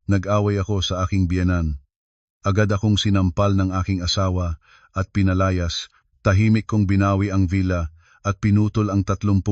Nag-away ako sa aking biyenan. Agad akong sinampal ng aking asawa at pinalayas. Tahimik kong binawi ang villa at pinutol ang 30,000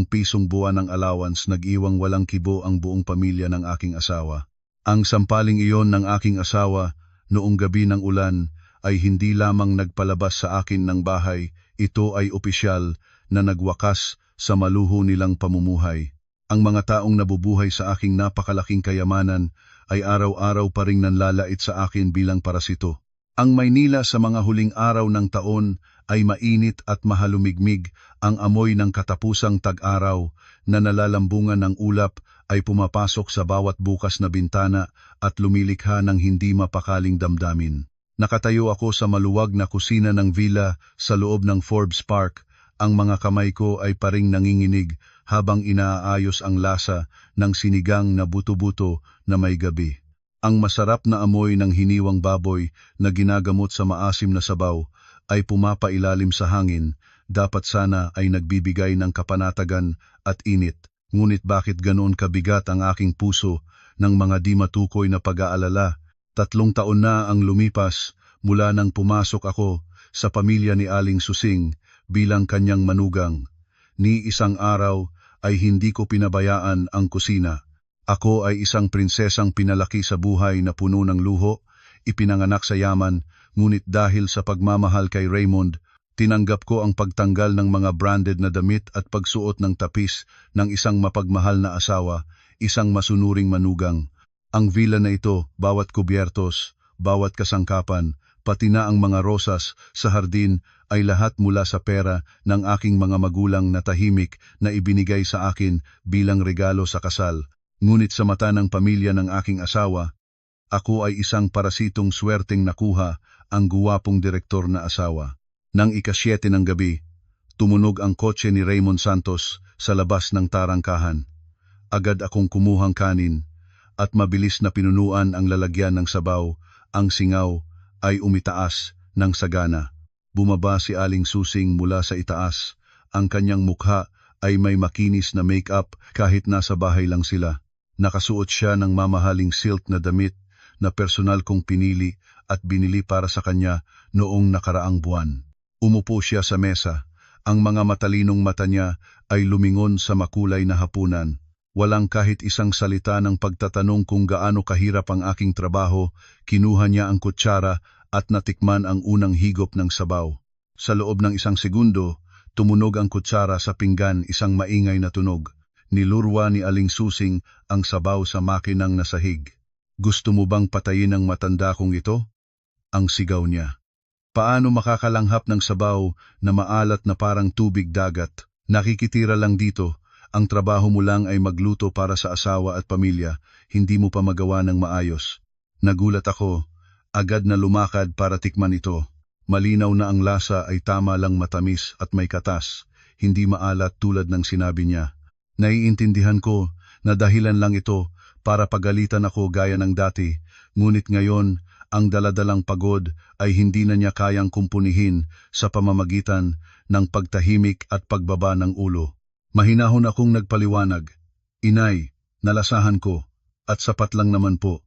pisong buwan ng allowance. Nag-iwang walang kibo ang buong pamilya ng aking asawa. Ang sampaling iyon ng aking asawa noong gabi ng ulan ay hindi lamang nagpalabas sa akin ng bahay, ito ay opisyal na nagwakas sa maluho nilang pamumuhay. Ang mga taong nabubuhay sa aking napakalaking kayamanan ay araw-araw pa ring nanlalait sa akin bilang parasito. Ang Maynila sa mga huling araw ng taon ay mainit at mahalumigmig. Ang amoy ng katapusang tag-araw na nalalambungan ng ulap ay pumapasok sa bawat bukas na bintana at lumilikha ng hindi mapakaling damdamin. Nakatayo ako sa maluwag na kusina ng villa sa loob ng Forbes Park. Ang mga kamay ko ay paring nanginginig habang inaayos ang lasa ng sinigang na buto-buto na may gabi. Ang masarap na amoy ng hiniwang baboy na ginagamot sa maasim na sabaw ay pumapailalim sa hangin. Dapat sana ay nagbibigay ng kapanatagan at init. Ngunit bakit ganoon kabigat ang aking puso ng mga di matukoy na pag-aalala? 3 taon na ang lumipas mula nang pumasok ako sa pamilya ni Aling Susing bilang kanyang manugang. Ni isang araw ay hindi ko pinabayaan ang kusina. Ako ay isang prinsesang pinalaki sa buhay na puno ng luho, ipinanganak sa yaman, ngunit dahil sa pagmamahal kay Raymond, tinanggap ko ang pagtanggal ng mga branded na damit at pagsuot ng tapis ng isang mapagmahal na asawa, isang masunuring manugang. Ang villa na ito, bawat kubyertos, bawat kasangkapan, pati na ang mga rosas sa hardin ay lahat mula sa pera ng aking mga magulang na tahimik na ibinigay sa akin bilang regalo sa kasal. Ngunit sa mata ng pamilya ng aking asawa, ako ay isang parasitong swerteng nakuha ang guwapong direktor na asawa. Nang ika-7 ng gabi, tumunog ang kotse ni Raymond Santos sa labas ng tarangkahan. Agad akong kumuhang kanin at mabilis na pinunuan ang lalagyan ng sabaw. Ang singaw ay umitaas ng sagana. Bumaba si Aling Susing mula sa itaas. Ang kanyang mukha ay may makinis na make-up kahit nasa bahay lang sila. Nakasuot siya ng mamahaling silk na damit na personal kong pinili at binili para sa kanya noong nakaraang buwan. Umupo siya sa mesa. Ang mga matalinong mata niya ay lumingon sa makulay na hapunan. Walang kahit isang salita ng pagtatanong kung gaano kahirap ang aking trabaho. Kinuha niya ang kutsara at natikman ang unang higop ng sabaw. Sa loob ng 1 segundo, tumunog ang kutsara sa pinggan, isang maingay na tunog. Nilurwa ni Aling Susing ang sabaw sa makinang nasahig. Gusto mo bang patayin ang matanda kong ito? Ang sigaw niya. Paano makakalanghap ng sabaw na maalat na parang tubig dagat? Nakikitira lang dito. Ang trabaho mo lang ay magluto para sa asawa at pamilya. Hindi mo pa magawa ng maayos. Nagulat ako. Agad na lumakad para tikman ito. Malinaw na ang lasa ay tama lang, matamis at may katas. Hindi maalat tulad ng sinabi niya. Naiintindihan ko na dahilan lang ito para pagalitan ako gaya ng dati, ngunit ngayon ang daladalang pagod ay hindi na niya kayang kumpunihin sa pamamagitan ng pagtahimik at pagbaba ng ulo. Mahinahon akong nagpaliwanag. Inay, nalasahan ko at sapat lang naman po.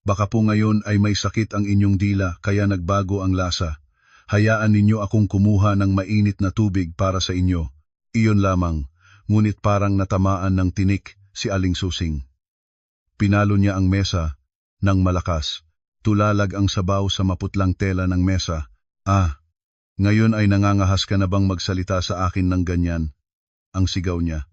Baka po ngayon ay may sakit ang inyong dila kaya nagbago ang lasa. Hayaan ninyo akong kumuha ng mainit na tubig para sa inyo. Iyon lamang. Ngunit parang natamaan ng tinik si Aling Susing. Pinalo niya ang mesa ng malakas. Tulalag ang sabaw sa maputlang tela ng mesa. Ngayon ay nangangahas ka na bang magsalita sa akin ng ganyan? Ang sigaw niya.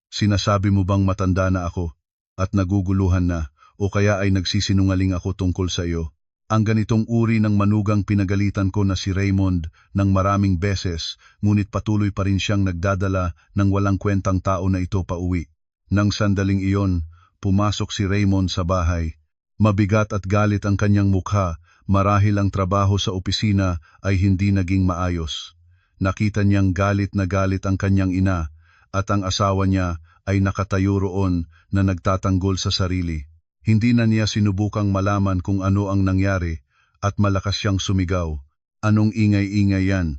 Sinasabi mo bang matanda na ako at naguguluhan na o kaya ay nagsisinungaling ako tungkol sa iyo? Ang ganitong uri ng manugang pinagalitan ko na si Raymond ng maraming beses, ngunit patuloy pa rin siyang nagdadala ng walang kwentang tao na ito pauwi. Nang sandaling iyon, pumasok si Raymond sa bahay. Mabigat at galit ang kanyang mukha, marahil ang trabaho sa opisina ay hindi naging maayos. Nakita niyang galit na galit ang kanyang ina, at ang asawa niya ay nakatayo roon na nagtatanggol sa sarili. Hindi na niya sinubukang malaman kung ano ang nangyari at malakas siyang sumigaw. Anong ingay-ingay yan?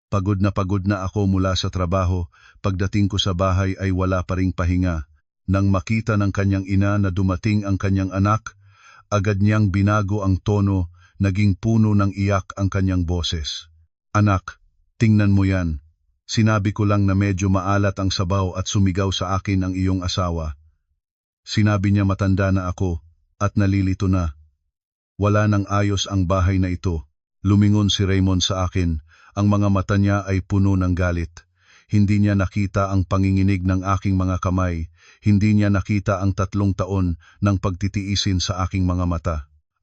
Pagod na ako mula sa trabaho. Pagdating ko sa bahay ay wala pa ring pahinga. Nang makita ng kanyang ina na dumating ang kanyang anak, Agad niyang binago ang tono, naging puno ng iyak ang kanyang boses. Anak, tingnan mo yan. Sinabi ko lang na medyo maalat ang sabaw at sumigaw sa akin ang iyong asawa. Sinabi niya matanda na ako at nalilito na. Wala nang ayos ang bahay na ito. Lumingon si Raymond sa akin. Ang mga mata niya ay puno ng galit. Hindi niya nakita ang panginginig ng aking mga kamay. Hindi niya nakita ang 3 taon ng pagtitiisin sa aking mga mata.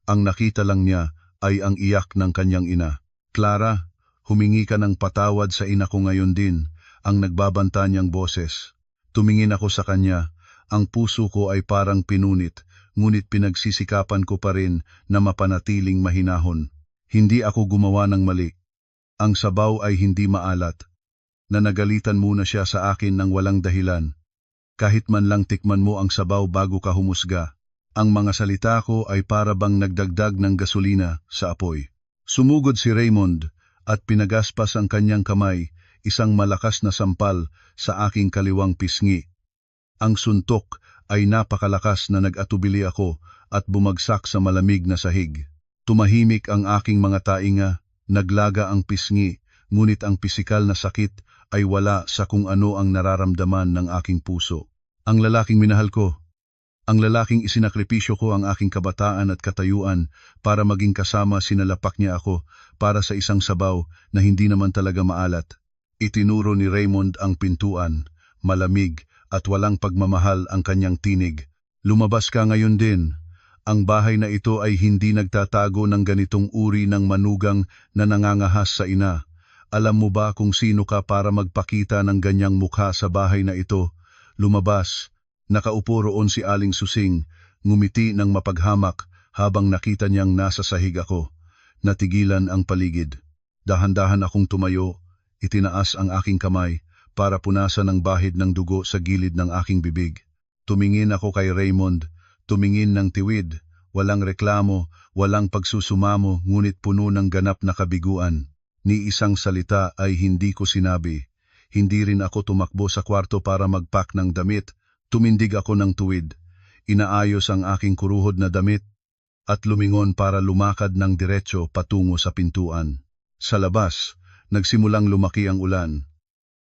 Ang nakita lang niya ay ang iyak ng kanyang ina. Clara, humingi ka ng patawad sa ina ko ngayon din, ang nagbabanta niyang boses. Tumingin ako sa kanya. Ang puso ko ay parang pinunit, ngunit pinagsisikapan ko pa rin na mapanatiling mahinahon. Hindi ako gumawa ng mali. Ang sabaw ay hindi maalat. Nanagalitan muna siya sa akin ng walang dahilan. Kahit man lang tikman mo ang sabaw bago ka humusga. Ang mga salita ko ay para bang nagdagdag ng gasolina sa apoy. Sumugod si Raymond at pinagaspas ang kanyang kamay, isang malakas na sampal sa aking kaliwang pisngi. Ang suntok ay napakalakas na nag-atubili ako at bumagsak sa malamig na sahig. Tumahimik ang aking mga tainga, naglaga ang pisngi, ngunit ang pisikal na sakit ay wala sa kung ano ang nararamdaman ng aking puso. Ang lalaking minahal ko, ang lalaking isinakripisyo ko ang aking kabataan at katayuan para maging kasama, sinalapak niya ako para sa isang sabaw na hindi naman talaga maalat. Itinuro ni Raymond ang pintuan, malamig at walang pagmamahal ang kanyang tinig. Lumabas ka ngayon din. Ang bahay na ito ay hindi nagtatago ng ganitong uri ng manugang na nangangahas sa ina. Alam mo ba kung sino ka para magpakita ng ganyang mukha sa bahay na ito? Lumabas. Nakaupo roon si Aling Susing, ngumiti ng mapaghamak habang nakita niyang nasa sahig ako. Natigilan ang paligid. Dahan-dahan akong tumayo, itinaas ang aking kamay para punasan ang bahid ng dugo sa gilid ng aking bibig. Tumingin ako kay Raymond, tumingin ng tiwid, walang reklamo, walang pagsusumamo, ngunit puno ng ganap na kabiguan. Ni isang salita ay hindi ko sinabi. Hindi rin ako tumakbo sa kwarto para mag-pack ng damit. Tumindig ako ng tuwid. Inaayos ang aking kuruhod na damit at lumingon para lumakad ng diretso patungo sa pintuan. Sa labas, nagsimulang lumaki ang ulan.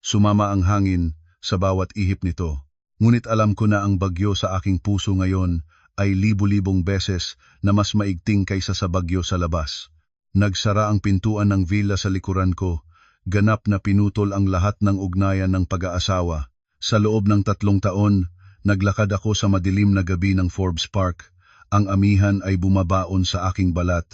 Sumama ang hangin sa bawat ihip nito. Ngunit alam ko na ang bagyo sa aking puso ngayon ay libu-libong beses na mas maigting kaysa sa bagyo sa labas. Nagsara ang pintuan ng villa sa likuran ko, ganap na pinutol ang lahat ng ugnayan ng pag-aasawa. Sa loob ng 3 taon, naglakad ako sa madilim na gabi ng Forbes Park. Ang amihan ay bumabaon sa aking balat.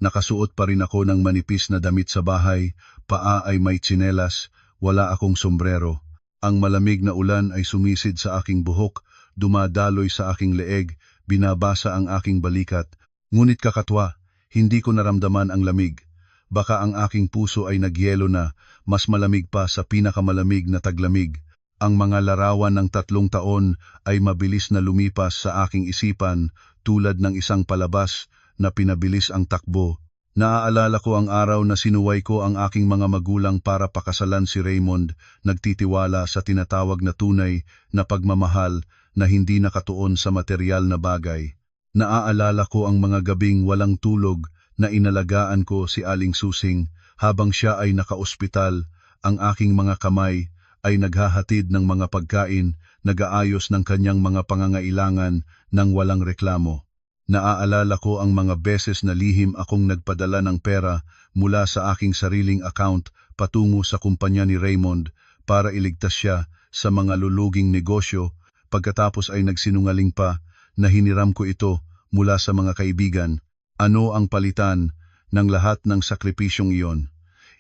Nakasuot pa rin ako ng manipis na damit sa bahay, paa ay may tsinelas, wala akong sombrero. Ang malamig na ulan ay sumisid sa aking buhok, dumadaloy sa aking leeg, binabasa ang aking balikat. Ngunit kakatwa, hindi ko naramdaman ang lamig. Baka ang aking puso ay nagyelo na, mas malamig pa sa pinakamalamig na taglamig. Ang mga larawan ng 3 taon ay mabilis na lumipas sa aking isipan tulad ng isang palabas na pinabilis ang takbo. Naaalala ko ang araw na sinuway ko ang aking mga magulang para pakasalan si Raymond, nagtitiwala sa tinatawag na tunay na pagmamahal na hindi nakatuon sa material na bagay. Naaalala ko ang mga gabing walang tulog na inalagaan ko si Aling Susing habang siya ay nakaospital. Ang aking mga kamay ay naghahatid ng mga pagkain, nag-aayos ng kanyang mga pangangailangan ng walang reklamo. Naaalala ko ang mga beses na lihim akong nagpadala ng pera mula sa aking sariling account patungo sa kumpanya ni Raymond para iligtas siya sa mga luluging negosyo. Pagkatapos ay nagsinungaling pa na hiniram ko ito mula sa mga kaibigan. Ano ang palitan ng lahat ng sakripisyong iyon?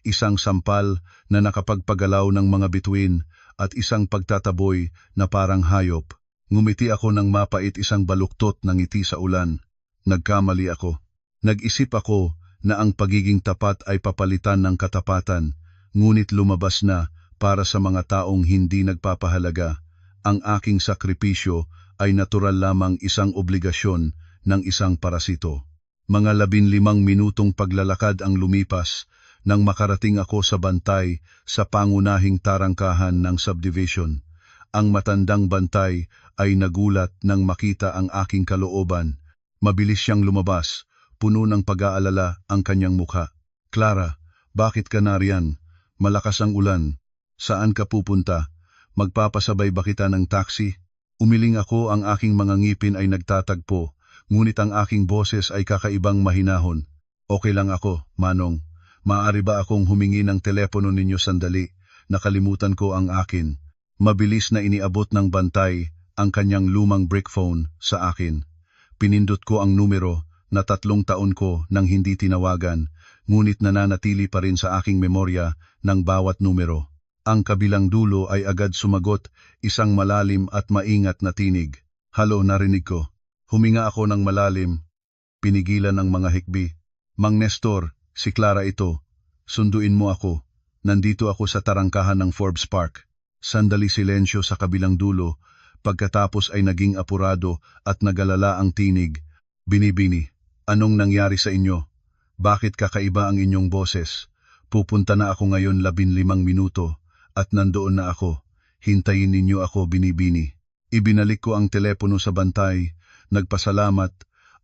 Isang sampal na nakapagpagalaw ng mga bituin at isang pagtataboy na parang hayop. Ngumiti ako ng mapait, isang baluktot ng ngiti sa ulan. Nagkamali ako. Nag-isip ako na ang pagiging tapat ay papalitan ng katapatan, ngunit lumabas na para sa mga taong hindi nagpapahalaga. Ang aking sakripisyo ay natural lamang isang obligasyon ng isang parasito. Mga 15 minutong paglalakad ang lumipas nang makarating ako sa bantay sa pangunahing tarangkahan ng subdivision. Ang matandang bantay ay nagulat nang makita ang aking kalooban. Mabilis siyang lumabas, puno ng pag-aalala ang kanyang mukha. Clara, bakit ka nariyan? Malakas ang ulan. Saan ka pupunta? Magpapasabay ba kita ng taxi? Umiling ako, ang aking mga ngipin ay nagtatagpo, ngunit ang aking boses ay kakaibang mahinahon. Okay lang ako, Manong. Maaari ba akong humingi ng telepono ninyo sandali? Nakalimutan ko ang akin. Mabilis na iniabot ng bantay ang kanyang lumang brick phone sa akin. Pinindot ko ang numero na 3 taon ko nang hindi tinawagan, ngunit nananatili pa rin sa aking memorya ng bawat numero. Ang kabilang dulo ay agad sumagot, isang malalim at maingat na tinig. Halo, narinig ko. Huminga ako ng malalim. Pinigilan ng mga hikbi. Mang Nestor, si Clara ito. Sunduin mo ako. Nandito ako sa tarangkahan ng Forbes Park. Sandali silensyo sa kabilang dulo. Pagkatapos ay naging apurado at nagalala ang tinig. Binibini, anong nangyari sa inyo? Bakit kakaiba ang inyong boses? Pupunta na ako ngayon 15 minuto at nandoon na ako. Hintayin ninyo ako, Binibini. Ibinalik ko ang telepono sa bantay, nagpasalamat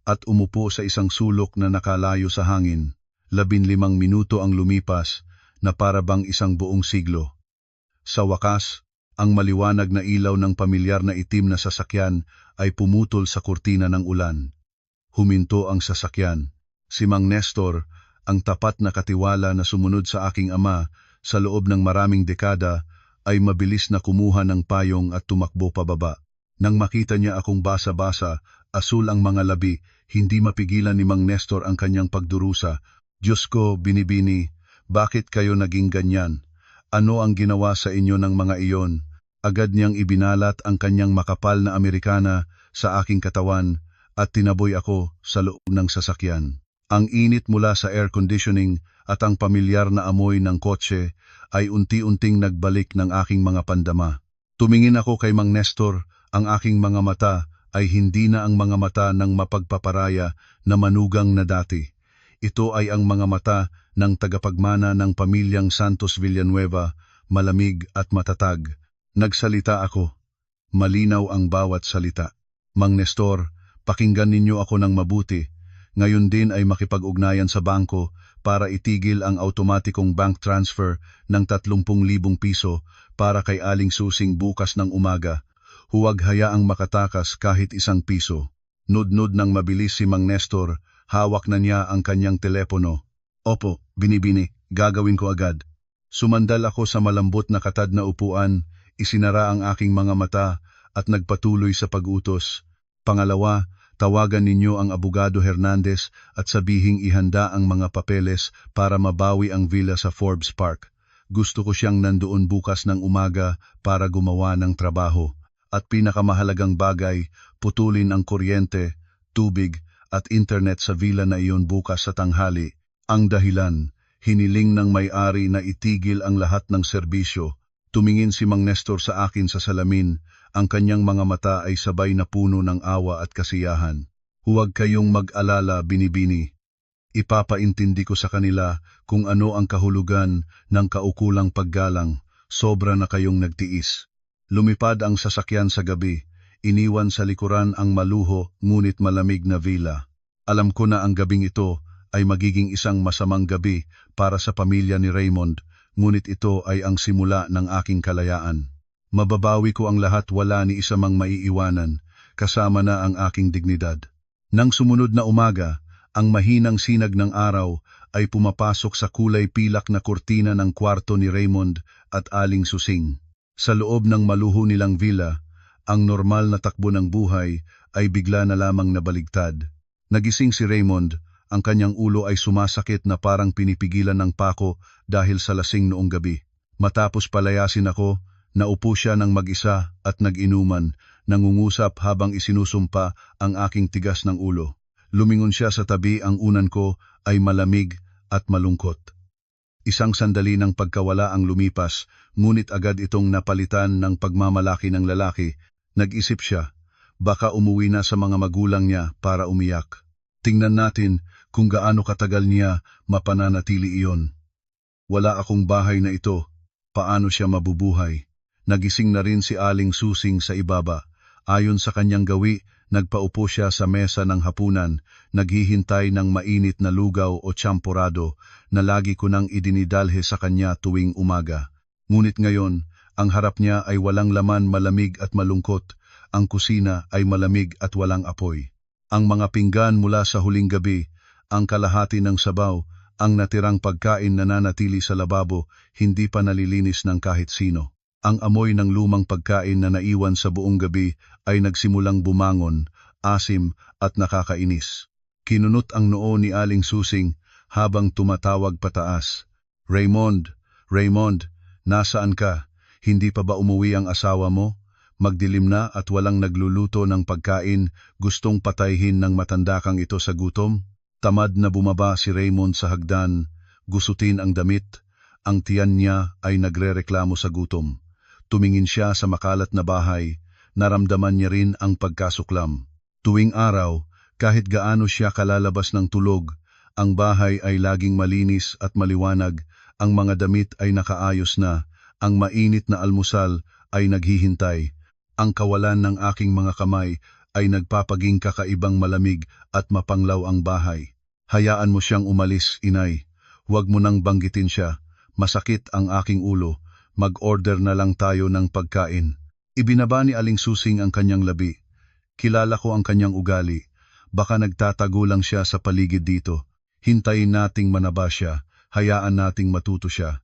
at umupo sa isang sulok na nakalayo sa hangin. 15 minuto ang lumipas na para bang isang buong siglo. Sa wakas, ang maliwanag na ilaw ng pamilyar na itim na sasakyan ay pumutol sa kurtina ng ulan. Huminto ang sasakyan. Si Mang Nestor, ang tapat na katiwala na sumunod sa aking ama sa loob ng maraming dekada, ay mabilis na kumuha ng payong at tumakbo pababa. Nang makita niya akong basa-basa, asul ang mga labi, hindi mapigilan ni Mang Nestor ang kanyang pagdurusa. Diyos ko, Binibini, bakit kayo naging ganyan? Ano ang ginawa sa inyo ng mga iyon? Agad niyang ibinalat ang kanyang makapal na Amerikana sa aking katawan at tinaboy ako sa loob ng sasakyan. Ang init mula sa air conditioning at ang pamilyar na amoy ng kotse ay unti-unting nagbalik ng aking mga pandama. Tumingin ako kay Mang Nestor, ang aking mga mata ay hindi na ang mga mata ng mapagpaparaya na manugang na dati. Ito ay ang mga mata ng tagapagmana ng pamilyang Santos Villanueva, malamig at matatag. Nagsalita ako. Malinaw ang bawat salita. Mang Nestor, pakinggan ninyo ako ng mabuti. Ngayon din ay makipag-ugnayan sa bangko para itigil ang automatikong bank transfer ng 30,000 piso para kay Aling Susing bukas ng umaga. Huwag hayaang makatakas kahit 1 piso. Nudnud ng mabilis si Mang Nestor, hawak na niya ang kanyang telepono. Opo, Binibini, gagawin ko agad. Sumandal ako sa malambot na katad na upuan, isinara ang aking mga mata at nagpatuloy sa pag-utos. Pangalawa, tawagan ninyo ang Abogado Hernandez at sabihing ihanda ang mga papeles para mabawi ang villa sa Forbes Park. Gusto ko siyang nandoon bukas ng umaga para gumawa ng trabaho. At pinakamahalagang bagay, putulin ang kuryente, tubig at internet sa villa na iyon bukas sa tanghali. Ang dahilan, hiniling ng may-ari na itigil ang lahat ng serbisyo. Tumingin si Mang Nestor sa akin sa salamin, ang kanyang mga mata ay sabay na puno ng awa at kasiyahan. Huwag kayong mag-alala, Binibini. Ipapaintindi ko sa kanila kung ano ang kahulugan ng kaukulang paggalang, sobra na kayong nagtiis. Lumipad ang sasakyan sa gabi, iniwan sa likuran ang maluho ngunit malamig na villa. Alam ko na ang gabing ito ay magiging isang masamang gabi para sa pamilya ni Raymond, ngunit ito ay ang simula ng aking kalayaan. Mababawi ko ang lahat, wala ni isa mang maiiwanan, kasama na ang aking dignidad. Nang sumunod na umaga, ang mahinang sinag ng araw ay pumapasok sa kulay pilak na kurtina ng kwarto ni Raymond at Aling Susing. Sa loob ng maluho nilang villa, ang normal na takbo ng buhay ay bigla na lamang nabaligtad. Nagising si Raymond, ang kanyang ulo ay sumasakit na parang pinipigilan ng pako dahil sa lasing noong gabi. Matapos palayasin ako, naupo siya ng mag-isa at nag-inuman, nangungusap habang isinusumpa ang aking tigas ng ulo. Lumingon siya sa tabi, ang unan ko ay malamig at malungkot. Isang sandali ng pagkawala ang lumipas, ngunit agad itong napalitan ng pagmamalaki ng lalaki. Nag-isip siya, baka umuwi na sa mga magulang niya para umiyak. Tingnan natin kung gaano katagal niya mapananatili iyon. Wala akong bahay na ito, paano siya mabubuhay? Nagising na rin si Aling Susing sa ibaba. Ayon sa kanyang gawi, Nagpaupo siya sa mesa ng hapunan, naghihintay ng mainit na lugaw o champurado na lagi ko nang idinidalhe sa kanya tuwing umaga. Ngunit ngayon, ang harap niya ay walang laman, malamig at malungkot. Ang kusina ay malamig at walang apoy. Ang mga pinggan mula sa huling gabi, ang kalahati ng sabaw, ang natirang pagkain na nanatili sa lababo, hindi pa nalilinis ng kahit sino. Ang amoy ng lumang pagkain na naiwan sa buong gabi ay nagsimulang bumangon, asim at nakakainis. Kinunot ang noo ni Aling Susing habang tumatawag pataas. Raymond, Raymond, nasaan ka? Hindi pa ba umuwi ang asawa mo? Magdilim na at walang nagluluto ng pagkain, gustong patayhin ng matandakang ito sa gutom? Tamad na bumaba si Raymond sa hagdan, gusutin ang damit, ang tiyan niya ay nagrereklamo sa gutom. Tumingin siya sa makalat na bahay, naramdaman niya rin ang pagkasuklam. Tuwing araw, kahit gaano siya kalalabas ng tulog, ang bahay ay laging malinis at maliwanag, ang mga damit ay nakaayos na, ang mainit na almusal ay naghihintay. Ang kawalan ng aking mga kamay ay nagpapaging kakaibang malamig at mapanglaw ang bahay. Hayaan mo siyang umalis, inay. Huwag mo nang banggitin siya. Masakit ang aking ulo. Mag-order na lang tayo ng pagkain. Ibinaba ni Aling Susing ang kanyang labi. Kilala ko ang kanyang ugali. Baka nagtatago lang siya sa paligid dito. Hintayin nating manaba siya. Hayaan nating matuto siya.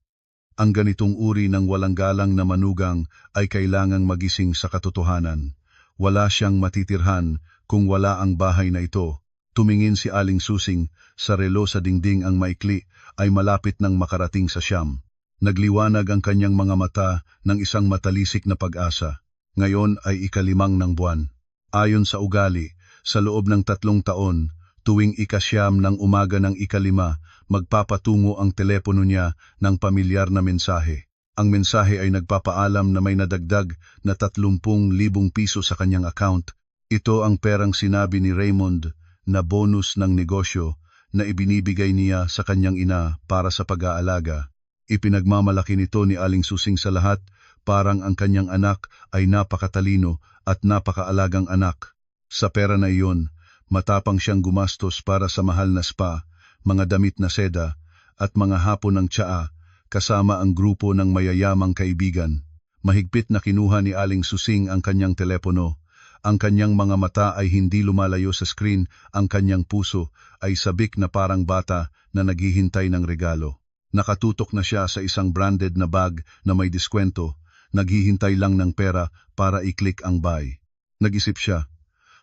Ang ganitong uri ng walang galang na manugang ay kailangang magising sa katotohanan. Wala siyang matitirhan kung wala ang bahay na ito. Tumingin si Aling Susing sa relo sa dingding, ang maikli ay malapit nang makarating sa siyam. Nagliwanag ang kanyang mga mata ng isang matalisik na pag-asa. Ngayon ay ika-5 ng buwan. Ayon sa ugali, sa loob ng 3 taon, tuwing ika-9 ng umaga ng ika-5, magpapatungo ang telepono niya ng pamilyar na mensahe. Ang mensahe ay nagpapaalam na may nadagdag na 30,000 piso sa kanyang account. Ito ang perang sinabi ni Raymond na bonus ng negosyo na ibinibigay niya sa kanyang ina para sa pag-aalaga. Ipinagmamalaki nito ni Aling Susing sa lahat, parang ang kanyang anak ay napakatalino at napakaalagang anak. Sa pera na iyon, matapang siyang gumastos para sa mahal na spa, mga damit na seda, at mga hapon ng tsaa, kasama ang grupo ng mayayamang kaibigan. Mahigpit na kinuha ni Aling Susing ang kanyang telepono. Ang kanyang mga mata ay hindi lumalayo sa screen, ang kanyang puso ay sabik na parang bata na naghihintay ng regalo. Nakatutok na siya sa isang branded na bag na may diskwento, naghihintay lang ng pera para i-click ang buy. Nag-isip siya,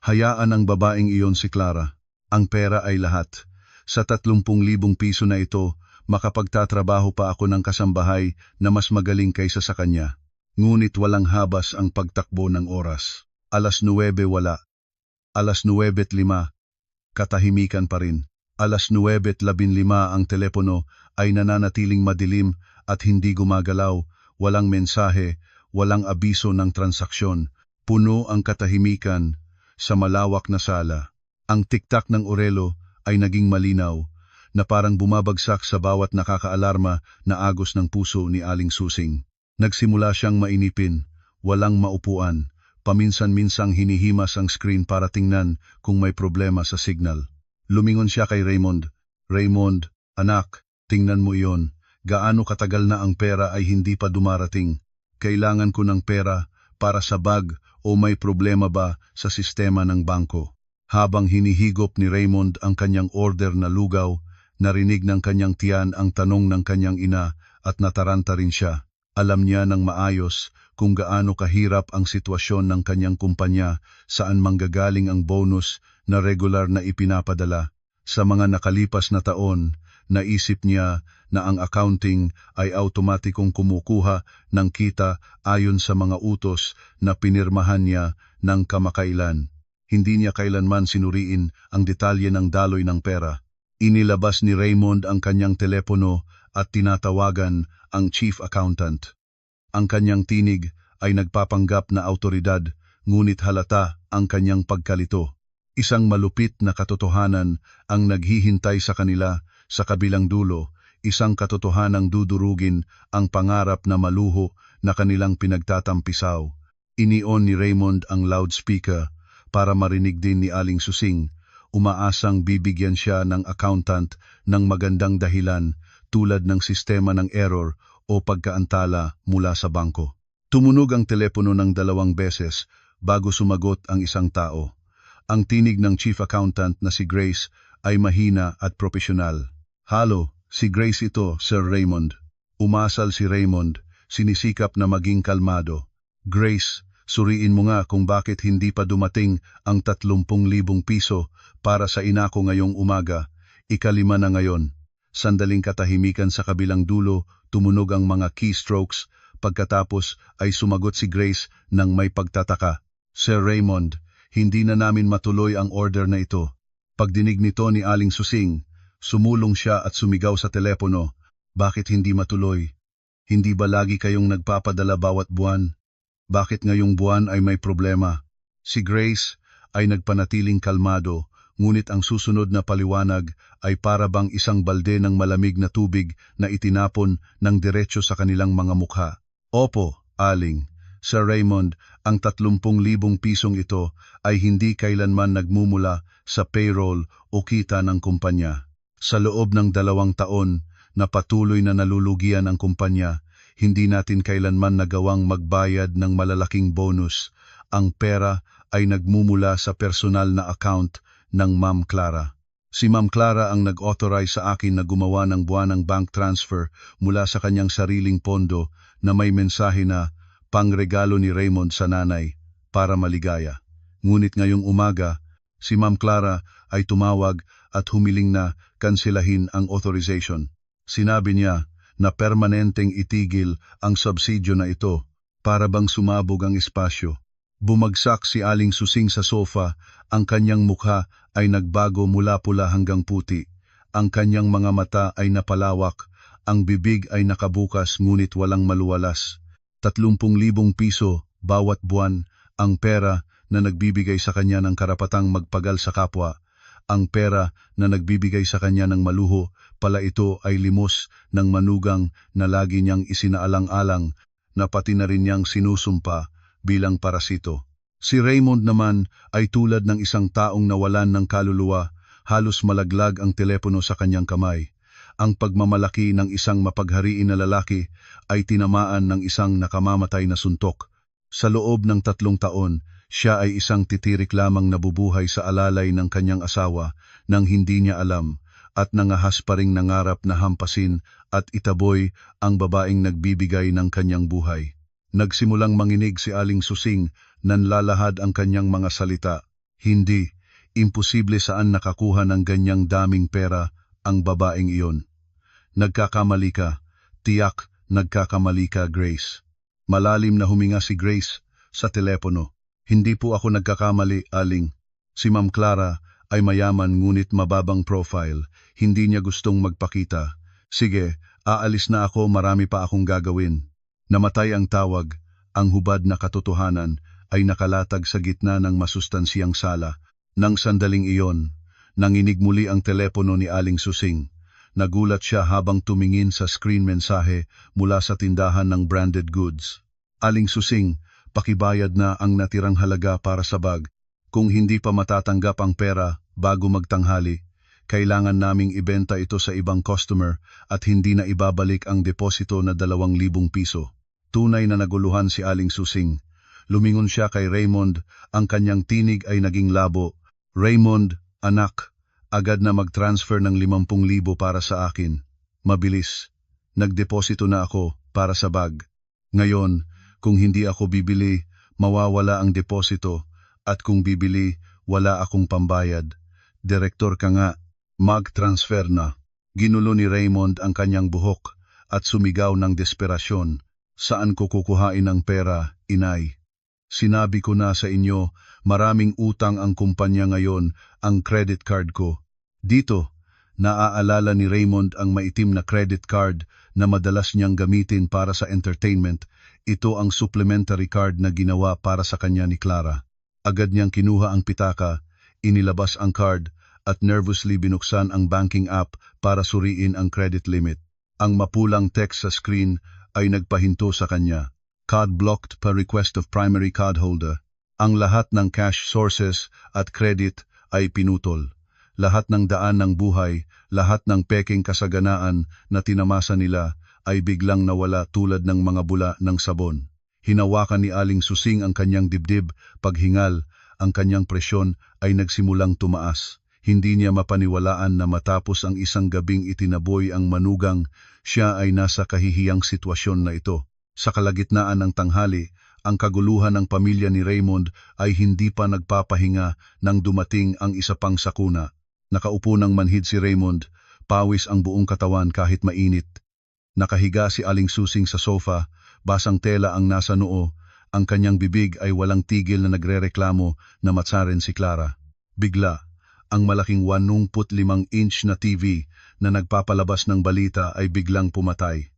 hayaan ang babaeng iyon si Clara. Ang pera ay lahat. Sa 30,000 piso na ito, makapagtatrabaho pa ako ng kasambahay na mas magaling kaysa sa kanya. Ngunit walang habas ang pagtakbo ng oras. 9:00 wala. 9:05, katahimikan pa rin. 9:15 ang telepono ay nananatiling madilim at hindi gumagalaw, walang mensahe, walang abiso ng transaksyon. Puno ang katahimikan sa malawak na sala. Ang tiktak ng orelo ay naging malinaw, na parang bumabagsak sa bawat nakakaalarma na agos ng puso ni Aling Susing. Nagsimula siyang mainipin, walang maupuan. Paminsan-minsang hinihimas ang screen para tingnan kung may problema sa signal. Lumingon siya kay Raymond. Raymond, anak, tingnan mo iyon. Gaano katagal na ang pera ay hindi pa dumarating? Kailangan ko ng pera para sa bag o may problema ba sa sistema ng bangko? Habang hinihigop ni Raymond ang kanyang order na lugaw, narinig ng kanyang tiyan ang tanong ng kanyang ina at nataranta rin siya. Alam niya ng maayos kung gaano kahirap ang sitwasyon ng kanyang kumpanya, saan manggagaling ang bonus na regular na ipinapadala. Sa mga nakalipas na taon, naisip niya na ang accounting ay automatikong kumukuha ng kita ayon sa mga utos na pinirmahan niya ng kamakailan. Hindi niya kailanman sinuriin ang detalye ng daloy ng pera. Inilabas ni Raymond ang kanyang telepono at tinatawagan ang chief accountant. Ang kanyang tinig ay nagpapanggap na awtoridad, ngunit halata ang kanyang pagkalito. Isang malupit na katotohanan ang naghihintay sa kanila sa kabilang dulo, isang katotohanang dudurugin ang pangarap na maluho na kanilang pinagtatampisaw. Inion ni Raymond ang loudspeaker para marinig din ni Aling Susing. Umaasang bibigyan siya ng accountant ng magandang dahilan tulad ng sistema ng error o pagkaantala mula sa bangko. Tumunog ang telepono ng 2 beses bago sumagot ang isang tao. Ang tinig ng chief accountant na si Grace ay mahina at profesional. "Halo, si Grace ito, Sir Raymond." Umasal si Raymond, sinisikap na maging kalmado. "Grace, suriin mo nga kung bakit hindi pa dumating ang 30,000 piso para sa ina ko ngayong umaga. Ika-5 na ngayon." Sandaling katahimikan sa kabilang dulo, tumunog ang mga keystrokes. Pagkatapos ay sumagot si Grace ng may pagtataka. "Sir Raymond, hindi na namin matuloy ang order na ito." Pagdinig nito ni Aling Susing, sumulong siya at sumigaw sa telepono. "Bakit hindi matuloy? Hindi ba lagi kayong nagpapadala bawat buwan? Bakit ngayong buwan ay may problema?" Si Grace ay nagpanatiling kalmado, ngunit ang susunod na paliwanag ay para bang isang balde ng malamig na tubig na itinapon ng diretso sa kanilang mga mukha. "Opo, Aling. Sir Raymond, ang 30,000 pisong ito ay hindi kailanman nagmumula sa payroll o kita ng kumpanya. Sa loob ng 2 taon na patuloy na nalulugian ang kumpanya, hindi natin kailanman nagawang magbayad ng malalaking bonus. Ang pera ay nagmumula sa personal na account ng Ma'am Clara. Si Ma'am Clara ang nag-authorize sa akin na gumawa ng buwanang bank transfer mula sa kanyang sariling pondo na may mensahe na pangregalo ni Raymond sa nanay para maligaya. Ngunit ngayong umaga, si Ma'am Clara ay tumawag at humiling na kanselahin ang authorization. Sinabi niya na permanenteng itigil ang subsidyo na ito para bang sumabog ang espasyo. Bumagsak si Aling Susing sa sofa, ang kanyang mukha ay nagbago mula pula hanggang puti. Ang kanyang mga mata ay napalawak, ang bibig ay nakabukas ngunit walang maluwalas. 30,000 piso bawat buwan, ang pera na nagbibigay sa kanya ng karapatang magpagal sa kapwa. Ang pera na nagbibigay sa kanya ng maluho, pala ito ay limos ng manugang na lagi niyang isinaalang-alang na pati na rin niyang sinusumpa bilang parasito. Si Raymond naman ay tulad ng isang taong nawalan ng kaluluwa, halos malaglag ang telepono sa kanyang kamay. Ang pagmamalaki ng isang mapaghariin na lalaki ay tinamaan ng isang nakamamatay na suntok. Sa loob ng 3 taon, siya ay isang titirik lamang nabubuhay sa alalay ng kanyang asawa nang hindi niya alam, at nangahas pa ring nangarap na hampasin at itaboy ang babaeng nagbibigay ng kanyang buhay. Nagsimulang manginig si Aling Susing, nanlalahad ang kanyang mga salita. Hindi, imposible saan nakakuha ng ganyang daming pera ang babaeng iyon. Nagkakamali ka, tiyak nagkakamali ka, Grace. Malalim na huminga si Grace sa telepono. Hindi po ako nagkakamali, Aling. Si Ma'am Clara ay mayaman ngunit mababang profile, hindi niya gustong magpakita. Sige, aalis na ako, marami pa akong gagawin. Namatay ang tawag, ang hubad na katotohanan ay nakalatag sa gitna ng masustansyang sala. Nang sandaling iyon, nanginig muli ang telepono ni Aling Susing. Nagulat siya habang tumingin sa screen mensahe mula sa tindahan ng branded goods. "Aling Susing, pakibayad na ang natirang halaga para sa bag. Kung hindi pa matatanggap ang pera bago magtanghali, kailangan naming ibenta ito sa ibang customer at hindi na ibabalik ang deposito na 2,000 piso. Tunay na naguluhan si Aling Susing. Lumingon siya kay Raymond, ang kanyang tinig ay naging labo. "Raymond, anak, agad na mag-transfer ng 50,000 para sa akin. Mabilis. Nagdeposito na ako para sa bag. Ngayon, kung hindi ako bibili, mawawala ang deposito, at kung bibili, wala akong pambayad. Direktor ka nga, mag-transfer na." Ginulo ni Raymond ang kanyang buhok at sumigaw ng desperasyon. "Saan ko kukuhain ang pera, inay? Sinabi ko na sa inyo, maraming utang ang kumpanya ngayon, ang credit card ko." Dito, naaalala ni Raymond ang maitim na credit card na madalas niyang gamitin para sa entertainment. Ito ang supplementary card na ginawa para sa kanya ni Clara. Agad niyang kinuha ang pitaka, inilabas ang card, at nervously binuksan ang banking app para suriin ang credit limit. Ang mapulang text sa screen ay nagpahinto sa kanya. "Card blocked per request of primary card holder." Ang lahat ng cash sources at credit ay pinutol. Lahat ng daan ng buhay, lahat ng peking kasaganaan na tinamasa nila ay biglang nawala tulad ng mga bula ng sabon. Hinawakan ni Aling Susing ang kanyang dibdib, paghingal, ang kanyang presyon ay nagsimulang tumaas. Hindi niya mapaniwalaan na matapos ang isang gabing itinaboy ang manugang, siya ay nasa kahihiyang sitwasyon na ito. Sa kalagitnaan ng tanghali, ang kaguluhan ng pamilya ni Raymond ay hindi pa nagpapahinga nang dumating ang isa pang sakuna. Nakaupo ng manhid si Raymond, pawis ang buong katawan kahit mainit. Nakahiga si Aling Susing sa sofa, basang tela ang nasa noo, ang kanyang bibig ay walang tigil na nagrereklamo na matsarin si Clara. Bigla, ang malaking 85-inch na TV na nagpapalabas ng balita ay biglang pumatay.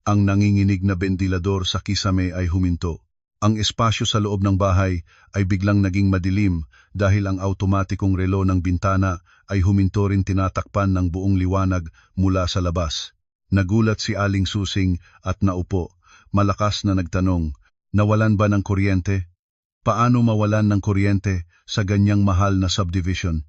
Ang nanginginig na bentilador sa kisame ay huminto. Ang espasyo sa loob ng bahay ay biglang naging madilim dahil ang automatikong relo ng bintana ay huminto rin tinatakpan ng buong liwanag mula sa labas. Nagulat si Aling Susing at naupo, malakas na nagtanong, nawalan ba ng kuryente? Paano mawalan ng kuryente sa ganyang mahal na subdivision?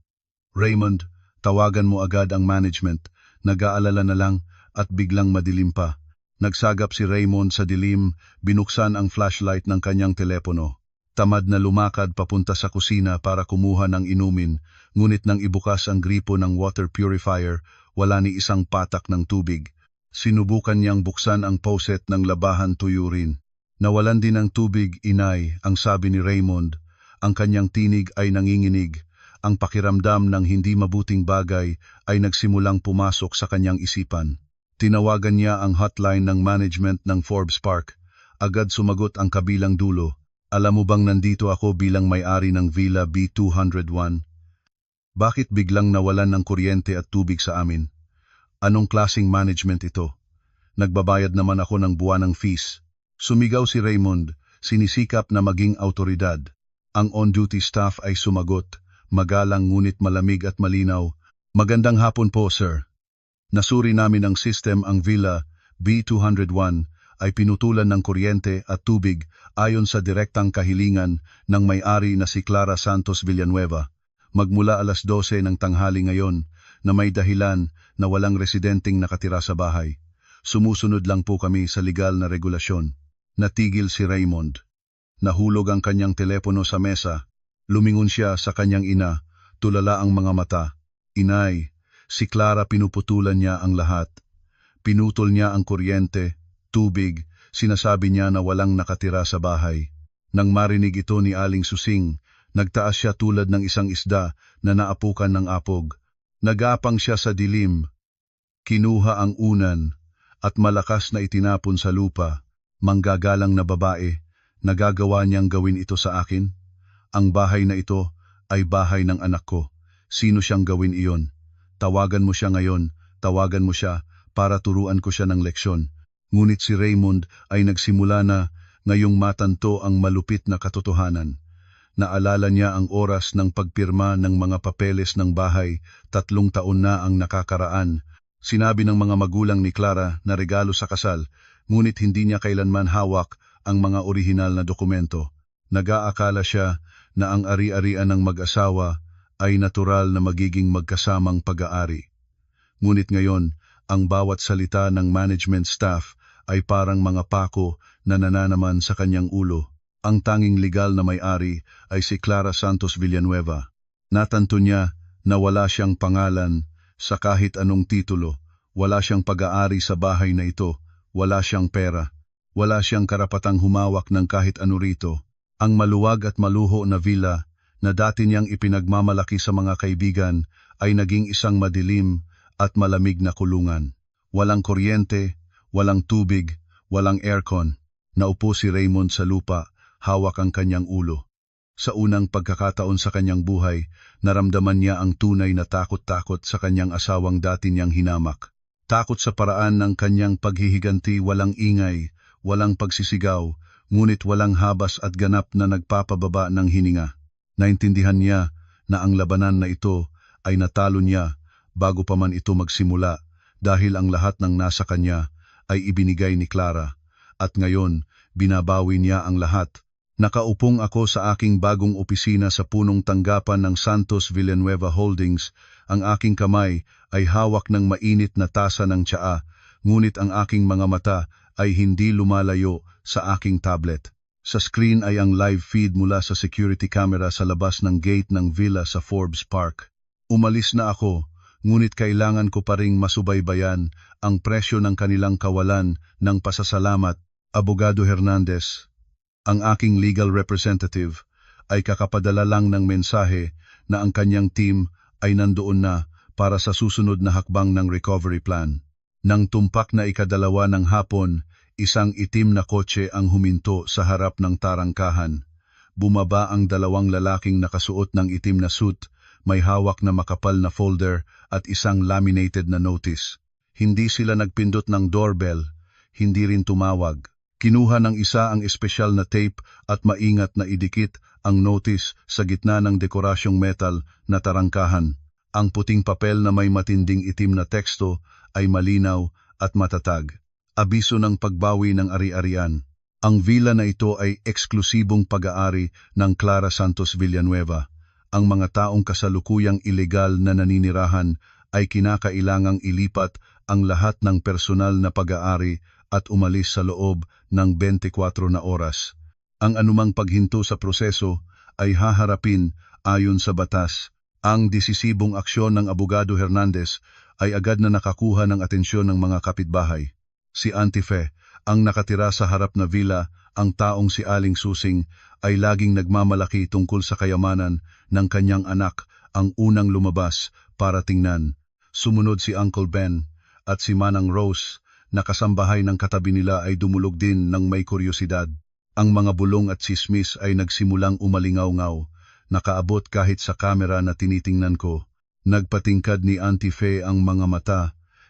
Raymond, tawagan mo agad ang management, nag-aalala na lang at biglang madilim pa. Nagsagap si Raymond sa dilim, binuksan ang flashlight ng kanyang telepono. Tamad na lumakad papunta sa kusina para kumuha ng inumin, ngunit nang ibukas ang gripo ng water purifier, wala ni isang patak ng tubig. Sinubukan niyang buksan ang faucet ng labahan, tuyo rin. Nawalan din ng tubig, inay, ang sabi ni Raymond. Ang kanyang tinig ay nanginginig. Ang pakiramdam ng hindi mabuting bagay ay nagsimulang pumasok sa kanyang isipan. Tinawagan niya ang hotline ng management ng Forbes Park. Agad sumagot ang kabilang dulo. Alam mo bang nandito ako bilang may-ari ng Villa B201? Bakit biglang nawalan ng kuryente at tubig sa amin? Anong klaseng management ito? Nagbabayad naman ako ng buwanang fees. Sumigaw si Raymond, sinisikap na maging autoridad. Ang on-duty staff ay sumagot, magalang ngunit malamig at malinaw. Magandang hapon po, sir. Nasuri namin ang system, ang Villa B201 ay pinutulan ng kuryente at tubig ayon sa direktang kahilingan ng may-ari na si Clara Santos Villanueva. Magmula alas 12 ng tanghali ngayon na may dahilan na walang residenteng nakatira sa bahay. Sumusunod lang po kami sa legal na regulasyon. Natigil si Raymond. Nahulog ang kanyang telepono sa mesa. Lumingon siya sa kanyang ina, tulala ang mga mata. Inay, si Clara pinuputulan niya ang lahat. Pinutol niya ang kuryente, tubig, sinasabi niya na walang nakatira sa bahay. Nang marinig ito ni Aling Susing, nagtaas siya tulad ng isang isda na naapukan ng apog. Nagapang siya sa dilim. Kinuha ang unan at malakas na itinapon sa lupa. Manggagalang na babae, nagagawa niyang gawin ito sa akin? Ang bahay na ito ay bahay ng anak ko. Sino siyang gawin iyon? Tawagan mo siya ngayon, tawagan mo siya para turuan ko siya ng leksyon. Ngunit si Raymond ay nagsimula na ngayong matanto ang malupit na katotohanan. Naalala niya ang oras ng pagpirma ng mga papeles ng bahay, 3 taon na ang nakakaraan. Sinabi ng mga magulang ni Clara na regalo sa kasal, ngunit hindi niya kailanman hawak ang mga orihinal na dokumento. Nag-aakala siya na ang ari-arian ng mag-asawa ay natural na magiging magkasamang pag-aari. Ngunit ngayon, ang bawat salita ng management staff ay parang mga pako na nananaman sa kanyang ulo. Ang tanging legal na may-ari ay si Clara Santos Villanueva. Natanto niya na wala siyang pangalan sa kahit anong titulo, wala siyang pag-aari sa bahay na ito, wala siyang pera, wala siyang karapatang humawak ng kahit ano rito. Ang maluwag at maluho na villa na dati niyang ipinagmamalaki sa mga kaibigan ay naging isang madilim at malamig na kulungan. Walang kuryente, walang tubig, walang aircon. Naupo si Raymond sa lupa, hawak ang kanyang ulo. Sa unang pagkakataon sa kanyang buhay, naramdaman niya ang tunay na takot-takot sa kanyang asawang dati niyang hinamak. Takot sa paraan ng kanyang paghihiganti, walang ingay, walang pagsisigaw, ngunit walang habas at ganap na nagpapababa ng hininga. Naintindihan niya na ang labanan na ito ay natalo niya bago pa man ito magsimula dahil ang lahat ng nasa kanya ay ibinigay ni Clara at ngayon binabawi niya ang lahat. Nakaupong ako sa aking bagong opisina sa punong tanggapan ng Santos Villanueva Holdings. Ang aking kamay ay hawak ng mainit na tasa ng tsaa, ngunit ang aking mga mata ay hindi lumalayo sa aking tablet. Sa screen ay ang live feed mula sa security camera sa labas ng gate ng villa sa Forbes Park. Umalis na ako, ngunit kailangan ko pa ring masubaybayan ang presyo ng kanilang kawalan ng pasasalamat. Abogado Hernandez, ang aking legal representative, ay kakapadala lang ng mensahe na ang kanyang team ay nandoon na para sa susunod na hakbang ng recovery plan. Nang tumpak na ikadalawa ng hapon, isang itim na kotse ang huminto sa harap ng tarangkahan. Bumaba ang dalawang lalaking nakasuot ng itim na suit, may hawak na makapal na folder at isang laminated na notice. Hindi sila nagpindot ng doorbell, hindi rin tumawag. Kinuha ng isa ang espesyal na tape at maingat na idikit ang notice sa gitna ng dekorasyong metal na tarangkahan. Ang puting papel na may matinding itim na teksto ay malinaw at matatag. Abiso ng pagbawi ng ari-arian. Ang villa na ito ay eksklusibong pag-aari ng Clara Santos Villanueva. Ang mga taong kasalukuyang ilegal na naninirahan ay kinakailangang ilipat ang lahat ng personal na pag-aari at umalis sa loob ng 24 na oras. Ang anumang paghinto sa proseso ay haharapin ayon sa batas. Ang desisibong aksyon ng Abogado Hernandez ay agad na nakakuha ng atensyon ng mga kapitbahay. Si Auntie Fe, ang nakatira sa harap na villa, ang taong si Aling Susing, ay laging nagmamalaki tungkol sa kayamanan ng kanyang anak, ang unang lumabas para tingnan. Sumunod si Uncle Ben at si Manang Rose, na kasambahay ng katabi nila ay dumulog din ng may kuryosidad. Ang mga bulong at sismis ay nagsimulang umalingaw-ngaw, nakaabot kahit sa kamera na tinitingnan ko. Nagpatingkad ni Auntie Fe ang mga mata,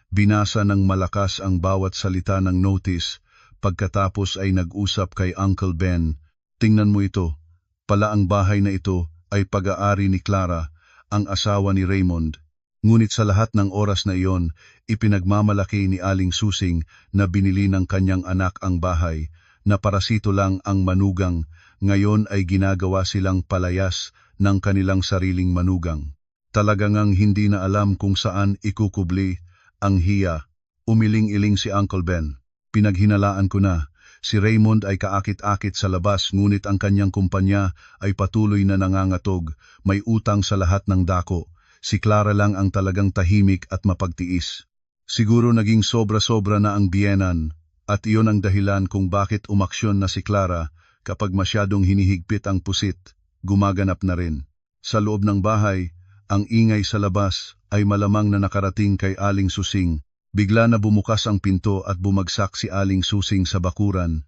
binasa ng malakas ang bawat salita ng notice, pagkatapos ay nag-usap kay Uncle Ben. Tingnan mo ito, pala ang bahay na ito ay pag-aari ni Clara, ang asawa ni Raymond. Ngunit sa lahat ng oras na iyon, ipinagmamalaki ni Aling Susing na binili ng kanyang anak ang bahay, na parasito lang ang manugang, ngayon ay ginagawa silang palayas ng kanilang sariling manugang. Talagang hindi na alam kung saan ikukubli ang hiya. Umiling-iling si Uncle Ben. Pinaghinalaan ko na, si Raymond ay kaakit-akit sa labas ngunit ang kanyang kumpanya ay patuloy na nangangatog, may utang sa lahat ng dako. Si Clara lang ang talagang tahimik at mapagtiis. Siguro naging sobra-sobra na ang biyenan, at iyon ang dahilan kung bakit umaksyon na si Clara kapag masyadong hinihigpit ang pusit, gumaganap na rin. Sa loob ng bahay, ang ingay sa labas ay malamang na nakarating kay Aling Susing. Bigla na bumukas ang pinto at bumagsak si Aling Susing sa bakuran.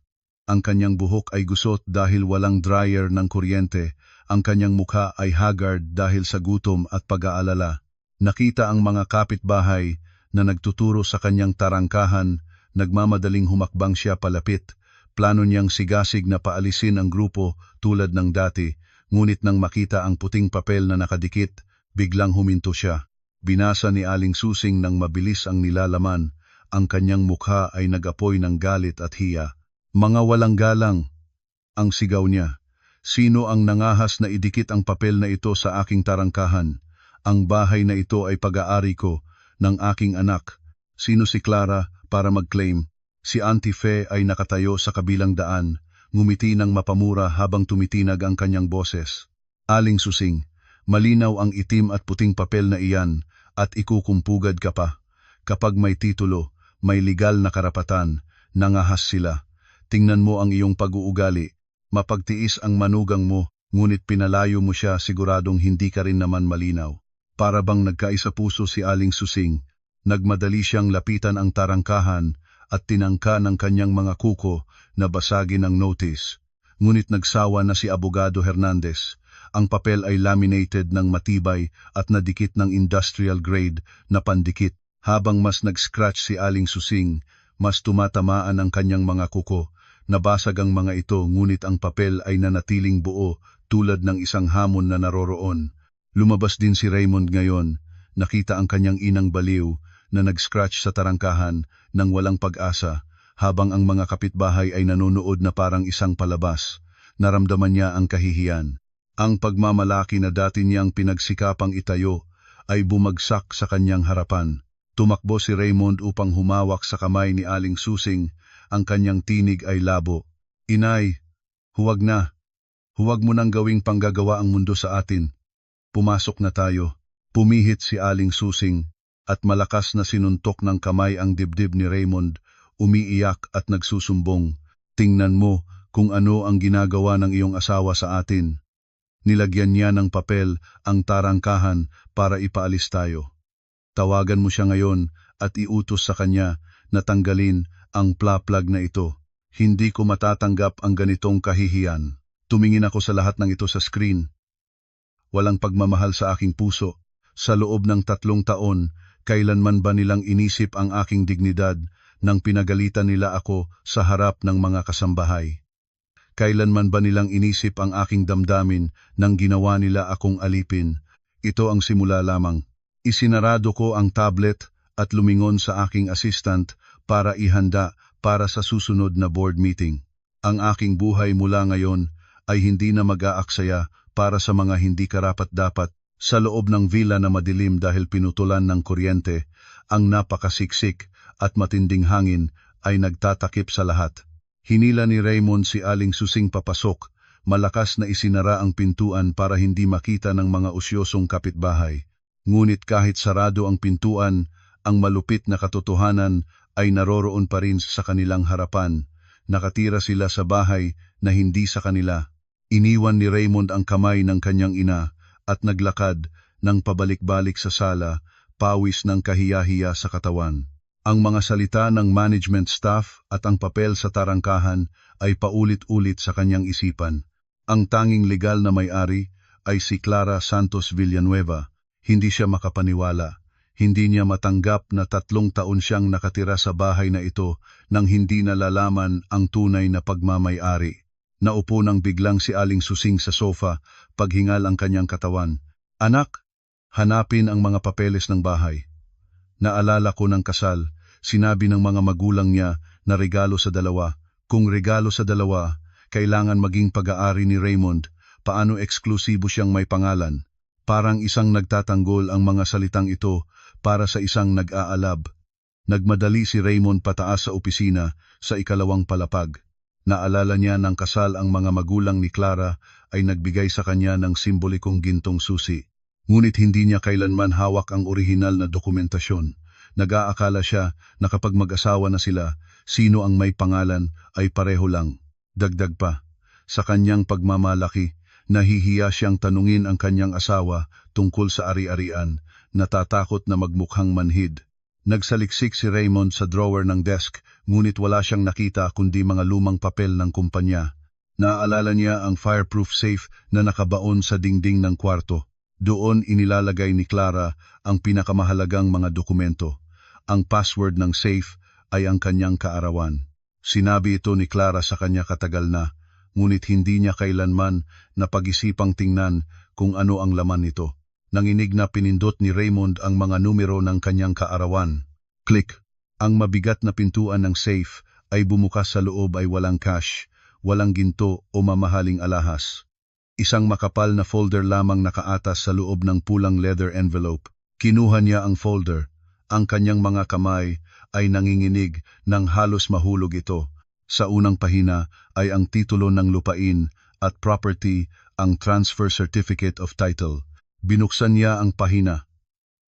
Ang kanyang buhok ay gusot dahil walang dryer ng kuryente. Ang kanyang mukha ay haggard dahil sa gutom at pag-aalala. Nakita ang mga kapitbahay na nagtuturo sa kanyang tarangkahan, nagmamadaling humakbang siya palapit. Plano niyang sigasig na paalisin ang grupo tulad ng dati, ngunit nang makita ang puting papel na nakadikit, biglang huminto siya. Binasa ni Aling Susing ng mabilis ang nilalaman, ang kanyang mukha ay nag-apoy ng galit at hiya. Mga walang galang, ang sigaw niya. Sino ang nangahas na idikit ang papel na ito sa aking tarangkahan? Ang bahay na ito ay pag-aari ko, ng aking anak. Sino si Clara para mag-claim? Si Auntie Fe ay nakatayo sa kabilang daan, ngumiti ng mapamura habang tumitinag ang kanyang boses. Aling Susing, malinaw ang itim at puting papel na iyan, at ikukumpugad ka pa. Kapag may titulo, may legal na karapatan, nangahas sila. Tingnan mo ang iyong pag-uugali. Mapagtiis ang manugang mo, ngunit pinalayo mo siya siguradong hindi ka rin naman malinaw. Para bang nagkaisa puso si Aling Susing, nagmadali siyang lapitan ang tarangkahan at tinangka ng kanyang mga kuko na basagin ang notice. Ngunit nagsawa na si Abogado Hernandez. Ang papel ay laminated ng matibay at nadikit ng industrial grade na pandikit. Habang mas nag-scratch si Aling Susing, mas tumatamaan ang kanyang mga kuko. Nabasag ang mga ito ngunit ang papel ay nanatiling buo tulad ng isang hamon na naroroon. Lumabas din si Raymond ngayon, nakita ang kanyang inang baliw na nag-scratch sa tarangkahan ng walang pag-asa habang ang mga kapitbahay ay nanonood na parang isang palabas. naramdaman niya ang kahihiyan. Ang pagmamalaki na dati niyang pinagsikapang itayo ay bumagsak sa kanyang harapan. Tumakbo si Raymond upang humawak sa kamay ni Aling Susing, ang kanyang tinig ay labo. Inay, huwag na. Huwag mo nang gawing panggagawa ang mundo sa atin. Pumasok na tayo. Pumihit si Aling Susing at malakas na sinuntok ng kamay ang dibdib ni Raymond, umiiyak at nagsusumbong. Tingnan mo kung ano ang ginagawa ng iyong asawa sa atin. Nilagyan niya ng papel ang tarangkahan para ipaalis tayo. Tawagan mo siya ngayon at iutos sa kanya na tanggalin ang plug na ito. Hindi ko matatanggap ang ganitong kahihiyan. Tumingin ako sa lahat ng ito sa screen. Walang pagmamahal sa aking puso. Sa loob ng 3 taon, kailanman ba nilang inisip ang aking dignidad nang pinagalitan nila ako sa harap ng mga kasambahay? Kailanman ba nilang inisip ang aking damdamin nang ginawa nila akong alipin? Ito ang simula lamang. Isinarado ko ang tablet at lumingon sa aking assistant para ihanda para sa susunod na board meeting. Ang aking buhay mula ngayon ay hindi na mag-aaksaya para sa mga hindi karapat-dapat. Sa loob ng villa na madilim dahil pinutulan ng kuryente, ang napakasiksik at matinding hangin ay nagtatakip sa lahat. Hinila ni Raymond si Aling Susing papasok, malakas na isinara ang pintuan para hindi makita ng mga usyosong kapitbahay. Ngunit kahit sarado ang pintuan, ang malupit na katotohanan ay naroroon pa rin sa kanilang harapan. Nakatira sila sa bahay na hindi sa kanila. Iniwan ni Raymond ang kamay ng kanyang ina at naglakad ng pabalik-balik sa sala, pawis ng kahiyahiya sa katawan. Ang mga salita ng management staff at ang papel sa tarangkahan ay paulit-ulit sa kanyang isipan. Ang tanging legal na may-ari ay si Clara Santos Villanueva. Hindi siya makapaniwala. Hindi niya matanggap na 3 taon siyang nakatira sa bahay na ito nang hindi nalalaman ang tunay na pagmamay-ari. Naupo nang biglang si Aling Susing sa sofa, paghingal ang kanyang katawan. Anak, hanapin ang mga papeles ng bahay. Naalala ko ng kasal, sinabi ng mga magulang niya na regalo sa dalawa. Kung regalo sa dalawa, kailangan maging pag-aari ni Raymond. Paano eksklusibo siyang may pangalan? Parang isang nagtatanggol ang mga salitang ito para sa isang nag-aalab. Nagmadali si Raymond pataas sa opisina sa 2nd palapag. Naalala niya ng kasal ang mga magulang ni Clara ay nagbigay sa kanya ng simbolikong gintong susi. Ngunit hindi niya kailanman hawak ang orihinal na dokumentasyon. Nag-aakala siya na kapag mag-asawa na sila, sino ang may pangalan ay pareho lang. Dagdag pa, sa kanyang pagmamalaki, nahihiya siyang tanungin ang kanyang asawa tungkol sa ari-arian, natatakot na magmukhang manhid. Nagsaliksik si Raymond sa drawer ng desk, ngunit wala siyang nakita kundi mga lumang papel ng kumpanya. Naaalala niya ang fireproof safe na nakabaon sa dingding ng kwarto. Doon inilalagay ni Clara ang pinakamahalagang mga dokumento. Ang password ng safe ay ang kanyang kaarawan. Sinabi ito ni Clara sa kanya katagal na, ngunit hindi niya kailanman napag-isipang tingnan kung ano ang laman nito. Nanginig na pinindot ni Raymond ang mga numero ng kanyang kaarawan. Click! Ang mabigat na pintuan ng safe ay bumukas sa loob ay walang cash, walang ginto o mamahaling alahas. Isang makapal na folder lamang nakaatas sa loob ng pulang leather envelope. Kinuha niya ang folder. Ang kanyang mga kamay ay nanginginig nang halos mahulog ito. Sa unang pahina ay ang titulo ng lupain at property, ang Transfer Certificate of Title. Binuksan niya ang pahina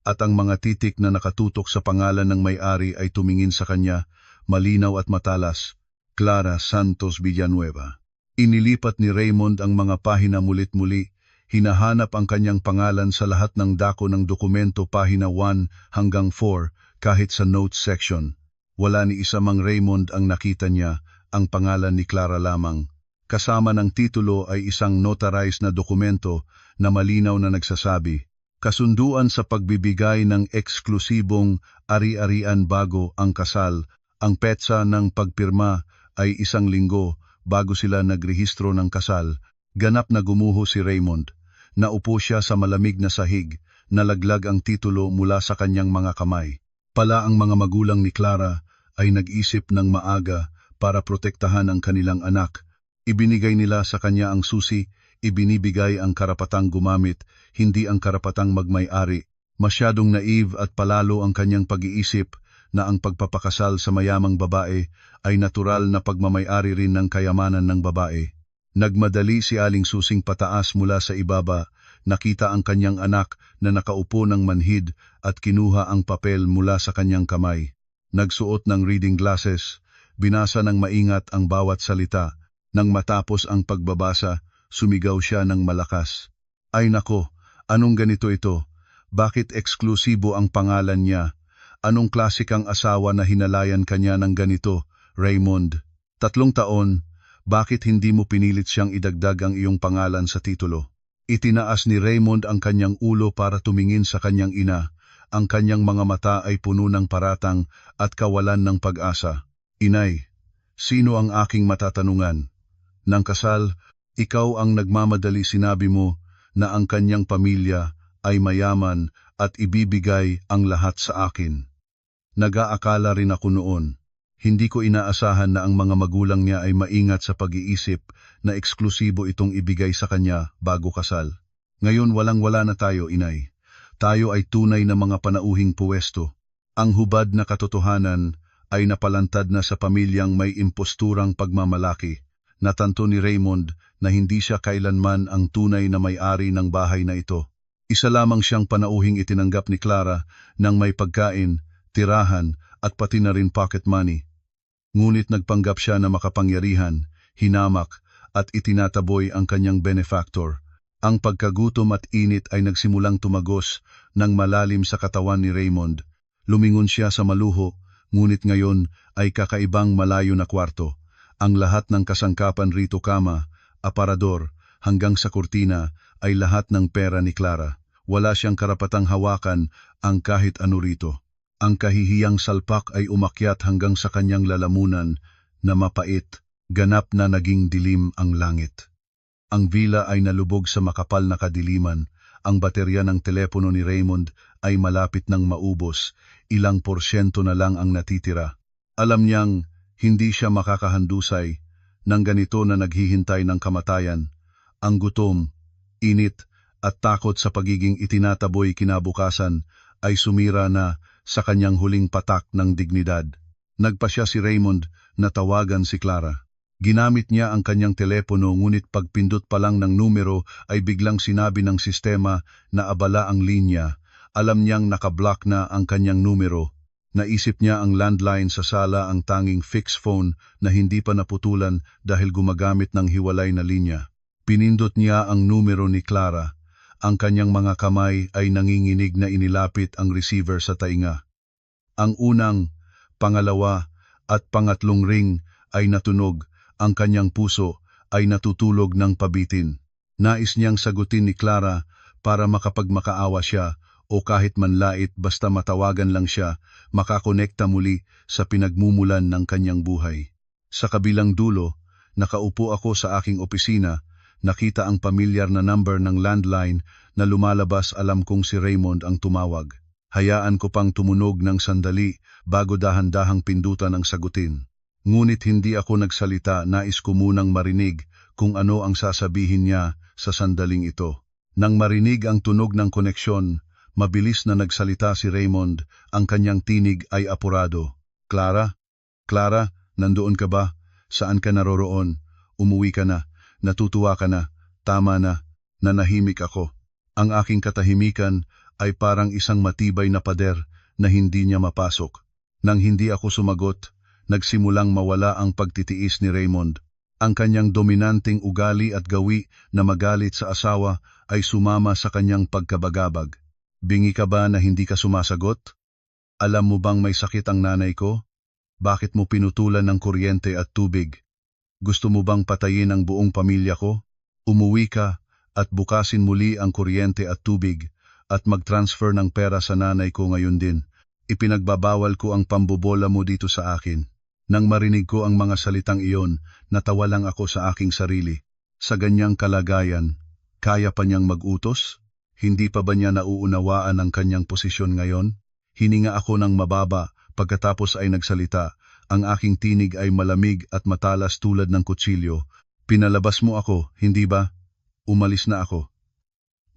at ang mga titik na nakatutok sa pangalan ng may-ari ay tumingin sa kanya, malinaw at matalas, Clara Santos Villanueva. Inilipat ni Raymond ang mga pahina mulit-muli, hinahanap ang kanyang pangalan sa lahat ng dako ng dokumento pahina 1 hanggang 4 kahit sa notes section. Wala ni isa mang Raymond ang nakita niya, ang pangalan ni Clara lamang. Kasama ng titulo ay isang notarized na dokumento na malinaw na nagsasabi, kasunduan sa pagbibigay ng eksklusibong ari-arian bago ang kasal. Ang petsa ng pagpirma ay 1 linggo bago sila nagrehistro ng kasal. Ganap na gumuho si Raymond. Naupo siya sa malamig na sahig, nalaglag ang titulo mula sa kanyang mga kamay. Pala ang mga magulang ni Clara ay nag-isip ng maaga para protektahan ang kanilang anak. Ibinigay nila sa kanya ang susi, ibinibigay ang karapatang gumamit, hindi ang karapatang magmay-ari. Masyadong naive at palalo ang kanyang pag-iisip na ang pagpapakasal sa mayamang babae ay natural na pagmamay-ari rin ng kayamanan ng babae. Nagmadali si Aling Susing pataas mula sa ibaba, nakita ang kanyang anak na nakaupo ng manhid at kinuha ang papel mula sa kanyang kamay. Nagsuot ng reading glasses, binasa ng maingat ang bawat salita. Nang matapos ang pagbabasa, sumigaw siya ng malakas. Ay nako, anong ganito ito? Bakit eksklusibo ang pangalan niya? Anong klasikang asawa na hinalayan kanya ng ganito, Raymond? 3 taon, bakit hindi mo pinilit siyang idagdag ang iyong pangalan sa titulo? Itinaas ni Raymond ang kanyang ulo para tumingin sa kanyang ina. Ang kanyang mga mata ay puno ng paratang at kawalan ng pag-asa. Inay, sino ang aking matatanungan? Nang kasal, ikaw ang nagmamadali, sinabi mo na ang kanyang pamilya ay mayaman at ibibigay ang lahat sa akin. Nag-aakala rin ako noon. Hindi ko inaasahan na ang mga magulang niya ay maingat sa pag-iisip na eksklusibo itong ibigay sa kanya bago kasal. Ngayon walang-wala na tayo, inay. Tayo ay tunay na mga panauhing puwesto. Ang hubad na katotohanan ay napalantad na sa pamilyang may imposturang pagmamalaki. Natanto ni Raymond na hindi siya kailanman ang tunay na may-ari ng bahay na ito. Isa lamang siyang panauhing itinanggap ni Clara ng may pagkain, tirahan at pati na rin pocket money. Ngunit nagpanggap siya na makapangyarihan, hinamak at itinataboy ang kanyang benefactor. Ang pagkagutom at init ay nagsimulang tumagos ng malalim sa katawan ni Raymond. Lumingon siya sa maluho, ngunit ngayon ay kakaibang malayo na kwarto. Ang lahat ng kasangkapan rito, kama, aparador, hanggang sa kurtina ay lahat ng pera ni Clara. Wala siyang karapatang hawakan ang kahit ano rito. Ang kahihiyang salpak ay umakyat hanggang sa kanyang lalamunan na mapait, ganap na naging dilim ang langit. Ang villa ay nalubog sa makapal na kadiliman. Ang baterya ng telepono ni Raymond ay malapit ng maubos, ilang porsyento na lang ang natitira. Alam niyang hindi siya makakahandusay ng ganito na naghihintay ng kamatayan. Ang gutom, init at takot sa pagiging itinataboy kinabukasan ay sumira na sa kanyang huling patak ng dignidad. Nagpasya si Raymond na tawagan si Clara. Ginamit niya ang kanyang telepono, ngunit pagpindot pa lang ng numero ay biglang sinabi ng sistema na abala ang linya. Alam niyang nakablock na ang kanyang numero. Naisip niya ang landline sa sala, ang tanging fixed phone na hindi pa naputulan dahil gumagamit ng hiwalay na linya. Pinindot niya ang numero ni Clara. Ang kanyang mga kamay ay nanginginig na inilapit ang receiver sa tainga. Ang unang, pangalawa at pangatlong ring ay natunog. Ang kanyang puso ay natutulog ng pabitin. Nais niyang sagutin ni Clara para makapagmakaawa siya o kahit manlait, basta matawagan lang siya, makakonekta muli sa pinagmumulan ng kanyang buhay. Sa kabilang dulo, nakaupo ako sa aking opisina. Nakita ang pamilyar na number ng landline na lumalabas. Alam kong si Raymond ang tumawag. Hayaan ko pang tumunog ng sandali bago dahan-dahang pindutan ang sagutin. Ngunit hindi ako nagsalita, nais ko munang marinig kung ano ang sasabihin niya sa sandaling ito. Nang marinig ang tunog ng koneksyon, mabilis na nagsalita si Raymond. Ang kanyang tinig ay apurado. Clara? Clara, nandoon ka ba? Saan ka naroroon? Umuwi ka na. Natutuwa ka na, tama na, nanahimik ako. Ang aking katahimikan ay parang isang matibay na pader na hindi niya mapasok. Nang hindi ako sumagot, nagsimulang mawala ang pagtitiis ni Raymond. Ang kanyang dominanting ugali at gawi na magalit sa asawa ay sumama sa kanyang pagkabagabag. Bingi ka ba na hindi ka sumasagot? Alam mo bang may sakit ang nanay ko? Bakit mo pinutulan ng kuryente at tubig? Gusto mo bang patayin ang buong pamilya ko? Umuwi ka at bukasin muli ang kuryente at tubig at mag-transfer ng pera sa nanay ko ngayon din. Ipinagbabawal ko ang pambobola mo dito sa akin. Nang marinig ko ang mga salitang iyon, natawa lang ako sa aking sarili. Sa ganyang kalagayan, kaya pa niyang mag-utos? Hindi pa ba niya nauunawaan ang kanyang posisyon ngayon? Hininga ako ng mababa, pagkatapos ay nagsalita. Ang aking tinig ay malamig at matalas tulad ng kutsilyo. Pinalabas mo ako, hindi ba? Umalis na ako.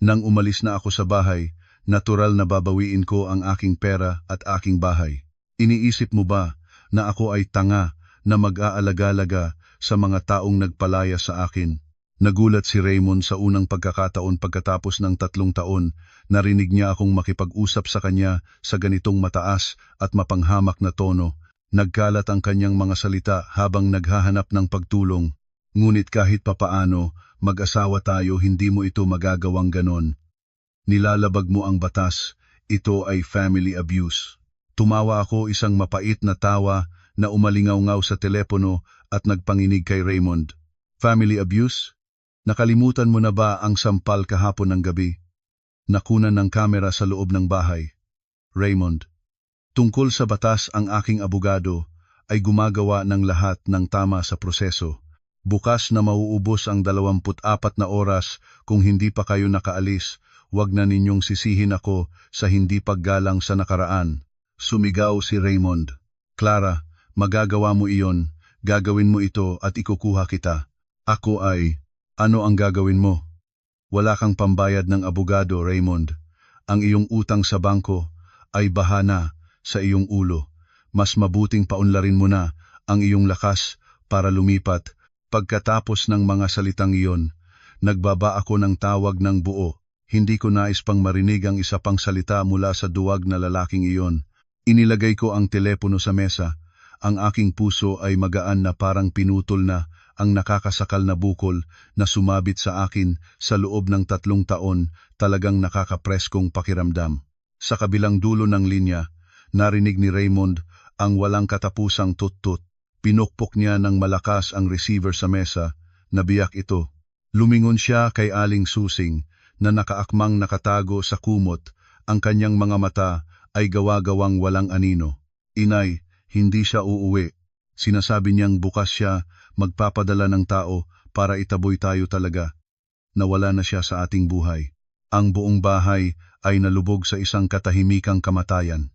Nang umalis na ako sa bahay, natural na babawiin ko ang aking pera at aking bahay. Iniisip mo ba na ako ay tanga na mag-aalaga-alaga sa mga taong nagpalaya sa akin? Nagulat si Raymond sa unang pagkakataon pagkatapos ng 3 taon, narinig niya akong makipag-usap sa kanya sa ganitong mataas at mapanghamak na tono. Nagkalat ang kanyang mga salita habang naghahanap ng pagtulong. Ngunit kahit papaano, mag-asawa tayo, hindi mo ito magagawang ganon. Nilalabag mo ang batas, ito ay family abuse. Tumawa ako, isang mapait na tawa na umalingaw-ngaw sa telepono at nagpanginig kay Raymond. Family abuse? Nakalimutan mo na ba ang sampal kahapon ng gabi? Nakunan ng kamera sa loob ng bahay. Raymond, tungkol sa batas, ang aking abogado ay gumagawa ng lahat ng tama sa proseso. Bukas na mauubos ang 24 na oras. Kung hindi pa kayo nakaalis, wag na ninyong sisihin ako sa hindi paggalang sa nakaraan. Sumigaw si Raymond. Clara, magagawa mo iyon, gagawin mo ito at ikukuha kita. Ako ay... Ano ang gagawin mo? Wala kang pambayad ng abogado, Raymond. Ang iyong utang sa bangko ay bahana sa iyong ulo. Mas mabuting paunlarin mo na ang iyong lakas para lumipat. Pagkatapos ng mga salitang iyon, nagbaba ako ng tawag ng buo. Hindi ko nais pang marinig ang isa pang salita mula sa duwag na lalaking iyon. Inilagay ko ang telepono sa mesa. Ang aking puso ay magaan na parang pinutol na ang nakakasakal na bukol na sumabit sa akin sa loob ng 3 taon, talagang nakakapreskong pakiramdam. Sa kabilang dulo ng linya, narinig ni Raymond ang walang katapusang tut-tut. Pinukpok niya ng malakas ang receiver sa mesa, nabiyak ito. Lumingon siya kay Aling Susing na nakaakmang nakatago sa kumot, ang kanyang mga mata ay gawa-gawang walang anino. Inay, hindi siya uuwi. Sinasabi niyang bukas siya magpapadala ng tao para itaboy tayo talaga. Nawala na siya sa ating buhay. Ang buong bahay ay nalubog sa isang katahimikang kamatayan.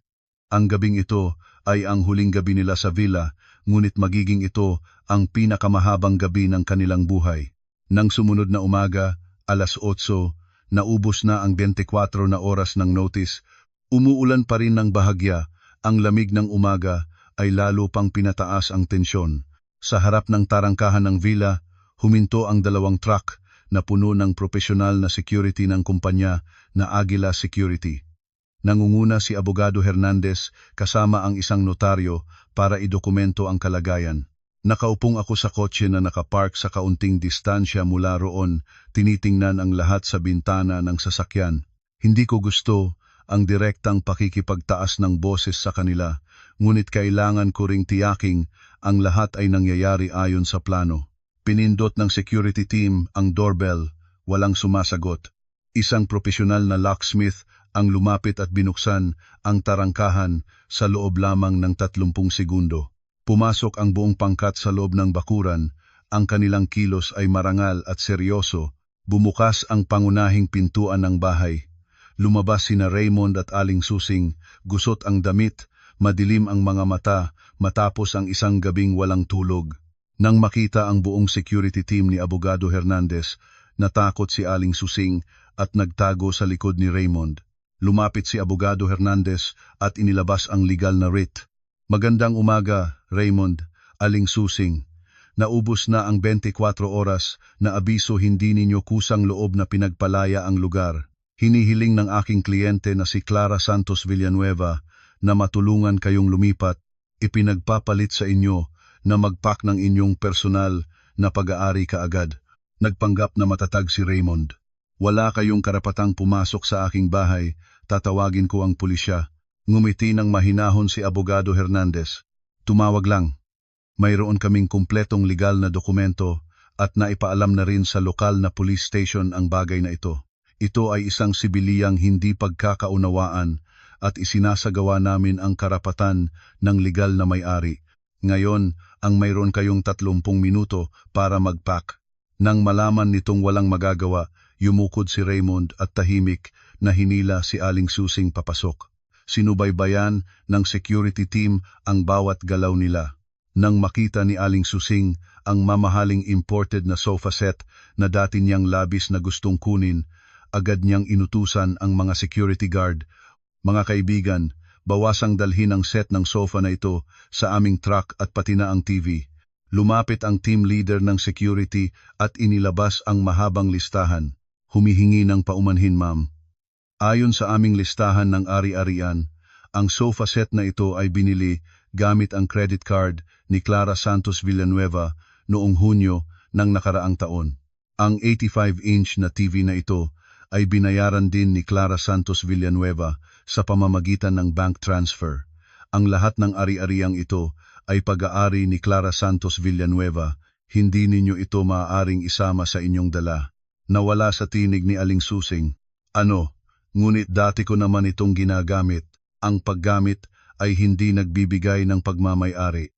Ang gabing ito ay ang huling gabi nila sa villa, ngunit magiging ito ang pinakamahabang gabi ng kanilang buhay. Nang sumunod na umaga, 8:00, naubos na ang 24 na oras ng notice. Umuulan pa rin ng bahagya, ang lamig ng umaga ay lalo pang pinataas ang tensyon. Sa harap ng tarangkahan ng villa, huminto ang 2 truck na puno ng profesional na security ng kumpanya na Aguila Security. Nangunguna si Abogado Hernandez kasama ang isang notaryo para idokumento ang kalagayan. Nakaupong ako sa kotse na nakapark sa kaunting distansya mula roon, tinitingnan ang lahat sa bintana ng sasakyan. Hindi ko gusto ang direktang pakikipagtaas ng boses sa kanila, ngunit kailangan ko ring tiyaking ang lahat ay nangyayari ayon sa plano. Pinindot ng security team ang doorbell, walang sumasagot. Isang profesional na locksmith ang lumapit at binuksan ang tarangkahan sa loob lamang ng 30 segundo. Pumasok ang buong pangkat sa loob ng bakuran, ang kanilang kilos ay marangal at seryoso. Bumukas ang pangunahing pintuan ng bahay. Lumabas sina Raymond at Aling Susing, gusot ang damit, madilim ang mga mata matapos ang isang gabing walang tulog. Nang makita ang buong security team ni Abogado Hernandez, natakot si Aling Susing at nagtago sa likod ni Raymond. Lumapit si Abogado Hernandez at inilabas ang legal na writ. Magandang umaga, Raymond, Aling Susing. Naubos na ang 24 oras na abiso, hindi ninyo kusang loob na pinagpalaya ang lugar. Hinihiling ng aking kliyente na si Clara Santos Villanueva na matulungan kayong lumipat. Ipinagpapalit sa inyo na magpak ng inyong personal na pag-aari kaagad. Nagpanggap na matatag si Raymond. Wala kayong karapatang pumasok sa aking bahay, tatawagin ko ang pulisya. Ngumiti ng mahinahon si Abogado Hernandez. Tumawag lang. Mayroon kaming kumpletong legal na dokumento at naipaalam na rin sa lokal na police station ang bagay na ito. Ito ay isang sibiliyang hindi pagkakaunawaan at isinasagawa namin ang karapatan ng legal na may-ari. Ngayon, ang mayroon kayong 30 minuto para mag-pack. Nang malaman nitong walang magagawa, yumukod si Raymond at tahimik na hinila si Aling Susing papasok. Sinubaybayan ng security team ang bawat galaw nila. Nang makita ni Aling Susing ang mamahaling imported na sofa set na dati niyang labis na gustong kunin, agad niyang inutusan ang mga security guard. Mga kaibigan, bawasang dalhin ang set ng sofa na ito sa aming truck at pati na ang TV. Lumapit ang team leader ng security at inilabas ang mahabang listahan. Humihingi ng paumanhin, ma'am. Ayon sa aming listahan ng ari-arian, ang sofa set na ito ay binili gamit ang credit card ni Clara Santos Villanueva noong Hunyo ng nakaraang taon. Ang 85-inch na TV na ito ay binayaran din ni Clara Santos Villanueva sa pamamagitan ng bank transfer. Ang lahat ng ari-ariang ito ay pag-aari ni Clara Santos Villanueva. Hindi ninyo ito maaaring isama sa inyong dala. Nawala sa tinig ni Aling Susing. Ano? Ngunit dati ko naman itong ginagamit. Ang paggamit ay hindi nagbibigay ng pagmamay-ari.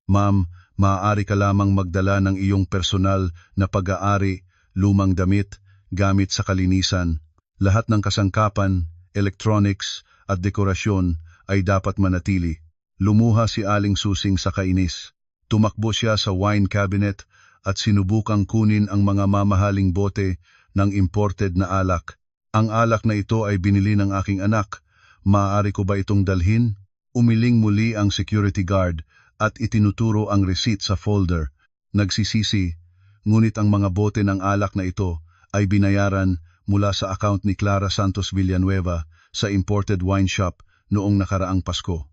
Ma'am, maaari ka lamang magdala ng iyong personal na pag-aari, lumang damit, gamit sa kalinisan. Lahat ng kasangkapan, electronics at dekorasyon ay dapat manatili. Lumuha si Aling Susing sa kainis. Tumakbo siya sa wine cabinet at sinubukang kunin ang mga mamahaling bote ng imported na alak. Ang alak na ito ay binili ng aking anak. Maaari ko ba itong dalhin? Umiling muli ang security guard at itinuturo ang receipt sa folder. Nagsisisi, ngunit ang mga bote ng alak na ito ay binayaran mula sa account ni Clara Santos Villanueva sa imported wine shop noong nakaraang Pasko.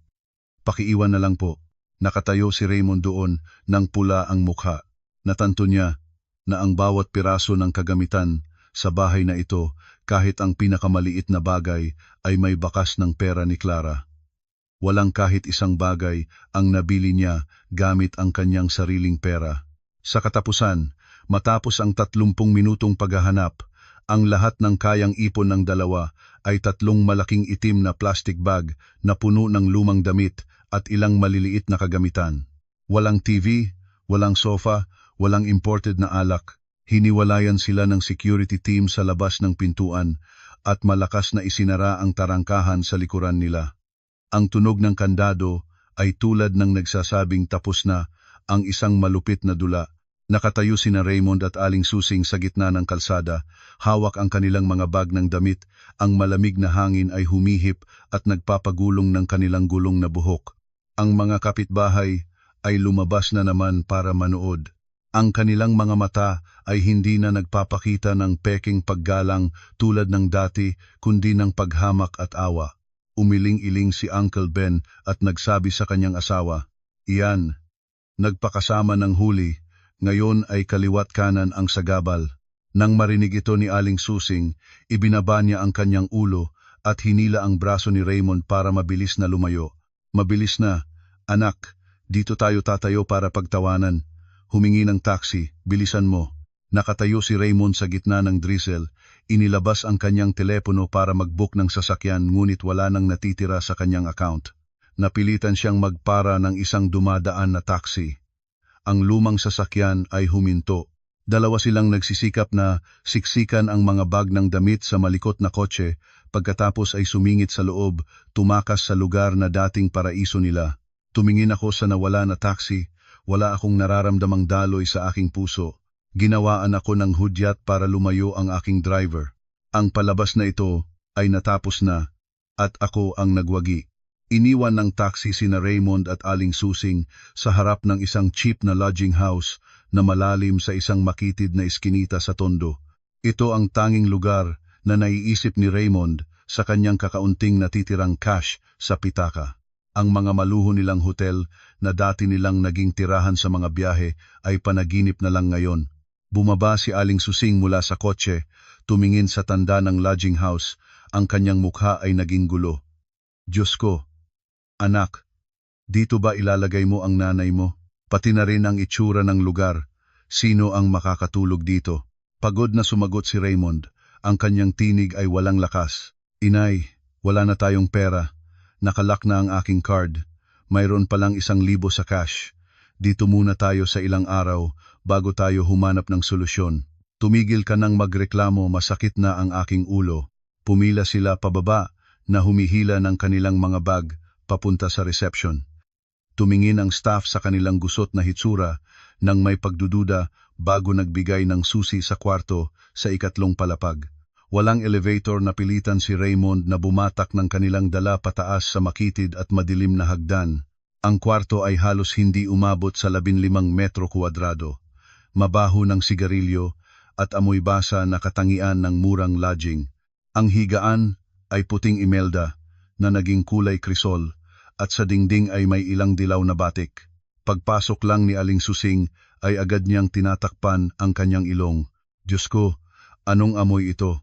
Pakiiwan na lang po. Nakatayo si Raymond doon nang pula ang mukha. Natanto niya na ang bawat piraso ng kagamitan sa bahay na ito, kahit ang pinakamaliit na bagay, ay may bakas ng pera ni Clara. Walang kahit isang bagay ang nabili niya gamit ang kanyang sariling pera. Sa katapusan, matapos ang 30 minutong paghahanap, ang lahat ng kayang ipon ng dalawa ay 3 malaking itim na plastic bag na puno ng lumang damit at ilang maliliit na kagamitan. Walang TV, walang sofa, walang imported na alak. Hiniwalayan sila ng security team sa labas ng pintuan at malakas na isinara ang tarangkahan sa likuran nila. Ang tunog ng kandado ay tulad ng nagsasabing tapos na ang isang malupit na dula. Nakatayo sina Raymond at Aling Susing sa gitna ng kalsada, hawak ang kanilang mga bag ng damit, ang malamig na hangin ay humihip at nagpapagulong ng kanilang gulong na buhok. Ang mga kapitbahay ay lumabas na naman para manood. Ang kanilang mga mata ay hindi na nagpapakita ng peking paggalang tulad ng dati, kundi ng paghamak at awa. Umiling-iling si Uncle Ben at nagsabi sa kanyang asawa, "Iyan, nagpakasama ng huli, ngayon ay kaliwat kanan ang sagabal." Nang marinig ito ni Aling Susing, ibinaba niya ang kanyang ulo at hinila ang braso ni Raymond para mabilis na lumayo. "Mabilis na, anak, dito tayo tatayo para pagtawanan. Humingi ng taxi, bilisan mo." Nakatayo si Raymond sa gitna ng drizzle. Inilabas ang kanyang telepono para mag-book ng sasakyan, ngunit wala nang natitira sa kanyang account. Napilitan siyang magpara ng isang dumadaan na taxi. Ang lumang sasakyan ay huminto. Dalawa silang nagsisikap na siksikan ang mga bag ng damit sa malikot na kotse, pagkatapos ay sumingit sa loob, tumakas sa lugar na dating paraiso nila. Tumingin ako sa nawala na taxi. Wala akong nararamdamang daloy sa aking puso. Ginawaan ako ng hudyat para lumayo ang aking driver. Ang palabas na ito ay natapos na, at ako ang nagwagi. Iniwan ng taxi sina Raymond at Aling Susing sa harap ng isang cheap na lodging house na malalim sa isang makitid na iskinita sa Tondo. Ito ang tanging lugar na naiisip ni Raymond sa kanyang kakaunting natitirang cash sa pitaka. Ang mga maluho nilang hotel na dati nilang naging tirahan sa mga biyahe ay panaginip na lang ngayon. Bumaba si Aling Susing mula sa kotse, tumingin sa tanda ng lodging house, ang kanyang mukha ay naging gulo. "Diyos ko, anak, dito ba ilalagay mo ang nanay mo? Pati na rin ang itsura ng lugar. Sino ang makakatulog dito?" Pagod na sumagot si Raymond, ang kanyang tinig ay walang lakas. "Inay, wala na tayong pera. Nakalak na ang aking card. Mayroon palang 1,000 sa cash. Dito muna tayo sa ilang araw bago tayo humanap ng solusyon." "Tumigil ka nang magreklamo, masakit na ang aking ulo." Pumila sila pababa na humihila ng kanilang mga bag papunta sa reception. Tumingin ang staff sa kanilang gusot na hitsura nang may pagdududa bago nagbigay ng susi sa kwarto sa ikatlong palapag. Walang elevator, na pilitan si Raymond na bumatak ng kanilang dala pataas sa makitid at madilim na hagdan. Ang kwarto ay halos hindi umabot sa 15 metro kwadrado. Mabaho ng sigarilyo at amoy basa na katangian ng murang lodging. Ang higaan ay puting imelda na naging kulay krisol at sa dingding ay may ilang dilaw na batik. Pagpasok lang ni Aling Susing ay agad niyang tinatakpan ang kanyang ilong. Diyos ko, anong amoy ito?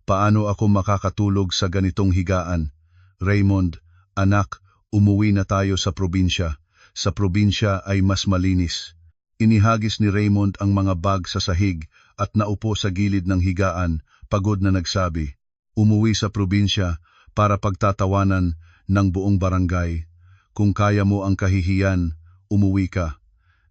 Paano ako makakatulog sa ganitong higaan? Raymond, anak, umuwi na tayo sa probinsya. Sa probinsya ay mas malinis. Inihagis ni Raymond ang mga bag sa sahig at naupo sa gilid ng higaan, pagod na nagsabi. Umuwi sa probinsya para pagtatawanan ng buong barangay. Kung kaya mo ang kahihiyan, umuwi ka.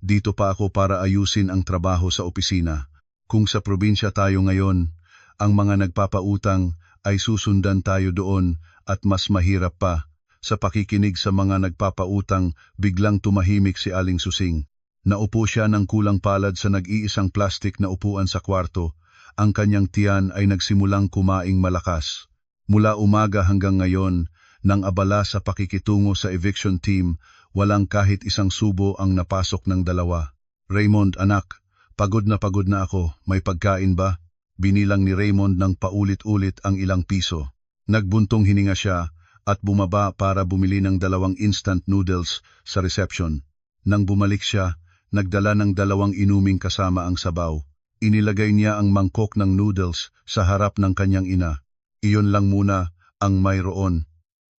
Dito pa ako para ayusin ang trabaho sa opisina. Kung sa probinsya tayo ngayon, ang mga nagpapautang ay susundan tayo doon at mas mahirap pa. Sa pakikinig sa mga nagpapautang, biglang tumahimik si Aling Susing. Naupo siya ng kulang palad sa nag-iisang plastik na upuan sa kwarto. Ang kanyang tiyan ay nagsimulang kumaing malakas. Mula umaga hanggang ngayon, nang abala sa pakikitungo sa eviction team, walang kahit isang subo ang napasok ng dalawa. Raymond, anak, pagod na ako, may pagkain ba? Binilang ni Raymond ng paulit-ulit ang ilang piso. Nagbuntong hininga siya at bumaba para bumili ng 2 instant noodles sa reception. Nang bumalik siya, nagdala ng 2 inuming kasama ang sabaw. Inilagay niya ang mangkok ng noodles sa harap ng kanyang ina. Iyon lang muna ang mayroon,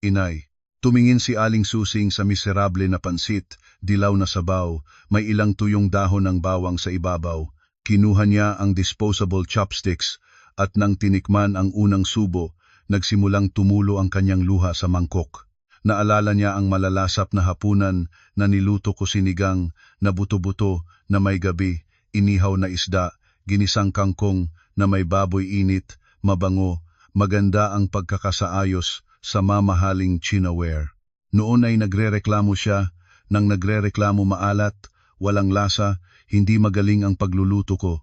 inay. Tumingin si Aling Susing sa miserable na pansit, dilaw na sabaw, may ilang tuyong dahon ng bawang sa ibabaw. Kinuha niya ang disposable chopsticks at nang tinikman ang unang subo, nagsimulang tumulo ang kanyang luha sa mangkok. Naalala niya ang malalasap na hapunan na niluto ko, sinigang na buto-buto na may gabi, inihaw na isda, ginisang kangkong na may baboy init, mabango, maganda ang pagkakasaayos sa mamahaling chinaware. Noon ay nagrereklamo siya, nang nagrereklamo maalat, walang lasa, hindi magaling ang pagluluto ko.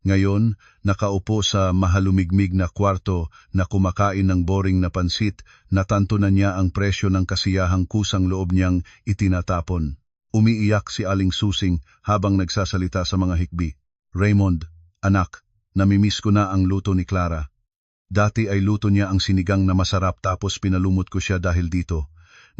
Ngayon, nakaupo sa mahalumigmig na kwarto na kumakain ng boring na pansit, natanto na niya ang presyo ng kasiyahang kusang loob niyang itinatapon. Umiiyak si Aling Susing habang nagsasalita sa mga hikbi. Raymond, anak, namimiss ko na ang luto ni Clara. Dati ay luto niya ang sinigang na masarap tapos pinalumot ko siya dahil dito.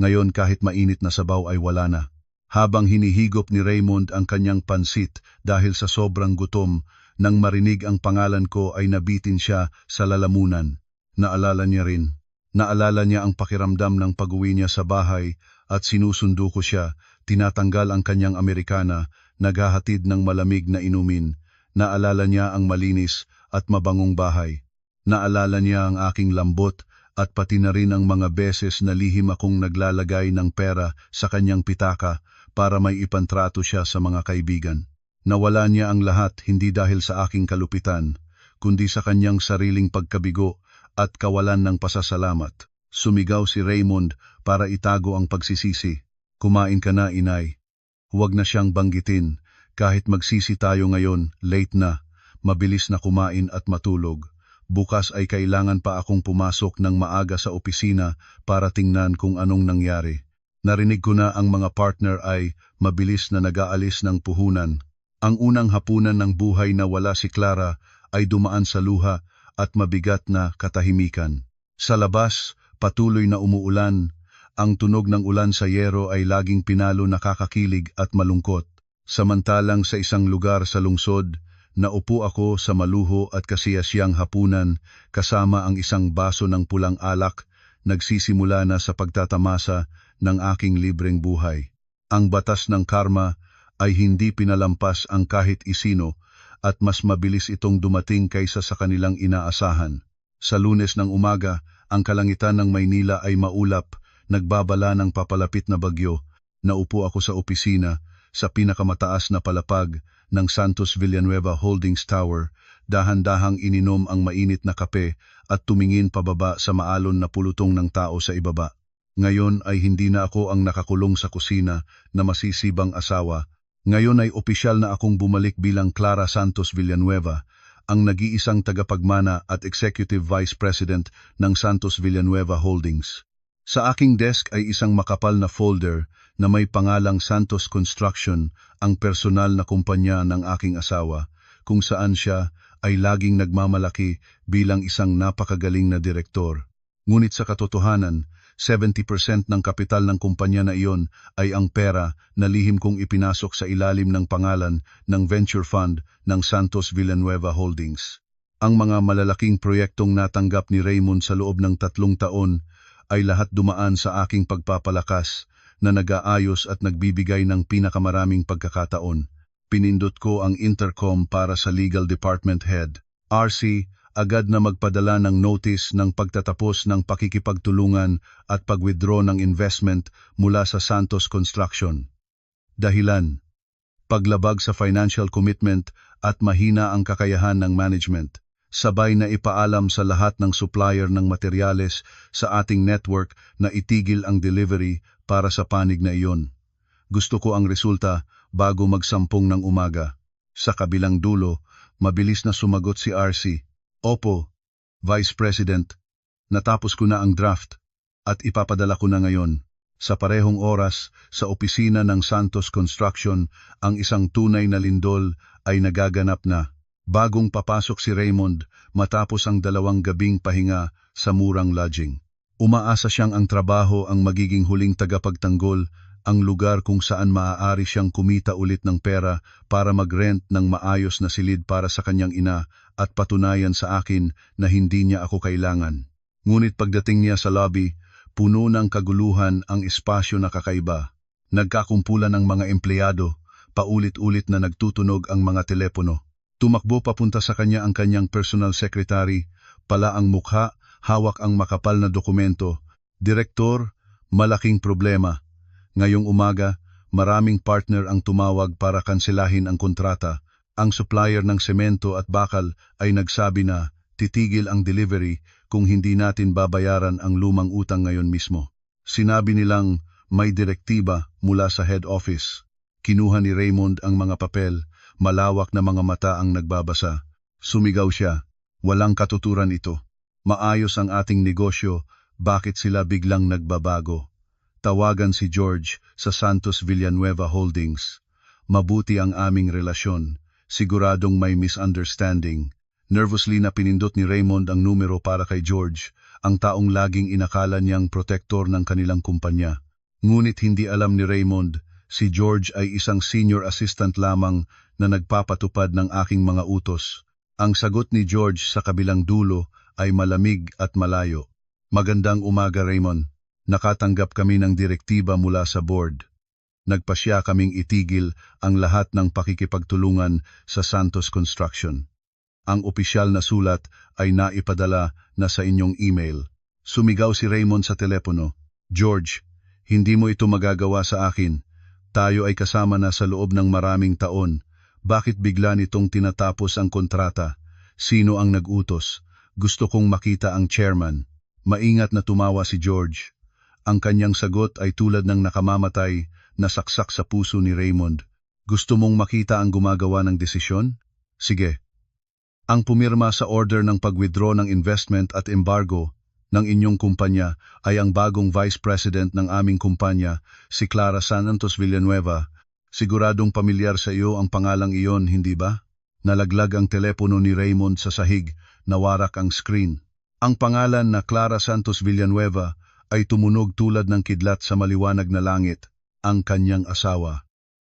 Ngayon kahit mainit na sabaw ay wala na. Habang hinihigop ni Raymond ang kanyang pansit dahil sa sobrang gutom, nang marinig ang pangalan ko ay nabitin siya sa lalamunan. Naalala niya ang pakiramdam ng pag-uwi niya sa bahay at sinusundo ko siya, tinatanggal ang kanyang Amerikana, naghahatid ng malamig na inumin. Naalala niya ang malinis at mabangong bahay. Naalala niya ang aking lambot at pati na rin ang mga beses na lihim akong naglalagay ng pera sa kanyang pitaka para may ipantrato siya sa mga kaibigan. Nawala niya ang lahat hindi dahil sa aking kalupitan, kundi sa kanyang sariling pagkabigo at kawalan ng pasasalamat. Sumigaw si Raymond para itago ang pagsisisi. Kumain ka na, inay. Huwag na siyang banggitin. Kahit magsisi tayo ngayon, late na. Mabilis na kumain at matulog. Bukas ay kailangan pa akong pumasok ng maaga sa opisina para tingnan kung anong nangyari. Narinig ko na ang mga partner ay mabilis na nag-aalis ng puhunan. Ang unang hapunan ng buhay na wala si Clara ay dumaan sa luha at mabigat na katahimikan. Sa labas, patuloy na umuulan. Ang tunog ng ulan sa yero ay laging pinalo nakakakilig at malungkot. Samantalang sa isang lugar sa lungsod, naupo ako sa maluho at kasiyasiyang hapunan kasama ang isang baso ng pulang alak, nagsisimula na sa pagtatamasa ng aking libreng buhay. Ang batas ng karma ay hindi pinalampas ang kahit isino at mas mabilis itong dumating kaysa sa kanilang inaasahan. Sa Lunes ng umaga, ang kalangitan ng Maynila ay maulap, nagbabala ng papalapit na bagyo. Naupo ako sa opisina, sa pinakamataas na palapag ng Santos Villanueva Holdings Tower, dahan-dahang ininom ang mainit na kape at tumingin pababa sa maalon na pulutong ng tao sa ibaba. Ngayon ay hindi na ako ang nakakulong sa kusina na masisibang asawa. Ngayon ay opisyal na akong bumalik bilang Clara Santos Villanueva, ang nag-iisang tagapagmana at Executive Vice President ng Santos Villanueva Holdings. Sa aking desk ay isang makapal na folder na may pangalang Santos Construction, ang personal na kumpanya ng aking asawa, kung saan siya ay laging nagmamalaki bilang isang napakagaling na direktor. Ngunit sa katotohanan, 70% ng kapital ng kumpanya na iyon ay ang pera na lihim kong ipinasok sa ilalim ng pangalan ng venture fund ng Santos Villanueva Holdings. Ang mga malalaking proyektong natanggap ni Raymond sa loob ng 3 taon ay lahat dumaan sa aking pagpapalakas na nag-aayos at nagbibigay ng pinakamaraming pagkakataon. Pinindot ko ang intercom para sa Legal Department Head, RC, agad na magpadala ng notice ng pagtatapos ng pakikipagtulungan at pag-withdraw ng investment mula sa Santos Construction. Dahilan: paglabag sa financial commitment at mahina ang kakayahan ng management. Sabay na ipaalam sa lahat ng supplier ng materyales sa ating network na itigil ang delivery para sa panig na iyon. Gusto ko ang resulta bago magsampung ng umaga. Sa kabilang dulo, mabilis na sumagot si RC. Opo, Vice President, natapos ko na ang draft at ipapadala ko na ngayon. Sa parehong oras, sa opisina ng Santos Construction, ang isang tunay na lindol ay nagaganap na. Bagong papasok si Raymond matapos ang 2 gabing pahinga sa murang lodging. Umaasa siyang ang trabaho ang magiging huling tagapagtanggol, ang lugar kung saan maaari siyang kumita ulit ng pera para mag-rent ng maayos na silid para sa kanyang ina at patunayan sa akin na hindi niya ako kailangan. Ngunit pagdating niya sa lobby, puno ng kaguluhan ang espasyo na kakaiba. Nagkakumpulan ng mga empleyado, paulit-ulit na nagtutunog ang mga telepono. Tumakbo papunta sa kanya ang kanyang personal secretary, pala ang mukha, hawak ang makapal na dokumento. Direktor, malaking problema. Ngayong umaga, maraming partner ang tumawag para kanselahin ang kontrata. Ang supplier ng semento at bakal ay nagsabi na titigil ang delivery kung hindi natin babayaran ang lumang utang ngayon mismo. Sinabi nilang may direktiba mula sa head office. Kinuha ni Raymond ang mga papel, malawak na mga mata ang nagbabasa. Sumigaw siya, walang katuturan ito. Maayos ang ating negosyo, bakit sila biglang nagbabago? Tawagan si George sa Santos Villanueva Holdings. Mabuti ang aming relasyon. Siguradong may misunderstanding. Nervously na pinindot ni Raymond ang numero para kay George, ang taong laging inakala niyang protektor ng kanilang kumpanya. Ngunit hindi alam ni Raymond, si George ay isang senior assistant lamang na nagpapatupad ng aking mga utos. Ang sagot ni George sa kabilang dulo ay malamig at malayo. Magandang umaga, Raymond. Nakatanggap kami ng direktiba mula sa board. Nagpasya kaming itigil ang lahat ng pakikipagtulungan sa Santos Construction. Ang opisyal na sulat ay naipadala na sa inyong email. Sumigaw si Raymond sa telepono. George, hindi mo ito magagawa sa akin. Tayo ay kasama na sa loob ng maraming taon. Bakit bigla nitong tinatapos ang kontrata? Sino ang nag-utos? Gusto kong makita ang chairman. Maingat na tumawa si George. Ang kanyang sagot ay tulad ng nakamamatay na saksak sa puso ni Raymond. Gusto mong makita ang gumagawa ng desisyon? Sige. Ang pumirma sa order ng pag-withdraw ng investment at embargo ng inyong kumpanya ay ang bagong vice president ng aming kumpanya, si Clara Santos Villanueva. Siguradong pamilyar sa iyo ang pangalang iyon, hindi ba? Nalaglag ang telepono ni Raymond sa sahig, nawarak ang screen. Ang pangalan na Clara Santos Villanueva ay tumunog tulad ng kidlat sa maliwanag na langit, ang kanyang asawa.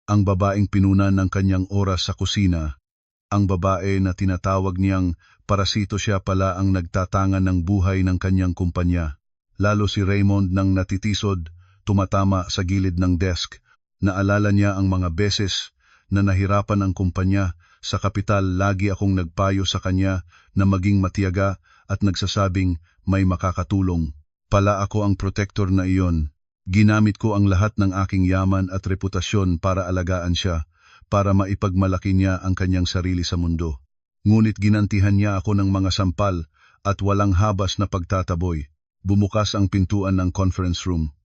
Ang babaeng pinunan ng kanyang oras sa kusina. Ang babae na tinatawag niyang parasito, siya pala ang nagtatangan ng buhay ng kanyang kumpanya. Lalo si Raymond nang natitisod, tumatama sa gilid ng desk. Naalala niya ang mga beses na nahirapan ang kumpanya. Sa kapital, lagi akong nagpayo sa kanya na maging matiyaga at nagsasabing may makakatulong. Pala ako ang protector na iyon. Ginamit ko ang lahat ng aking yaman at reputasyon para alagaan siya, para maipagmalaki niya ang kanyang sarili sa mundo. Ngunit ginantihan niya ako ng mga sampal at walang habas na pagtataboy. Bumukas ang pintuan ng conference room.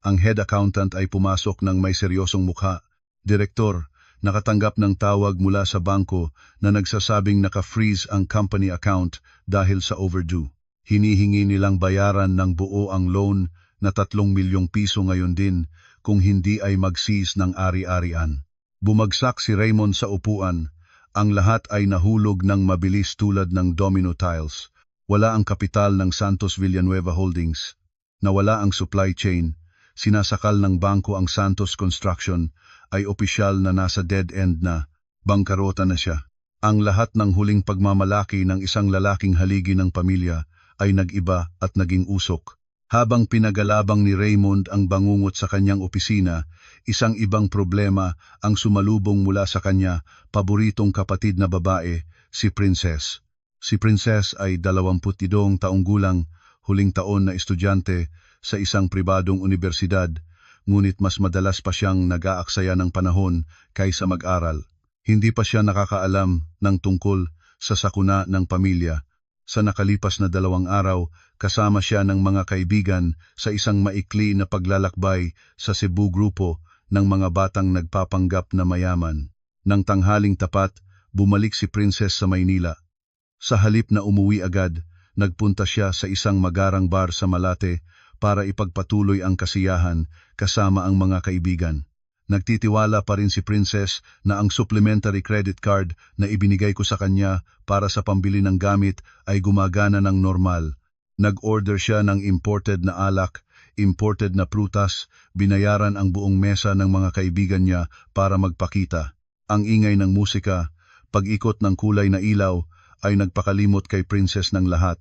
Ang head accountant ay pumasok ng may seryosong mukha. Direktor, nakatanggap ng tawag mula sa bangko na nagsasabing naka-freeze ang company account dahil sa overdue. Hinihingi nilang bayaran ng buo ang loan na 3 milyong piso ngayon din kung hindi ay mag-cease ng ari-arian. Bumagsak si Raymond sa upuan. Ang lahat ay nahulog ng mabilis tulad ng domino tiles. Wala ang kapital ng Santos Villanueva Holdings. Nawala ang supply chain. Sinasakal ng bangko ang Santos Construction ay opisyal na nasa dead end na. Bangkarota na siya. Ang lahat ng huling pagmamalaki ng isang lalaking haligi ng pamilya ay nag-iba at naging usok. Habang pinagalabang ni Raymond ang bangungot sa kanyang opisina, isang ibang problema ang sumalubong mula sa kanya, paboritong kapatid na babae, si Princess. Si Princess ay 22 taong gulang, huling taon na estudyante sa isang pribadong universidad, ngunit mas madalas pa siyang nag-aaksaya ng panahon kaysa mag-aral. Hindi pa siya nakakaalam ng tungkol sa sakuna ng pamilya. Sa nakalipas na 2 araw, kasama siya ng mga kaibigan sa isang maikli na paglalakbay sa Cebu Grupo ng mga batang nagpapanggap na mayaman. Nang tanghaling tapat, bumalik si Princess sa Maynila. Sa halip na umuwi agad, nagpunta siya sa isang magarang bar sa Malate para ipagpatuloy ang kasiyahan kasama ang mga kaibigan. Nagtitiwala pa rin si Princess na ang supplementary credit card na ibinigay ko sa kanya para sa pambili ng gamit ay gumagana ng normal. Nag-order siya ng imported na alak, imported na prutas, binayaran ang buong mesa ng mga kaibigan niya para magpakita. Ang ingay ng musika, pag-ikot ng kulay na ilaw, ay nagpakalimot kay Princess ng lahat.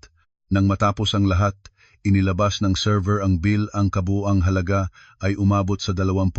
Nang matapos ang lahat, inilabas ng server ang bill, ang kabuuang halaga ay umabot sa 20,000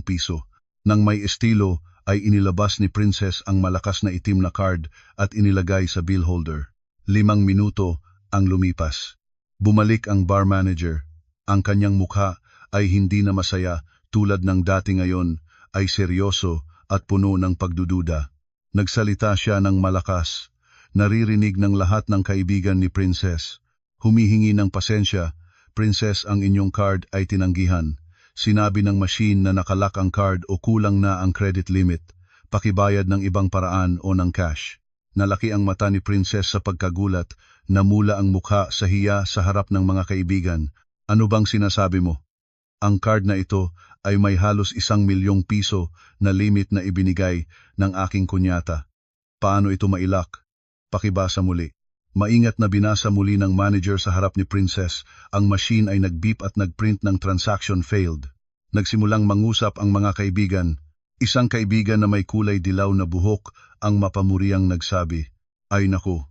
piso. Nang may estilo ay inilabas ni Princess ang malakas na itim na card at inilagay sa bill holder. 5 minuto ang lumipas. Bumalik ang bar manager. Ang kanyang mukha ay hindi na masaya tulad ng dati, ngayon ay seryoso at puno ng pagdududa. Nagsalita siya ng malakas. Naririnig ng lahat ng kaibigan ni Princess. Humihingi ng pasensya, Princess, ang inyong card ay tinanggihan. Sinabi ng machine na nakalak ang card o kulang na ang credit limit. Pakibayad ng ibang paraan o ng cash. Nalaki ang mata ni Princess sa pagkagulat, namula ang mukha sa hiya sa harap ng mga kaibigan. Ano bang sinasabi mo? Ang card na ito ay may halos 1 milyong piso na limit na ibinigay ng aking kunyata. Paano ito mailak? Pakibasa muli. Maingat na binasa muli ng manager sa harap ni Princess, ang machine ay nag-beep at nag-print ng transaction failed. Nagsimulang mangusap ang mga kaibigan. Isang kaibigan na may kulay dilaw na buhok ang mapamuriang nagsabi, "Ay naku,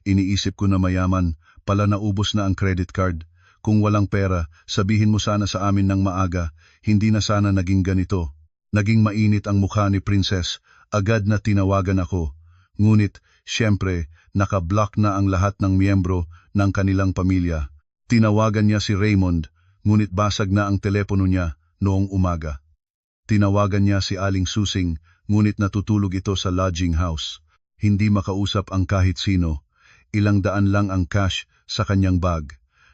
iniisip ko na mayaman, pala naubos na ang credit card. Kung walang pera, sabihin mo sana sa amin ng maaga, hindi na sana naging ganito." Naging mainit ang mukha ni Princess, agad na tinawagan ako. Ngunit, siyempre, naka-block na ang lahat ng miyembro ng kanilang pamilya. Tinawagan niya si Raymond, ngunit basag na ang telepono niya noong umaga. Tinawagan niya si Aling Susing, ngunit natutulog ito sa lodging house. Hindi makausap ang kahit sino. Ilang daan lang ang cash sa kanyang bag.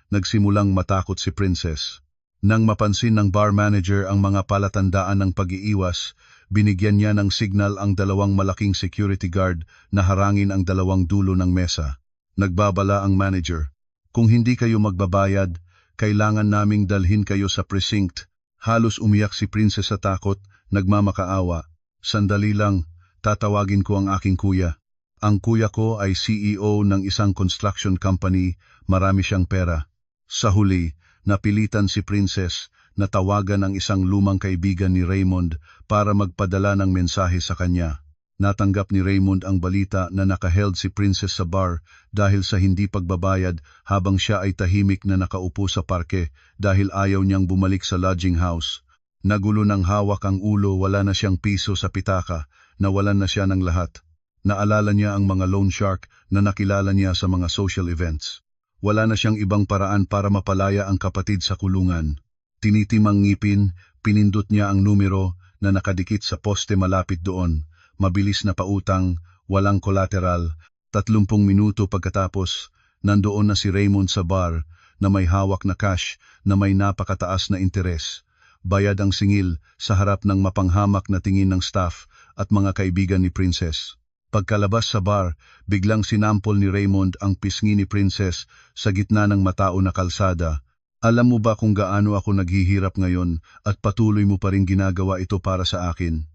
Nagsimulang matakot si Princess. Nang mapansin ng bar manager ang mga palatandaan ng pag-iiwas, binigyan niya ng signal ang 2 malaking security guard na harangin ang 2 dulo ng mesa. Nagbabala ang manager, "Kung hindi kayo magbabayad, kailangan naming dalhin kayo sa precinct." Halos umiyak si Princess sa takot, nagmamakaawa. "Sandali lang, tatawagin ko ang aking kuya. Ang kuya ko ay CEO ng isang construction company, marami siyang pera." Sa huli, napilitan si Princess na tawagan ang isang lumang kaibigan ni Raymond para magpadala ng mensahe sa kanya. Natanggap ni Raymond ang balita na nakaheld si Princess sa bar dahil sa hindi pagbabayad, habang siya ay tahimik na nakaupo sa parke dahil ayaw niyang bumalik sa lodging house. Nagulo ng hawak ang ulo, wala na siyang piso sa pitaka, nawalan na siya ng lahat. Naalala niya ang mga loan shark na nakilala niya sa mga social events. Wala na siyang ibang paraan para mapalaya ang kapatid sa kulungan. Tinitimang ngipin, pinindot niya ang numero na nakadikit sa poste malapit doon. Mabilis na pautang, walang collateral. 30 minuto pagkatapos, nandoon na si Raymond sa bar, na may hawak na cash na may napakataas na interes. Bayad ang singil sa harap ng mapanghamak na tingin ng staff at mga kaibigan ni Princess. Pagkalabas sa bar, biglang sinampol ni Raymond ang pisngi ni Princess sa gitna ng matao na kalsada. Alam mo ba kung gaano ako naghihirap ngayon at patuloy mo pa rin ginagawa ito para sa akin?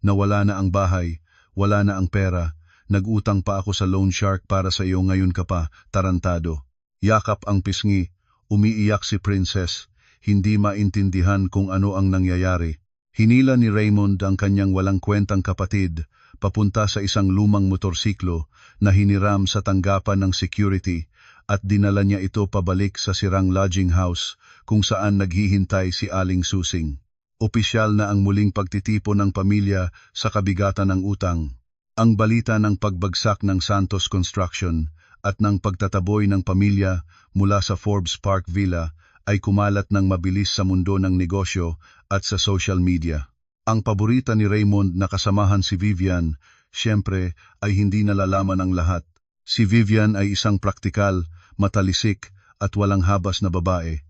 Nawala na ang bahay, wala na ang pera, nag-utang pa ako sa loan shark para sa iyo, ngayon ka pa, tarantado. Yakap ang pisngi, umiiyak si Princess, hindi maintindihan kung ano ang nangyayari. Hinila ni Raymond ang kanyang walang kwentang kapatid, papunta sa isang lumang motorsiklo na hiniram sa tanggapan ng security at dinala niya ito pabalik sa sirang lodging house kung saan naghihintay si Aling Susing. Opisyal na ang muling pagtitipon ng pamilya sa kabigatan ng utang. Ang balita ng pagbagsak ng Santos Construction at ng pagtataboy ng pamilya mula sa Forbes Park Villa ay kumalat ng mabilis sa mundo ng negosyo at sa social media. Ang paborita ni Raymond na kasamahan si Vivian, siyempre ay hindi nalalaman ang lahat. Si Vivian ay isang praktikal, matalisik at walang habas na babae.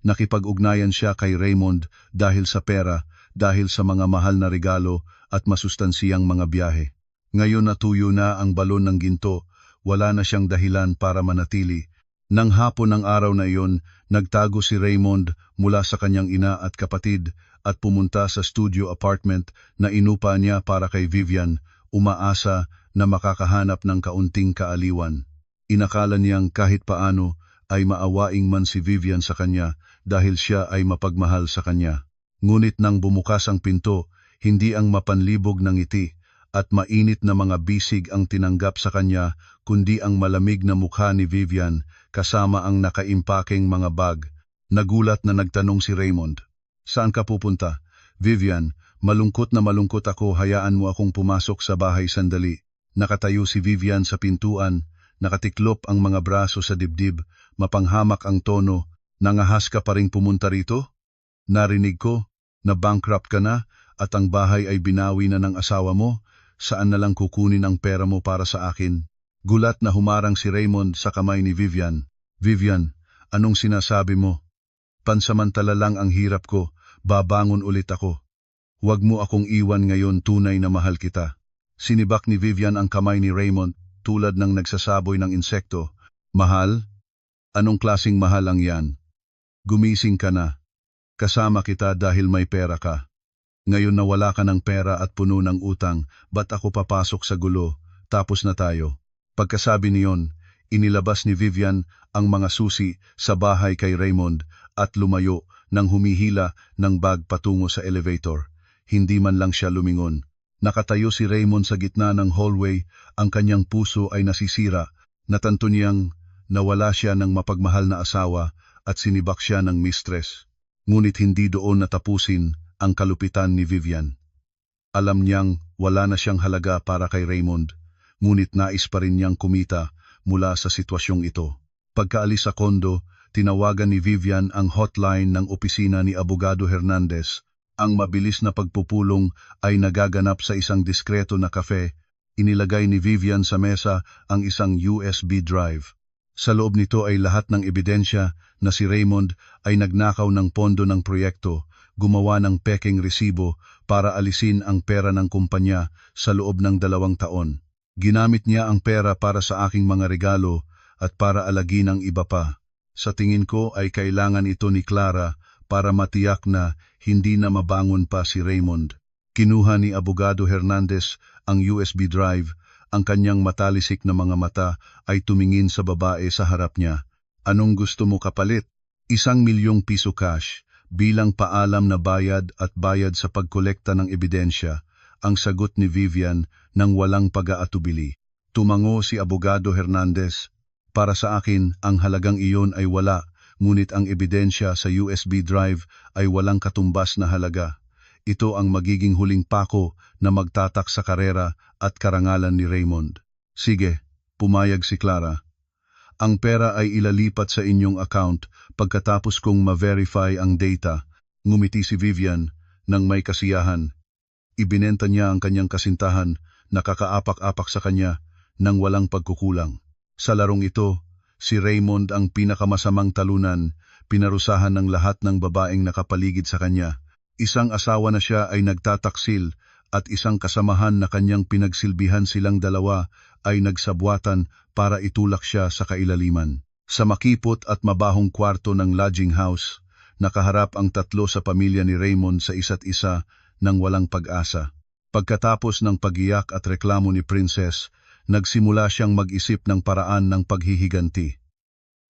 Nakipag-ugnayan siya kay Raymond dahil sa pera, dahil sa mga mahal na regalo at masustansiyang mga biyahe. Ngayon natuyo na ang balon ng ginto, wala na siyang dahilan para manatili. Nang hapon ng araw na iyon, nagtago si Raymond mula sa kanyang ina at kapatid at pumunta sa studio apartment na inupa niya para kay Vivian, umaasa na makakahanap ng kaunting kaaliwan. Inakala niyang kahit paano ay maawaing man si Vivian sa kanya dahil siya ay mapagmahal sa kanya. Ngunit nang bumukas ang pinto, hindi ang mapanlibog ng ngiti at mainit na mga bisig ang tinanggap sa kanya, kundi ang malamig na mukha ni Vivian kasama ang nakaimpakeng mga bag. Nagulat na nagtanong si Raymond, "Saan ka pupunta?" "Vivian, malungkot na malungkot ako, hayaan mo akong pumasok sa bahay sandali." Nakatayo si Vivian sa pintuan, nakatiklop ang mga braso sa dibdib, mapanghamak ang tono. "Nangahas ka pa ring pumunta rito? Narinig ko na bankrupt ka na at ang bahay ay binawi na ng asawa mo. Saan na lang kukunin ang pera mo para sa akin?" Gulat na humarang si Raymond sa kamay ni Vivian. "Vivian, anong sinasabi mo? Pansamantala lang ang hirap ko, babangon ulit ako. Huwag mo akong iwan ngayon, tunay na mahal kita." Sinibak ni Vivian ang kamay ni Raymond tulad ng nagsasaboy ng insekto. "Mahal? Anong klasing mahal ang yan? Gumising ka na. Kasama kita dahil may pera ka. Ngayon na wala ka ng pera at puno ng utang, ba't ako papasok sa gulo? Tapos na tayo." Pagkasabi niyon, inilabas ni Vivian ang mga susi sa bahay kay Raymond at lumayo nang humihila ng bag patungo sa elevator. Hindi man lang siya lumingon. Nakatayo si Raymond sa gitna ng hallway, ang kanyang puso ay nasisira. Natanto niyang nawala siya ng mapagmahal na asawa at sinibak siya ng mistress. Ngunit hindi doon natapusin ang kalupitan ni Vivian. Alam niyang wala na siyang halaga para kay Raymond, ngunit nais pa rin niyang kumita mula sa sitwasyong ito. Pagkaalis sa kondo, tinawagan ni Vivian ang hotline ng opisina ni Abogado Hernandez. Ang mabilis na pagpupulong ay nagaganap sa isang diskreto na kafe. Inilagay ni Vivian sa mesa ang isang USB drive. Sa loob nito ay lahat ng ebidensya na si Raymond ay nagnakaw ng pondo ng proyekto, gumawa ng pekeng resibo para alisin ang pera ng kumpanya sa loob ng 2 taon. Ginamit niya ang pera para sa aking mga regalo at para alagin ang iba pa. Sa tingin ko ay kailangan ito ni Clara para matiyak na hindi na mabangon pa si Raymond. Kinuha ni Abogado Hernandez ang USB drive. Ang kanyang matalisik na mga mata ay tumingin sa babae sa harap niya. "Anong gusto mo kapalit?" ₱1,000,000 cash bilang paalam na bayad at bayad sa pagkolekta ng ebidensya, ang sagot ni Vivian nang walang pag-aatubili. Tumango si Abogado Hernandez. "Para sa akin, ang halagang iyon ay wala, ngunit ang ebidensya sa USB drive ay walang katumbas na halaga. Ito ang magiging huling pako na magtatak sa karera at karangalan ni Raymond." "Sige," pumayag si Clara. "Ang pera ay ilalipat sa inyong account pagkatapos kong ma-verify ang data." Ngumiti si Vivian nang may kasiyahan. Ibinenta niya ang kanyang kasintahan na kakaapak-apak sa kanya nang walang pagkukulang. Sa larong ito, Si Raymond ang pinakamasamang talunan, pinarusahan ng lahat ng babaeng nakapaligid sa kanya. Isang asawa na siya ay nagtataksil at isang kasamahan na kanyang pinagsilbihan silang dalawa ay nagsabwatan para itulak siya sa kailaliman. Sa makipot at mabahong kwarto ng lodging house, nakaharap ang tatlo sa pamilya ni Raymond sa isa't isa nang walang pag-asa. Pagkatapos ng pagiyak at reklamo ni Princess, nagsimula siyang mag-isip ng paraan ng paghihiganti.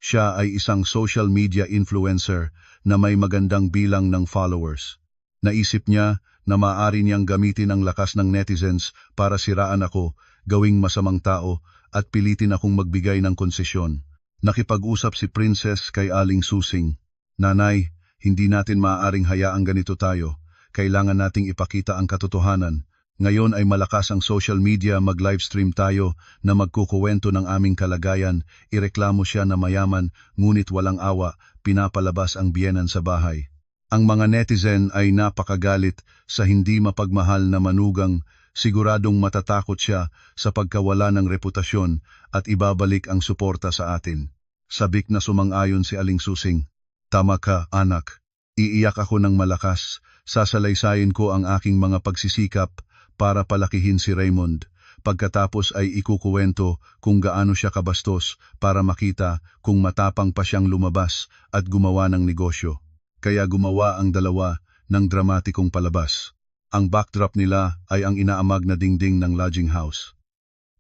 Siya ay isang social media influencer na may magandang bilang ng followers. Naisip niya na maaari niyang gamitin ang lakas ng netizens para siraan ako, gawing masamang tao at pilitin akong magbigay ng konsesyon. Nakipag-usap si Princess kay Aling Susing. Nanay, hindi natin maaaring hayaang ganito tayo. Kailangan nating ipakita ang katotohanan. Ngayon ay malakas ang social media, mag-livestream tayo na magkukuwento ng aming kalagayan, ireklamo siya na mayaman, ngunit walang awa, pinapalabas ang biyenan sa bahay. Ang mga netizen ay napakagalit sa hindi mapagmahal na manugang, siguradong matatakot siya sa pagkawala ng reputasyon at ibabalik ang suporta sa atin. Sabik na sumang-ayon si Aling Susing. Tama ka, anak. Iiyak ako ng malakas, sasalaysayin ko ang aking mga pagsisikap para palakihin si Raymond. Pagkatapos ay ikukuwento kung gaano siya kabastos para makita kung matapang pa siyang lumabas at gumawa ng negosyo. Kaya gumawa ang dalawa ng dramatikong palabas. Ang backdrop nila ay ang inaamag na dingding ng lodging house.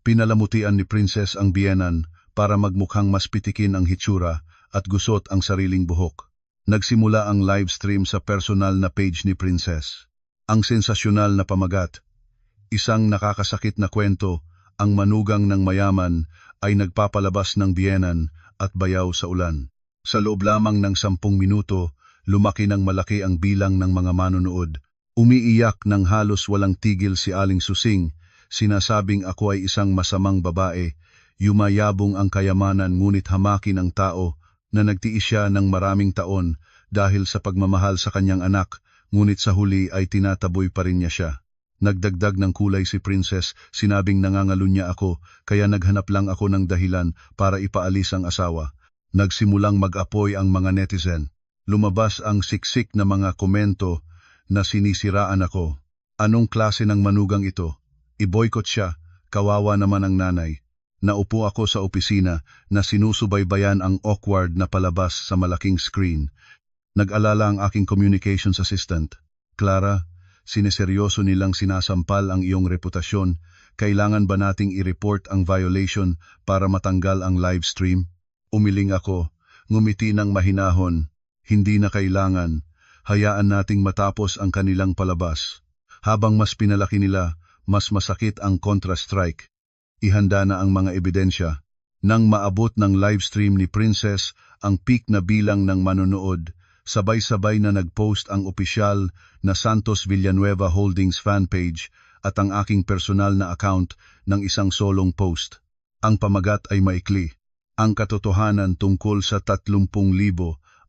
Pinalamutian ni Princess ang biyenan para magmukhang mas pitikin ang hitsura at gusot ang sariling buhok. Nagsimula ang livestream sa personal na page ni Princess. Ang sensasyonal na pamagat. Isang nakakasakit na kwento, ang manugang ng mayaman ay nagpapalabas ng biyenan at bayaw sa ulan. Sa loob lamang ng 10 minuto, lumaki ng malaki ang bilang ng mga manonood. Umiiyak ng halos walang tigil si Aling Susing, sinasabing ako ay isang masamang babae, yumayabong ang kayamanan ngunit hamakin ang tao na nagtiis siya ng maraming taon dahil sa pagmamahal sa kanyang anak, ngunit sa huli ay tinataboy pa rin niya siya. Nagdagdag ng kulay si Princess, sinabing nangangalunya ako, kaya naghanap lang ako ng dahilan para ipaalis ang asawa. Nagsimulang mag-apoy ang mga netizen. Lumabas ang siksik na mga komento na sinisiraan ako. Anong klase ng manugang ito? I-boycott siya, kawawa naman ang nanay. Naupo ako sa opisina na sinusubaybayan ang awkward na palabas sa malaking screen. Nag-alala ang aking communications assistant. Clara, sineseryoso nilang sinasampal ang iyong reputasyon. Kailangan ba nating i-report ang violation para matanggal ang live stream? Umiling ako, ngumiti ng mahinahon. Hindi na kailangan. Hayaan nating matapos ang kanilang palabas. Habang mas pinalaki nila, mas masakit ang kontra-strike. Ihanda na ang mga ebidensya. Nang maabot ng livestream ni Princess ang peak na bilang ng manonood, sabay-sabay na nag-post ang opisyal na Santos Villanueva Holdings fanpage at ang aking personal na account ng isang solong post. Ang pamagat ay maikli. Ang katotohanan tungkol sa 30,000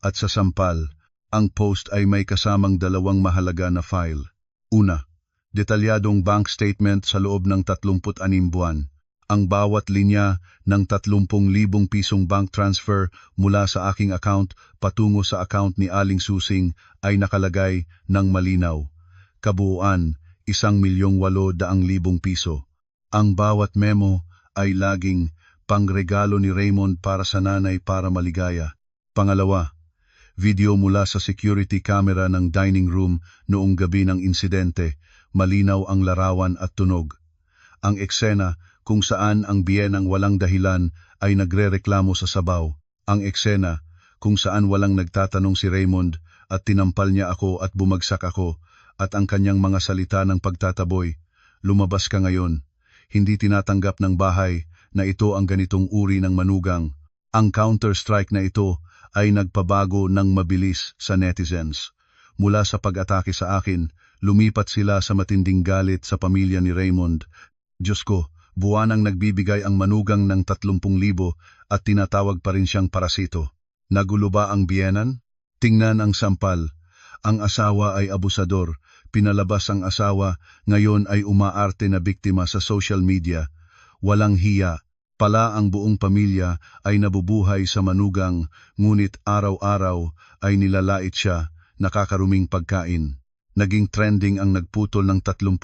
at sa sampal. Ang post ay may kasamang 2 mahalaga na file. Una, detalyadong bank statement sa loob ng 36 buwan. Ang bawat linya ng 30,000 pisong bank transfer mula sa aking account patungo sa account ni Aling Susing ay nakalagay ng malinaw. Kabuuan, 1,800,000 piso. Ang bawat memo ay laging pangregalo ni Raymond para sa nanay para maligaya. Pangalawa, video mula sa security camera ng dining room noong gabi ng insidente, malinaw ang larawan at tunog. Ang eksena kung saan ang biyenang walang dahilan ay nagrereklamo sa sabaw. Ang eksena kung saan walang nagtatanong si Raymond at tinampal niya ako at bumagsak ako at ang kanyang mga salita ng pagtataboy. Lumabas ka ngayon. Hindi tinatanggap ng bahay na ito ang ganitong uri ng manugang. Ang counter-strike na ito ay nagpabago ng mabilis sa netizens. Mula sa pag-atake sa akin, lumipat sila sa matinding galit sa pamilya ni Raymond. Diyos ko, buwanang nagbibigay ang manugang ng 30,000 at tinatawag pa rin siyang parasito. Nagulo ba ang biyenan? Tingnan ang sampal. Ang asawa ay abusador, pinalabas ang asawa, ngayon ay umaarte na biktima sa social media. Walang hiya, Pala ang buong pamilya ay nabubuhay sa manugang, ngunit araw-araw ay nilalait siya, nakakaruming pagkain. Naging trending ang nagputol ng 30,000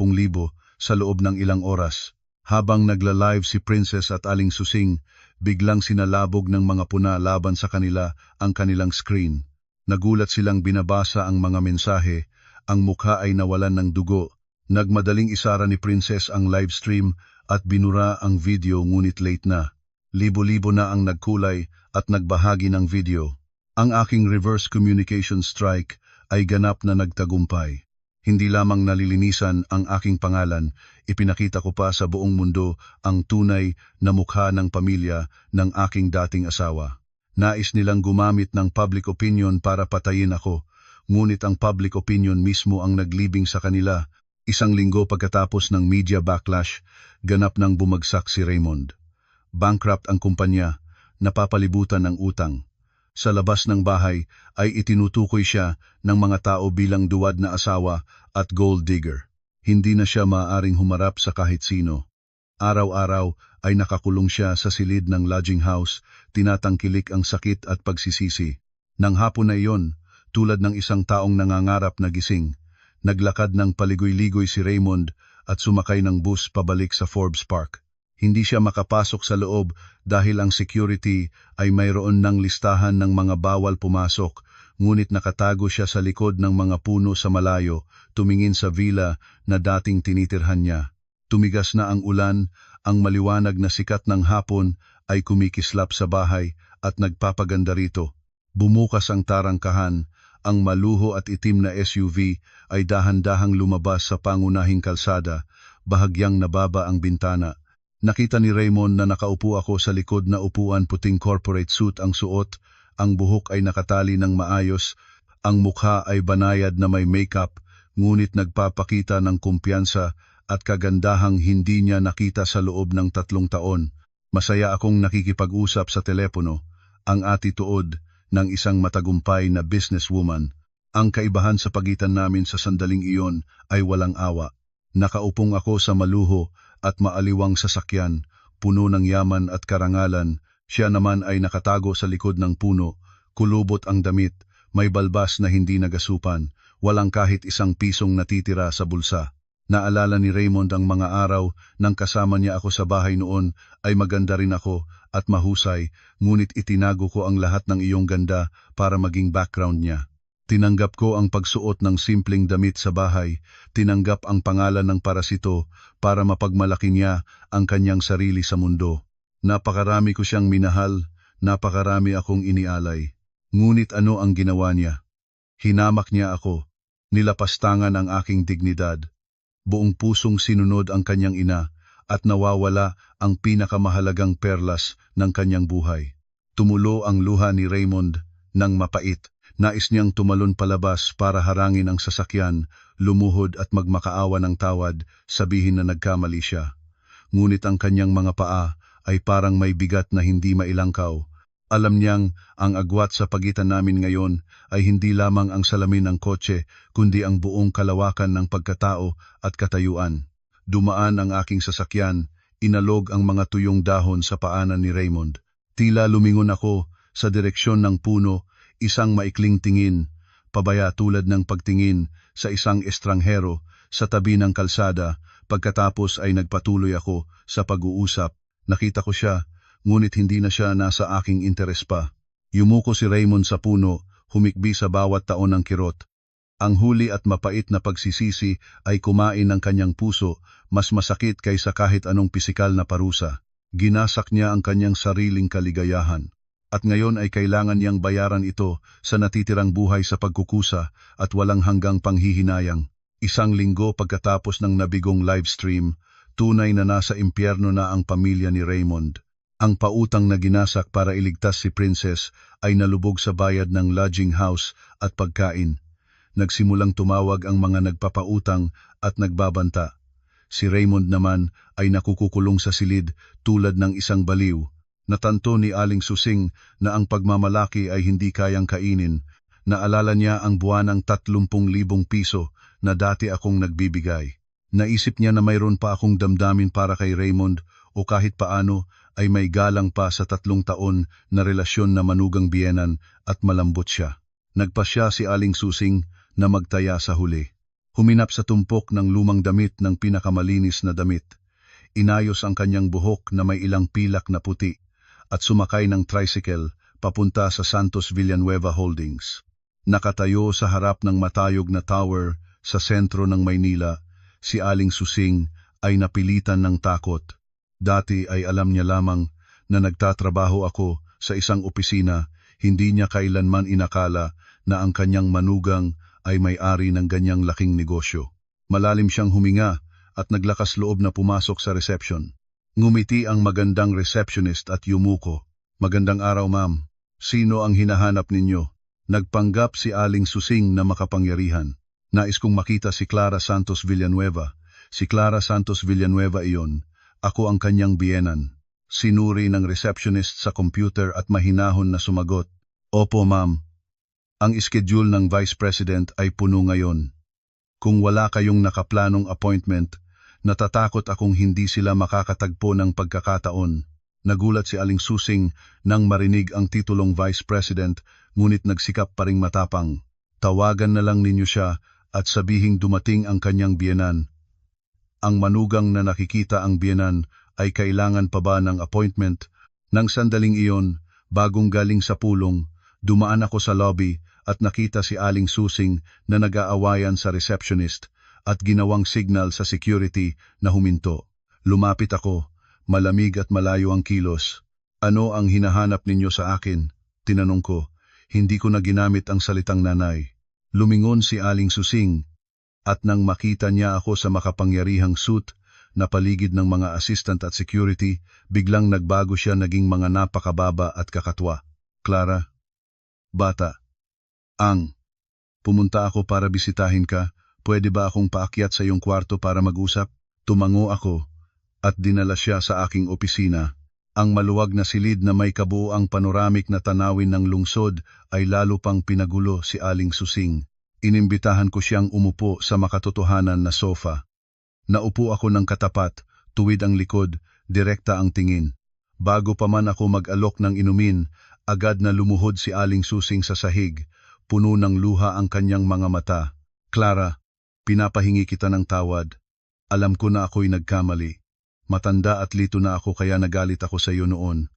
sa loob ng ilang oras. Habang nagla-live si Princess at Aling Susing, biglang sinalabog ng mga puna laban sa kanila ang kanilang screen. Nagulat silang binabasa ang mga mensahe, ang mukha ay nawalan ng dugo. Nagmadaling isara ni Princess ang livestream at binura ang video ngunit late na. Libo-libo na ang nagkulay at nagbahagi ng video. Ang aking reverse communication strike ay ganap na nagtagumpay. Hindi lamang nalilinisan ang aking pangalan, ipinakita ko pa sa buong mundo ang tunay na mukha ng pamilya ng aking dating asawa. Nais nilang gumamit ng public opinion para patayin ako, ngunit ang public opinion mismo ang naglibing sa kanila. Isang linggo pagkatapos ng media backlash, ganap nang bumagsak si Raymond. Bankrupt ang kumpanya, napapalibutan ng utang. Sa labas ng bahay ay itinutukoy siya ng mga tao bilang duwad na asawa at gold digger. Hindi na siya maaaring humarap sa kahit sino. Araw-araw ay nakakulong siya sa silid ng lodging house, tinatangkilik ang sakit at pagsisisi. Nang hapon na iyon, tulad ng isang taong nangangarap na gising, naglakad ng paligoy-ligoy si Raymond at sumakay ng bus pabalik sa Forbes Park. Hindi siya makapasok sa loob dahil ang security ay mayroon ng listahan ng mga bawal pumasok, ngunit nakatago siya sa likod ng mga puno sa malayo, tumingin sa villa na dating tinitirhan niya. Tumigas na ang ulan, ang maliwanag na sikat ng hapon ay kumikislap sa bahay at nagpapaganda rito. Bumukas ang tarangkahan, ang maluho at itim na SUV ay dahan-dahang lumabas sa pangunahing kalsada, bahagyang nababa ang bintana. Nakita ni Raymond na nakaupo ako sa likod na upuan, puting corporate suit ang suot, ang buhok ay nakatali ng maayos, ang mukha ay banayad na may makeup, ngunit nagpapakita ng kumpiyansa at kagandahang hindi niya nakita sa loob ng 3 taon. Masaya akong nakikipag-usap sa telepono, ang attitude ng isang matagumpay na businesswoman. Ang kaibahan sa pagitan namin sa sandaling iyon ay walang awa. Nakaupong ako sa maluho at maaliwang sasakyan, puno ng yaman at karangalan. Siya naman ay nakatago sa likod ng puno, kulubot ang damit, may balbas na hindi nagasupan, walang kahit isang pisong natitira sa bulsa. Naalala ni Raymond ang mga araw nang kasama niya ako sa bahay noon, ay maganda rin ako at mahusay, ngunit itinago ko ang lahat ng iyong ganda para maging background niya. Tinanggap ko ang pagsuot ng simpleng damit sa bahay, tinanggap ang pangalan ng parasito para mapagmalaki niya ang kanyang sarili sa mundo. Napakarami ko siyang minahal, napakarami akong inialay. Ngunit ano ang ginawa niya? Hinamak niya ako, nilapastangan ang aking dignidad. Buong pusong sinunod ang kanyang ina at nawawala ang pinakamahalagang perlas ng kanyang buhay. Tumulo ang luha ni Raymond ng mapait. Nais niyang tumalon palabas para harangin ang sasakyan, lumuhod at magmakaawa ng tawad, sabihin na nagkamali siya. Ngunit ang kanyang mga paa ay parang may bigat na hindi mailangkaw. Alam niyang ang agwat sa pagitan namin ngayon ay hindi lamang ang salamin ng kotse, kundi ang buong kalawakan ng pagkatao at katayuan. Dumaan ang aking sasakyan, inalog ang mga tuyong dahon sa paanan ni Raymond. Tila lumingon ako sa direksyon ng puno, isang maikling tingin, pabaya tulad ng pagtingin sa isang estranghero sa tabi ng kalsada. Pagkatapos ay nagpatuloy ako sa pag-uusap. Nakita ko siya, ngunit hindi na siya nasa aking interes pa. Yumuko si Raymond sa puno, humikbi sa bawat taon ng kirot. Ang huli at mapait na pagsisisi ay kumain ng kanyang puso, mas masakit kaysa kahit anong pisikal na parusa. Ginasak niya ang kanyang sariling kaligayahan. At ngayon ay kailangan niyang bayaran ito sa natitirang buhay sa pagkukusa at walang hanggang panghihinayang. Isang linggo pagkatapos ng nabigong livestream, tunay na nasa impyerno na ang pamilya ni Raymond. Ang pautang na ginasak para iligtas si Princess ay nalubog sa bayad ng lodging house at pagkain. Nagsimulang tumawag ang mga nagpapautang at nagbabanta. Si Raymond naman ay nakukukulong sa silid tulad ng isang baliw. Natanto ni Aling Susing na ang pagmamalaki ay hindi kayang kainin. Naalala niya ang buwanang 30,000 piso na dati akong nagbibigay. Naisip niya na mayroon pa akong damdamin para kay Raymond o kahit paano ay may galang pa sa 3 taon na relasyon na manugang biyenan at malambot siya. Nagpasya si Aling Susing na magtaya sa huli. Huminap sa tumpok ng lumang damit ng pinakamalinis na damit. Inayos ang kanyang buhok na may ilang pilak na puti at sumakay ng tricycle papunta sa Santos Villanueva Holdings. Nakatayo sa harap ng matayog na tower sa sentro ng Maynila, si Aling Susing ay napilitan ng takot. Dati ay alam niya lamang na nagtatrabaho ako sa isang opisina, hindi niya kailanman inakala na ang kanyang manugang ay may-ari ng ganyang laking negosyo. Malalim siyang huminga at naglakas loob na pumasok sa reception. Ngumiti ang magandang receptionist at yumuko. "Magandang araw, ma'am. Sino ang hinahanap ninyo?" Nagpanggap si Aling Susing na makapangyarihan. "Nais kong makita si Clara Santos Villanueva." "Si Clara Santos Villanueva iyon. Ako ang kanyang biyenan." Sinuri ng receptionist sa computer at mahinahon na sumagot, "Opo, ma'am. Ang schedule ng Vice President ay puno ngayon. Kung wala kayong nakaplanong appointment, natatakot akong hindi sila makakatagpo ng pagkakataon." Nagulat si Aling Susing nang marinig ang titulong Vice President, ngunit nagsikap pa ring matapang. "Tawagan na lang ninyo siya at sabihing dumating ang kanyang biyenan." Ang manugang na nakikita ang biyenan ay kailangan pa ba ng appointment? Nang sandaling iyon, bagong galing sa pulong, dumaan ako sa lobby at nakita si Aling Susing na nag-aawayan sa receptionist at ginawang signal sa security na huminto. Lumapit ako, malamig at malayo ang kilos. "Ano ang hinahanap ninyo sa akin?" Tinanong ko. Hindi ko na ginamit ang salitang nanay. Lumingon si Aling Susing at nang makita niya ako sa makapangyarihang suit na paligid ng mga assistant at security, biglang nagbago siya, naging mga napakababa at kakatwa. "Clara, bata. Pumunta ako para bisitahin ka. Pwede ba akong paakyat sa iyong kwarto para mag-usap?" Tumango ako at dinala siya sa aking opisina. Ang maluwag na silid na may kabuuang panoramic na tanawin ng lungsod ay lalo pang pinagulo si Aling Susing. Inimbitahan ko siyang umupo sa makatotohanan na sofa. Naupo ako ng katapat, tuwid ang likod, direkta ang tingin. Bago pa man ako mag-alok ng inumin, agad na lumuhod si Aling Susing sa sahig. Puno ng luha ang kanyang mga mata. "Clara, pinapahingi kita ng tawad. Alam ko na ako'y nagkamali. Matanda at lito na ako kaya nagalit ako sa iyo noon.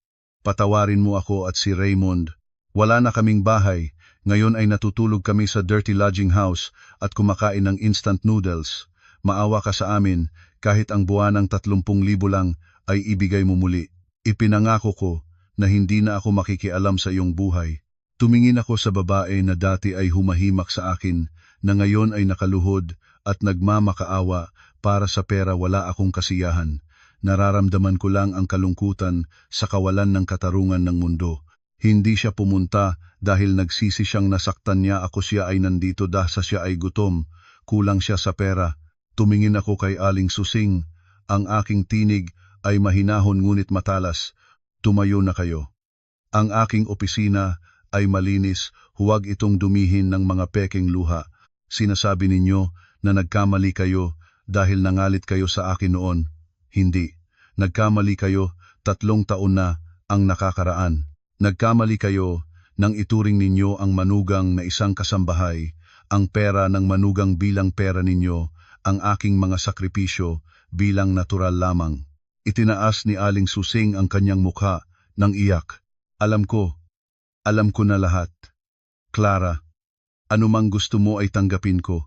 Patawarin mo ako at si Raymond. Wala na kaming bahay. Ngayon ay natutulog kami sa dirty lodging house at kumakain ng instant noodles. Maawa ka sa amin, kahit ang buwanang 30,000 lang ay ibigay mo muli. Ipinangako ko na hindi na ako makikialam sa iyong buhay." Tumingin ako sa babae na dati ay humahimak sa akin, na ngayon ay nakaluhod at nagmamakaawa. Para sa pera wala akong kasiyahan. Nararamdaman ko lang ang kalungkutan sa kawalan ng katarungan ng mundo. Hindi siya pumunta dahil nagsisi siyang nasaktan niya ako, siya ay nandito dahil siya ay gutom. Kulang siya sa pera. Tumingin ako kay Aling Susing. Ang aking tinig ay mahinahon ngunit matalas. "Tumayo na kayo. Ang aking opisina ay malinis, huwag itong dumihin ng mga pekeng luha. Sinasabi ninyo na nagkamali kayo dahil nangalit kayo sa akin noon. Hindi. Nagkamali kayo, 3 taon na ang nakakaraan. Nagkamali kayo nang ituring ninyo ang manugang na isang kasambahay, ang pera ng manugang bilang pera ninyo, ang aking mga sakripisyo bilang natural lamang." Itinaas ni Aling Susing ang kanyang mukha nang iyak. Alam ko na lahat. "Clara, anumang gusto mo ay tanggapin ko.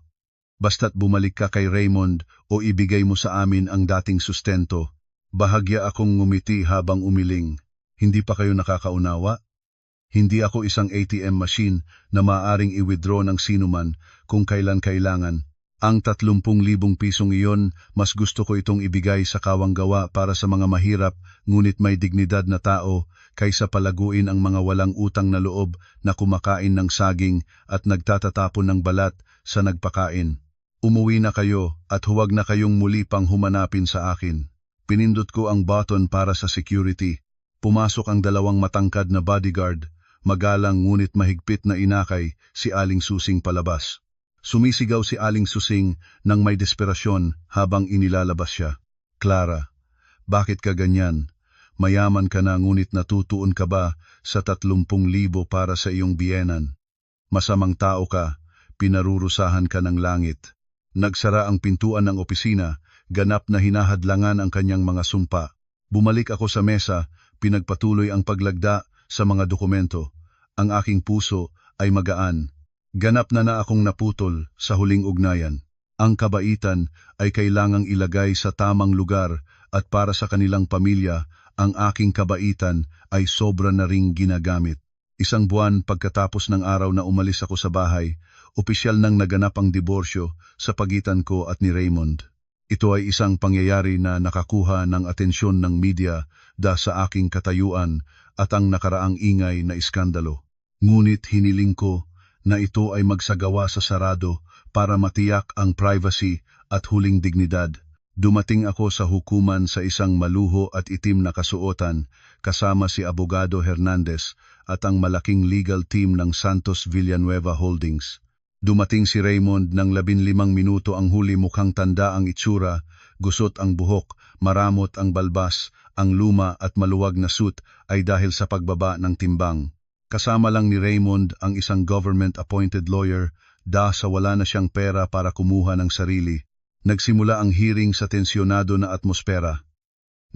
Basta't bumalik ka kay Raymond o ibigay mo sa amin ang dating sustento." Bahagya akong ngumiti habang umiling. Hindi pa kayo nakakaunawa? Hindi ako isang ATM machine na maaaring i-withdraw ng sinuman kung kailan kailangan. Ang 30,000 pisong iyon, mas gusto ko itong ibigay sa kawanggawa para sa mga mahirap ngunit may dignidad na tao kaysa palaguin ang mga walang utang na loob na kumakain ng saging at nagtatatapon ng balat sa nagpakain. Umuwi na kayo at huwag na kayong muli pang humanapin sa akin. Pinindot ko ang button para sa security. Pumasok ang 2 matangkad na bodyguard. Magalang ngunit mahigpit na inakay si Aling Susing palabas. Sumisigaw si Aling Susing nang may desperasyon habang inilalabas siya. "Clara, bakit ka ganyan? Mayaman ka na ngunit natutuon ka ba sa 30,000 para sa iyong biyenan? Masamang tao ka, pinarurusahan ka ng langit. Nagsara ang pintuan ng opisina, ganap na hinahadlangan ang kanyang mga sumpa. Bumalik ako sa mesa, pinagpatuloy ang paglagda sa mga dokumento. Ang aking puso ay magaan. Ganap na akong naputol sa huling ugnayan. Ang kabaitan ay kailangang ilagay sa tamang lugar at para sa kanilang pamilya, ang aking kabaitan ay sobra na ring ginagamit. Isang buwan pagkatapos ng araw na umalis ako sa bahay, opisyal nang naganap ang diborsyo sa pagitan ko at ni Raymond. Ito ay isang pangyayari na nakakuha ng atensyon ng media dahil sa aking katayuan at ang nakaraang ingay na iskandalo. Ngunit hiniling ko na ito ay magsagawa sa sarado para matiyak ang privacy at huling dignidad. Dumating ako sa hukuman sa isang maluho at itim na kasuotan kasama si Abogado Hernandez at ang malaking legal team ng Santos Villanueva Holdings. Dumating si Raymond ng 15 minuto ang huli, mukhang tanda ang itsura, gusot ang buhok, maramot ang balbas, ang luma at maluwag na suit ay dahil sa pagbaba ng timbang. Kasama lang ni Raymond ang isang government-appointed lawyer dahil sa wala na siyang pera para kumuha ng sarili. Nagsimula ang hearing sa tensyonado na atmosfera.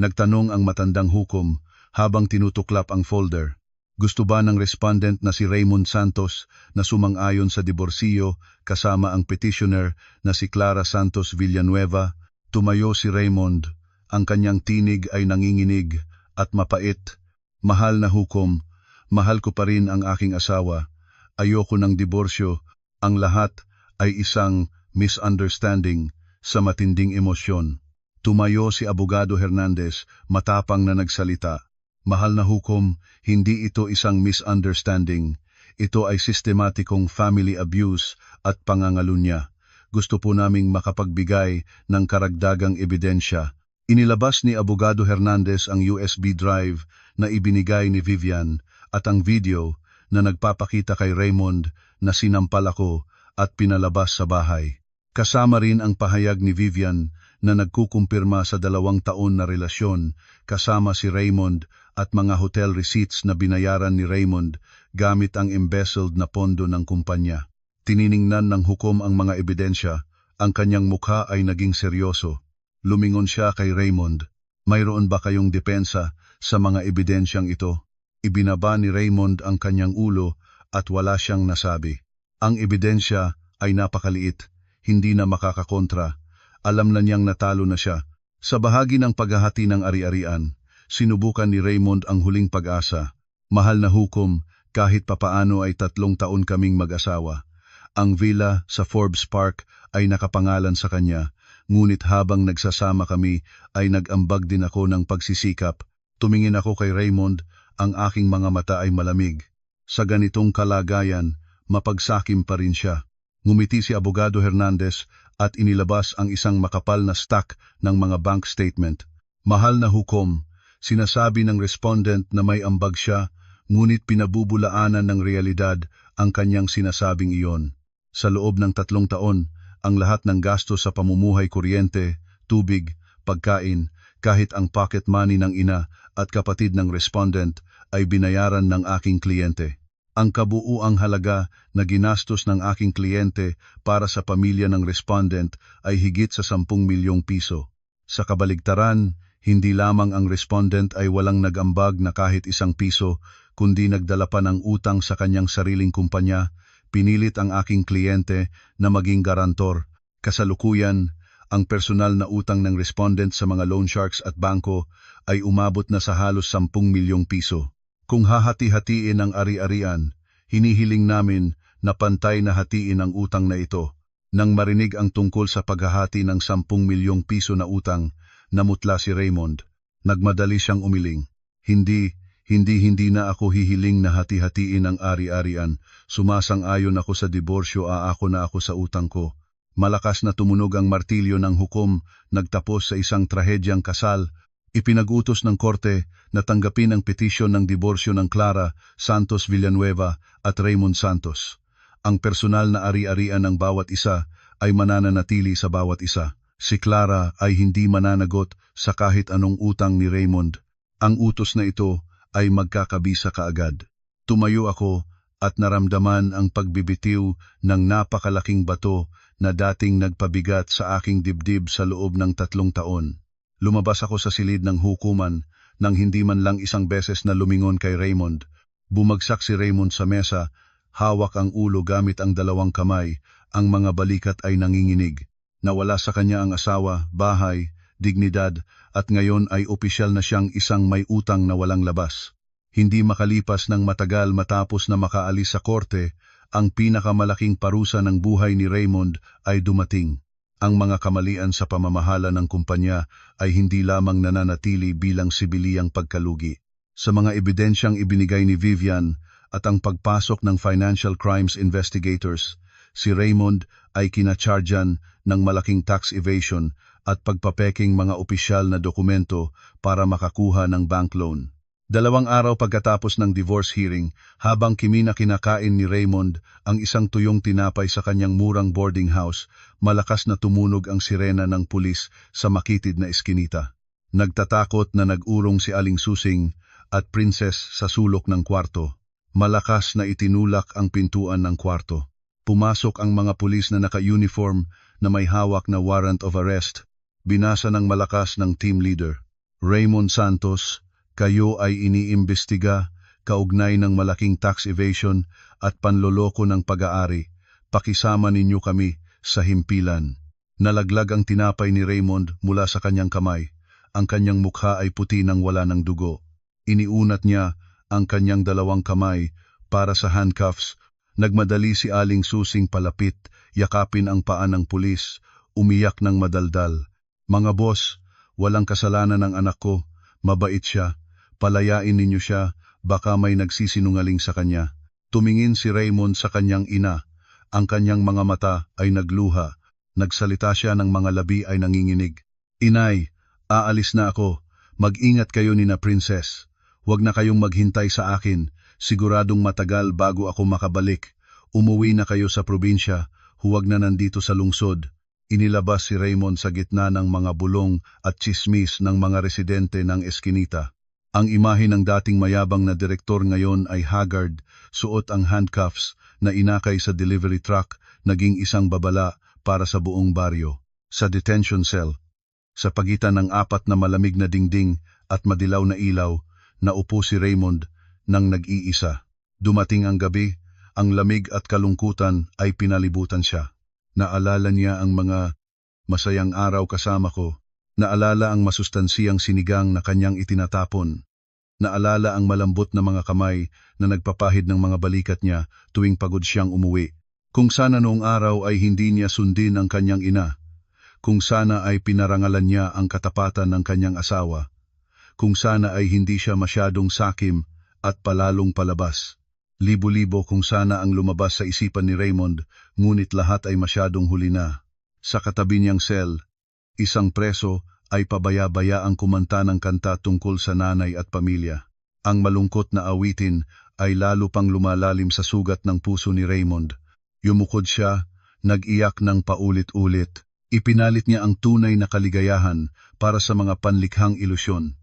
Nagtanong ang matandang hukom habang tinutuklap ang folder. Gusto ba ng respondent na si Raymond Santos na sumang-ayon sa diborsiyo kasama ang petitioner na si Clara Santos Villanueva? Tumayo si Raymond. Ang kanyang tinig ay nanginginig at mapait. Mahal na hukom, mahal ko pa rin ang aking asawa. Ayoko ng diborsyo. Ang lahat ay isang misunderstanding sa matinding emosyon. Tumayo si Abogado Hernandez, matapang na nagsalita. Mahal na hukom, hindi ito isang misunderstanding. Ito ay sistematikong family abuse at pangangalunya. Gusto po naming makapagbigay ng karagdagang ebidensya. Inilabas ni Abogado Hernandez ang USB drive na ibinigay ni Vivian at ang video na nagpapakita kay Raymond na sinampal ako at pinalabas sa bahay. Kasama rin ang pahayag ni Vivian na nagkukumpirma sa 2 taon na relasyon kasama si Raymond at mga hotel receipts na binayaran ni Raymond gamit ang embezzled na pondo ng kumpanya. Tininingnan ng hukom ang mga ebidensya, ang kanyang mukha ay naging seryoso. Lumingon siya kay Raymond. Mayroon ba kayong depensa sa mga ebidensyang ito? Ibinaba ni Raymond ang kanyang ulo at wala siyang nasabi. Ang ebidensya ay napakaliit, hindi na makakakontra. Alam na niyang natalo na siya. Sa bahagi ng paghahati ng ari-arian, sinubukan ni Raymond ang huling pag-asa. Mahal na hukom, kahit papaano ay 3 taon kaming mag-asawa. Ang villa sa Forbes Park ay nakapangalan sa kanya, ngunit habang nagsasama kami ay nag-ambag din ako ng pagsisikap. Tumingin ako kay Raymond, ang aking mga mata ay malamig. Sa ganitong kalagayan, mapagsakim pa rin siya. Ngumiti si Abogado Hernandez at inilabas ang isang makapal na stack ng mga bank statement. Mahal na hukom, sinasabi ng respondent na may ambag siya, ngunit pinabubulaanan ng realidad ang kanyang sinasabing iyon. Sa loob ng 3 taon, ang lahat ng gasto sa pamumuhay, kuryente, tubig, pagkain, kahit ang pocket money ng ina at kapatid ng respondent ay binayaran ng aking kliyente. Ang kabuuang halaga na ginastos ng aking kliyente para sa pamilya ng respondent ay higit sa 10 milyong piso. Sa kabaligtaran, hindi lamang ang respondent ay walang nag-ambag na kahit 1 piso, kundi nagdala pa ng utang sa kanyang sariling kumpanya. Pinilit ang aking kliyente na maging garantor. Kasalukuyan, ang personal na utang ng respondent sa mga loan sharks at bangko ay umabot na sa halos 10 milyong piso. Kung hahati-hatiin ang ari-arian, hinihiling namin na pantay na hatiin ang utang na ito. Nang marinig ang tungkol sa paghahati ng 10 milyong piso na utang, namutla si Raymond. Nagmadali siyang umiling. Hindi na ako hihiling na hati-hatiin ang ari-arian. Sumasang-ayon ako sa diborsyo, aako na ako sa utang ko. Malakas na tumunog ang martilyo ng hukom, nagtapos sa isang trahedyang kasal. Ipinag-utos ng korte na tanggapin ang petisyon ng diborsyo ng Clara Santos Villanueva at Raymond Santos. Ang personal na ari-arian ng bawat isa ay mananatili sa bawat isa. Si Clara ay hindi mananagot sa kahit anong utang ni Raymond. Ang utos na ito ay magkakabisa kaagad. Tumayo ako at naramdaman ang pagbibitiw ng napakalaking bato na dating nagpabigat sa aking dibdib sa loob ng 3 taon. Lumabas ako sa silid ng hukuman nang hindi man lang isang beses na lumingon kay Raymond. Bumagsak si Raymond sa mesa, hawak ang ulo gamit ang 2 kamay, ang mga balikat ay nanginginig. Nawala sa kanya ang asawa, bahay, dignidad, at ngayon ay opisyal na siyang isang may utang na walang labas. Hindi makalipas ng matagal matapos na makaalis sa korte, ang pinakamalaking parusa ng buhay ni Raymond ay dumating. Ang mga kamalian sa pamamahala ng kumpanya ay hindi lamang nananatili bilang sibiliyang pagkalugi. Sa mga ebidensyang ibinigay ni Vivian at ang pagpasok ng Financial Crimes Investigators, si Raymond ay kinachargean ng malaking tax evasion at pagpapeking mga opisyal na dokumento para makakuha ng bank loan. 2 araw pagkatapos ng divorce hearing, habang kinakain ni Raymond ang isang tuyong tinapay sa kanyang murang boarding house, malakas na tumunog ang sirena ng pulis sa makitid na eskinita. Nagtatakot na nag-urong si Aling Susing at Princess sa sulok ng kwarto. Malakas na itinulak ang pintuan ng kwarto. Pumasok ang mga pulis na naka-uniform na may hawak na warrant of arrest. Binasa ng malakas ng team leader. Raymond Santos, kayo ay iniimbestiga kaugnay ng malaking tax evasion at panloloko ng pag-aari. Pakisama ninyo kami sa himpilan. Nalaglag ang tinapay ni Raymond mula sa kanyang kamay. Ang kanyang mukha ay puti nang wala ng dugo. Iniunat niya ang kanyang 2 kamay para sa handcuffs. Nagmadali si Aling Susing palapit, yakapin ang paa ng pulis, umiyak ng madaldal. Mga boss, walang kasalanan ng anak ko, mabait siya. Palayain ninyo siya, baka may nagsisinungaling sa kanya. Tumingin si Raymond sa kanyang ina. Ang kanyang mga mata ay nagluha. Nagsalita siya ng mga labi ay nanginginig. Inay, aalis na ako. Mag-ingat kayo ni na Princess. Huwag na kayong maghintay sa akin. Siguradong matagal bago ako makabalik. Umuwi na kayo sa probinsya. Huwag na nandito sa lungsod. Inilabas si Raymond sa gitna ng mga bulong at tsismis ng mga residente ng eskinita. Ang imahe ng dating mayabang na direktor ngayon ay haggard, suot ang handcuffs na inakay sa delivery truck, naging isang babala para sa buong baryo. Sa detention cell, sa pagitan ng 4 na malamig na dingding at madilaw na ilaw, naupo si Raymond nang nag-iisa. Dumating ang gabi, ang lamig at kalungkutan ay pinalibutan siya. Naalala niya ang mga masayang araw kasama ko. Naalala ang masustansiyang sinigang na kanyang itinatapon. Naalala ang malambot na mga kamay na nagpapahid ng mga balikat niya tuwing pagod siyang umuwi. Kung sana noong araw ay hindi niya sundin ang kanyang ina. Kung sana ay pinarangalan niya ang katapatan ng kanyang asawa. Kung sana ay hindi siya masyadong sakim at palalong palabas. Libo-libo kung sana ang lumabas sa isipan ni Raymond, ngunit lahat ay masyadong huli na. Sa katabi niyang cell, isang preso ay pabaya-bayaang kumanta ng kanta tungkol sa nanay at pamilya. Ang malungkot na awitin ay lalo pang lumalalim sa sugat ng puso ni Raymond. Yumukod siya, nag-iyak ng paulit-ulit. Ipinalit niya ang tunay na kaligayahan para sa mga panlikhang ilusyon.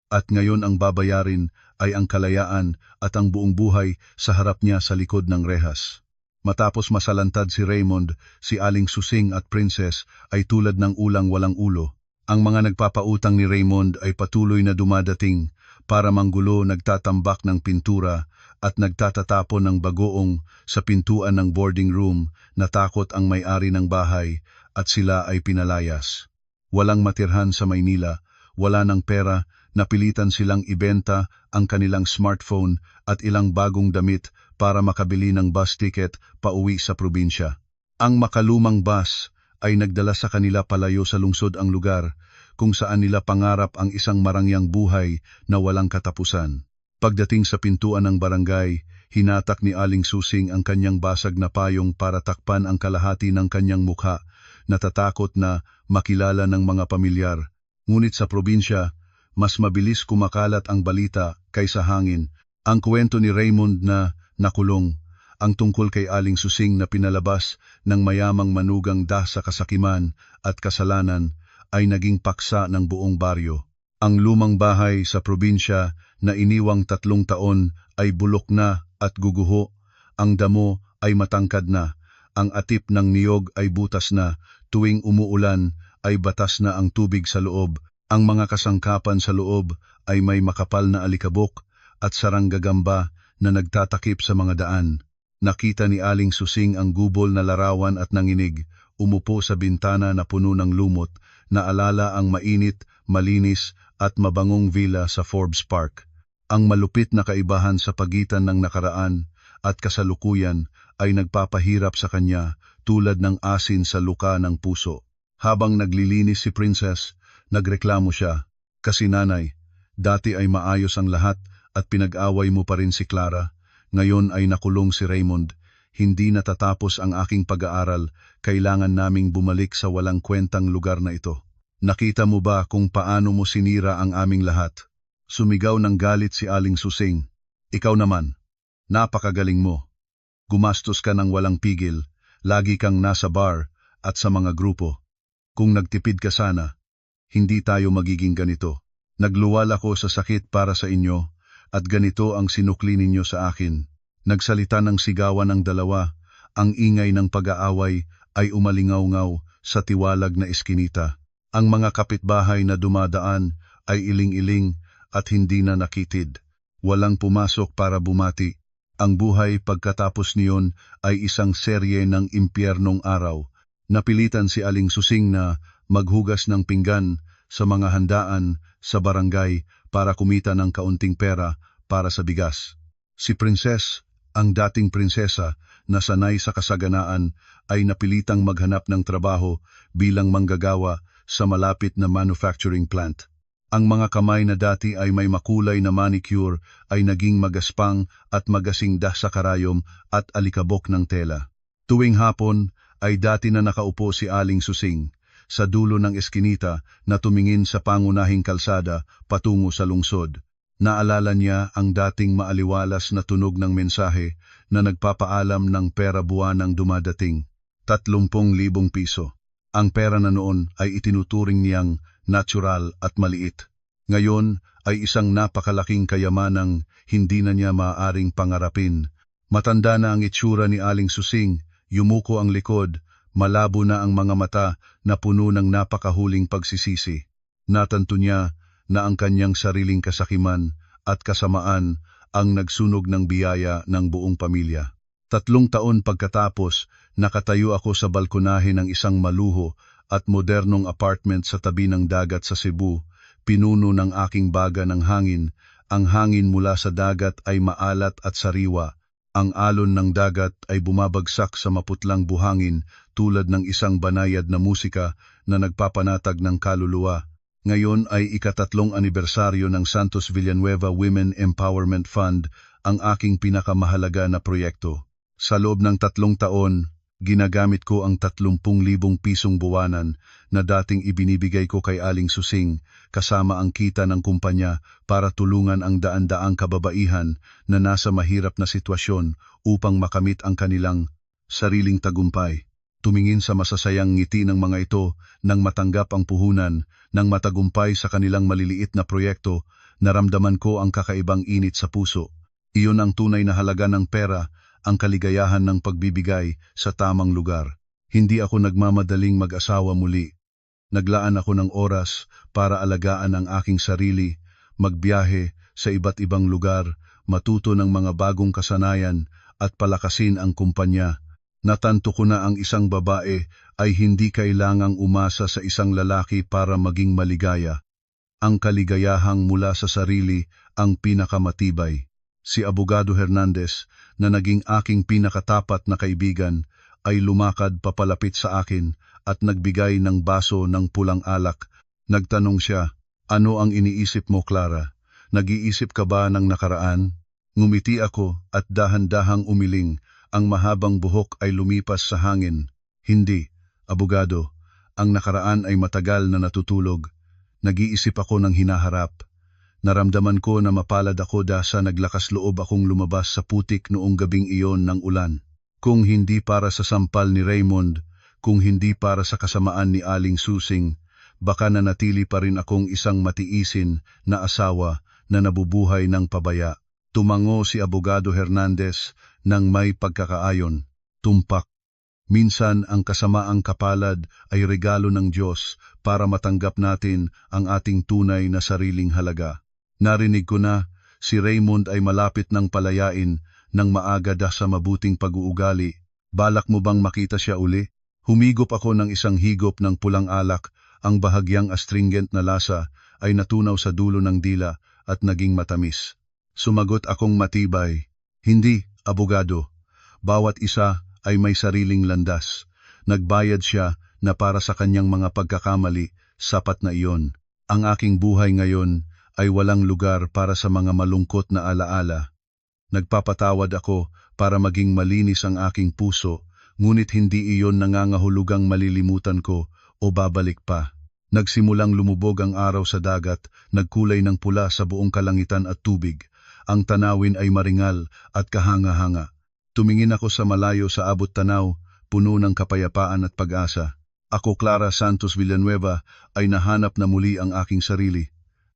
At ngayon ang babayarin ay ang kalayaan at ang buong buhay sa harap niya sa likod ng rehas. Matapos masalantad si Raymond, si Aling Susing at Princess ay tulad ng ulang walang ulo. Ang mga nagpapautang ni Raymond ay patuloy na dumadating para manggulo, nagtatambak ng pintura at nagtatatapon ng bagoong sa pintuan ng boarding room. Natakot ang may-ari ng bahay at sila ay pinalayas. Walang matirhan sa Maynila, wala ng pera, napilitan silang ibenta ang kanilang smartphone at ilang bagong damit para makabili ng bus ticket pauwi sa probinsya. Ang makalumang bus ay nagdala sa kanila palayo sa lungsod, ang lugar kung saan nila pangarap ang isang marangyang buhay na walang katapusan. Pagdating sa pintuan ng barangay, hinatak ni Aling Susing ang kanyang basag na payong para takpan ang kalahati ng kanyang mukha, natatakot na makilala ng mga pamilyar. Ngunit sa probinsya, mas mabilis kumakalat ang balita kaysa hangin. Ang kwento ni Raymond na nakulong, ang tungkol kay Aling Susing na pinalabas ng mayamang manugang dahil sa kasakiman at kasalanan, ay naging paksa ng buong baryo. Ang lumang bahay sa probinsya na iniwang 3 taon ay bulok na at guguho. Ang damo ay matangkad na. Ang atip ng niyog ay butas na. Tuwing umuulan ay batas na ang tubig sa loob. Ang mga kasangkapan sa loob ay may makapal na alikabok at saranggagamba na nagtatakip sa mga daan. Nakita ni Aling Susing ang gubol na larawan at nanginig. Umupo sa bintana na puno ng lumot. Naalala ang mainit, malinis at mabangong villa sa Forbes Park. Ang malupit na kaibahan sa pagitan ng nakaraan at kasalukuyan ay nagpapahirap sa kanya tulad ng asin sa luka ng puso. Habang naglilinis si Princess, nagreklamo siya. Kasi nanay, dati ay maayos ang lahat at pinag-away mo pa rin si Clara. Ngayon ay nakulong si Raymond. Hindi natatapos ang aking pag-aaral, kailangan naming bumalik sa walang kwentang lugar na ito. Nakita mo ba kung paano mo sinira ang aming lahat? Sumigaw ng galit si Aling Susing. Ikaw naman, napakagaling mo. Gumastos ka ng walang pigil, lagi kang nasa bar at sa mga grupo. Kung nagtipid ka sana, hindi tayo magiging ganito. Nagluwal ako sa sakit para sa inyo at ganito ang sinukli ninyo sa akin. Nagsalita ng sigawan ng dalawa, ang ingay ng pag-aaway ay umalingaw-ngaw sa tiwalag na eskinita. Ang mga kapitbahay na dumadaan ay iling-iling at hindi na nakitid. Walang pumasok para bumati. Ang buhay pagkatapos niyon ay isang serye ng impyernong araw. Napilitan si Aling Susing na maghugas ng pinggan sa mga handaan sa barangay para kumita ng kaunting pera para sa bigas. Si Princess, ang dating prinsesa na sanay sa kasaganaan, ay napilitang maghanap ng trabaho bilang manggagawa sa malapit na manufacturing plant. Ang mga kamay na dati ay may makulay na manicure ay naging magaspang at magasingdah sa karayom at alikabok ng tela. Tuwing hapon ay dati na nakaupo si Aling Susing sa dulo ng eskinita na tumingin sa pangunahing kalsada patungo sa lungsod. Naalala niya ang dating maaliwalas na tunog ng mensahe na nagpapaalam ng pera buwanang dumadating, 30,000 piso. Ang pera na noon ay itinuturing niyang natural at maliit. Ngayon ay isang napakalaking kayamanang hindi na niya maaaring pangarapin. Matanda na ang itsura ni Aling Susing, yumuko ang likod, malabo na ang mga mata na puno ng napakahuling pagsisisi. Natanto niya na ang kanyang sariling kasakiman at kasamaan ang nagsunog ng biyaya ng buong pamilya. 3 taon pagkatapos, nakatayo ako sa balkonahe ng isang maluho at modernong apartment sa tabi ng dagat sa Cebu, pinuno ng aking baga ng hangin. Ang hangin mula sa dagat ay maalat at sariwa. Ang alon ng dagat ay bumabagsak sa maputlang buhangin tulad ng isang banayad na musika na nagpapanatag ng kaluluwa. Ngayon ay ika-3 anibersaryo ng Santos Villanueva Women Empowerment Fund, ang aking pinakamahalaga na proyekto. Sa loob ng 3 taon, ginagamit ko ang 30,000 pisong buwanan na dating ibinibigay ko kay Aling Susing kasama ang kita ng kumpanya para tulungan ang daan-daang kababaihan na nasa mahirap na sitwasyon upang makamit ang kanilang sariling tagumpay. Tumingin sa masasayang ngiti ng mga ito nang matanggap ang puhunan ng matagumpay sa kanilang maliliit na proyekto, naramdaman ko ang kakaibang init sa puso. Iyon ang tunay na halaga ng pera, ang kaligayahan ng pagbibigay sa tamang lugar. Hindi ako nagmamadaling mag-asawa muli. Naglaan ako ng oras para alagaan ang aking sarili, magbiyahe sa iba't ibang lugar, matuto ng mga bagong kasanayan at palakasin ang kumpanya. Natanto ko na ang isang babae ay hindi kailangang umasa sa isang lalaki para maging maligaya. Ang kaligayahang mula sa sarili ang pinakamatibay. Si Abogado Hernandez, na naging aking pinakatapat na kaibigan, ay lumakad papalapit sa akin at nagbigay ng baso ng pulang alak. Nagtanong siya, "Ano ang iniisip mo, Clara? Nag-iisip ka ba ng nakaraan?" Ngumiti ako at dahan-dahang umiling. Ang mahabang buhok ay lumipas sa hangin. "Hindi, Abogado. Ang nakaraan ay matagal na natutulog. Nag-iisip ako ng hinaharap. Naramdaman ko na mapalad ako dahil naglakas loob akong lumabas sa putik noong gabing iyon ng ulan. Kung hindi para sa sampal ni Raymond, kung hindi para sa kasamaan ni Aling Susing, baka nanatili pa rin akong isang matiisin na asawa na nabubuhay ng pabaya. Tumango si Abogado Hernandez nang may pagkakaayon. Tumpak. Minsan ang kasamaang kapalad ay regalo ng Diyos para matanggap natin ang ating tunay na sariling halaga. Narinig ko na si Raymond ay malapit ng palayain ng maaga dahil sa mabuting pag-uugali. Balak mo bang makita siya uli? Humigop ako ng isang higop ng pulang alak. Ang bahagyang astringent na lasa ay natunaw sa dulo ng dila at naging matamis. Sumagot akong matibay, "Hindi, abogado. Bawat isa ay may sariling landas. Nagbayad siya na para sa kanyang mga pagkakamali, sapat na iyon. Ang aking buhay ngayon ay walang lugar para sa mga malungkot na alaala. Nagpapatawad ako para maging malinis ang aking puso, ngunit hindi iyon nangangahulugang malilimutan ko o babalik pa." Nagsimulang lumubog ang araw sa dagat, nagkulay ng pula sa buong kalangitan at tubig. Ang tanawin ay maringal at kahanga-hanga. Tumingin ako sa malayo sa abot tanaw, puno ng kapayapaan at pag-asa. Ako, Clara Santos Villanueva, ay nahanap na muli ang aking sarili.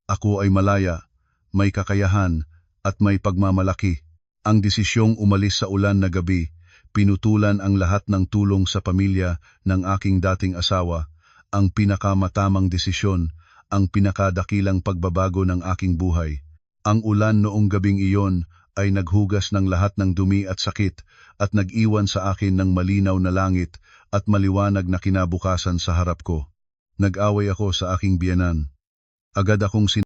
Ako ay malaya, may kakayahan, at may pagmamalaki. Ang desisyong umalis sa ulan na gabi, pinutulan ang lahat ng tulong sa pamilya ng aking dating asawa, ang pinakamatamang desisyon, ang pinakadakilang pagbabago ng aking buhay. Ang ulan noong gabing iyon ay naghugas ng lahat ng dumi at sakit at nag-iwan sa akin ng malinaw na langit at maliwanag na kinabukasan sa harap ko. Nag-away ako sa aking biyenan. Agad akong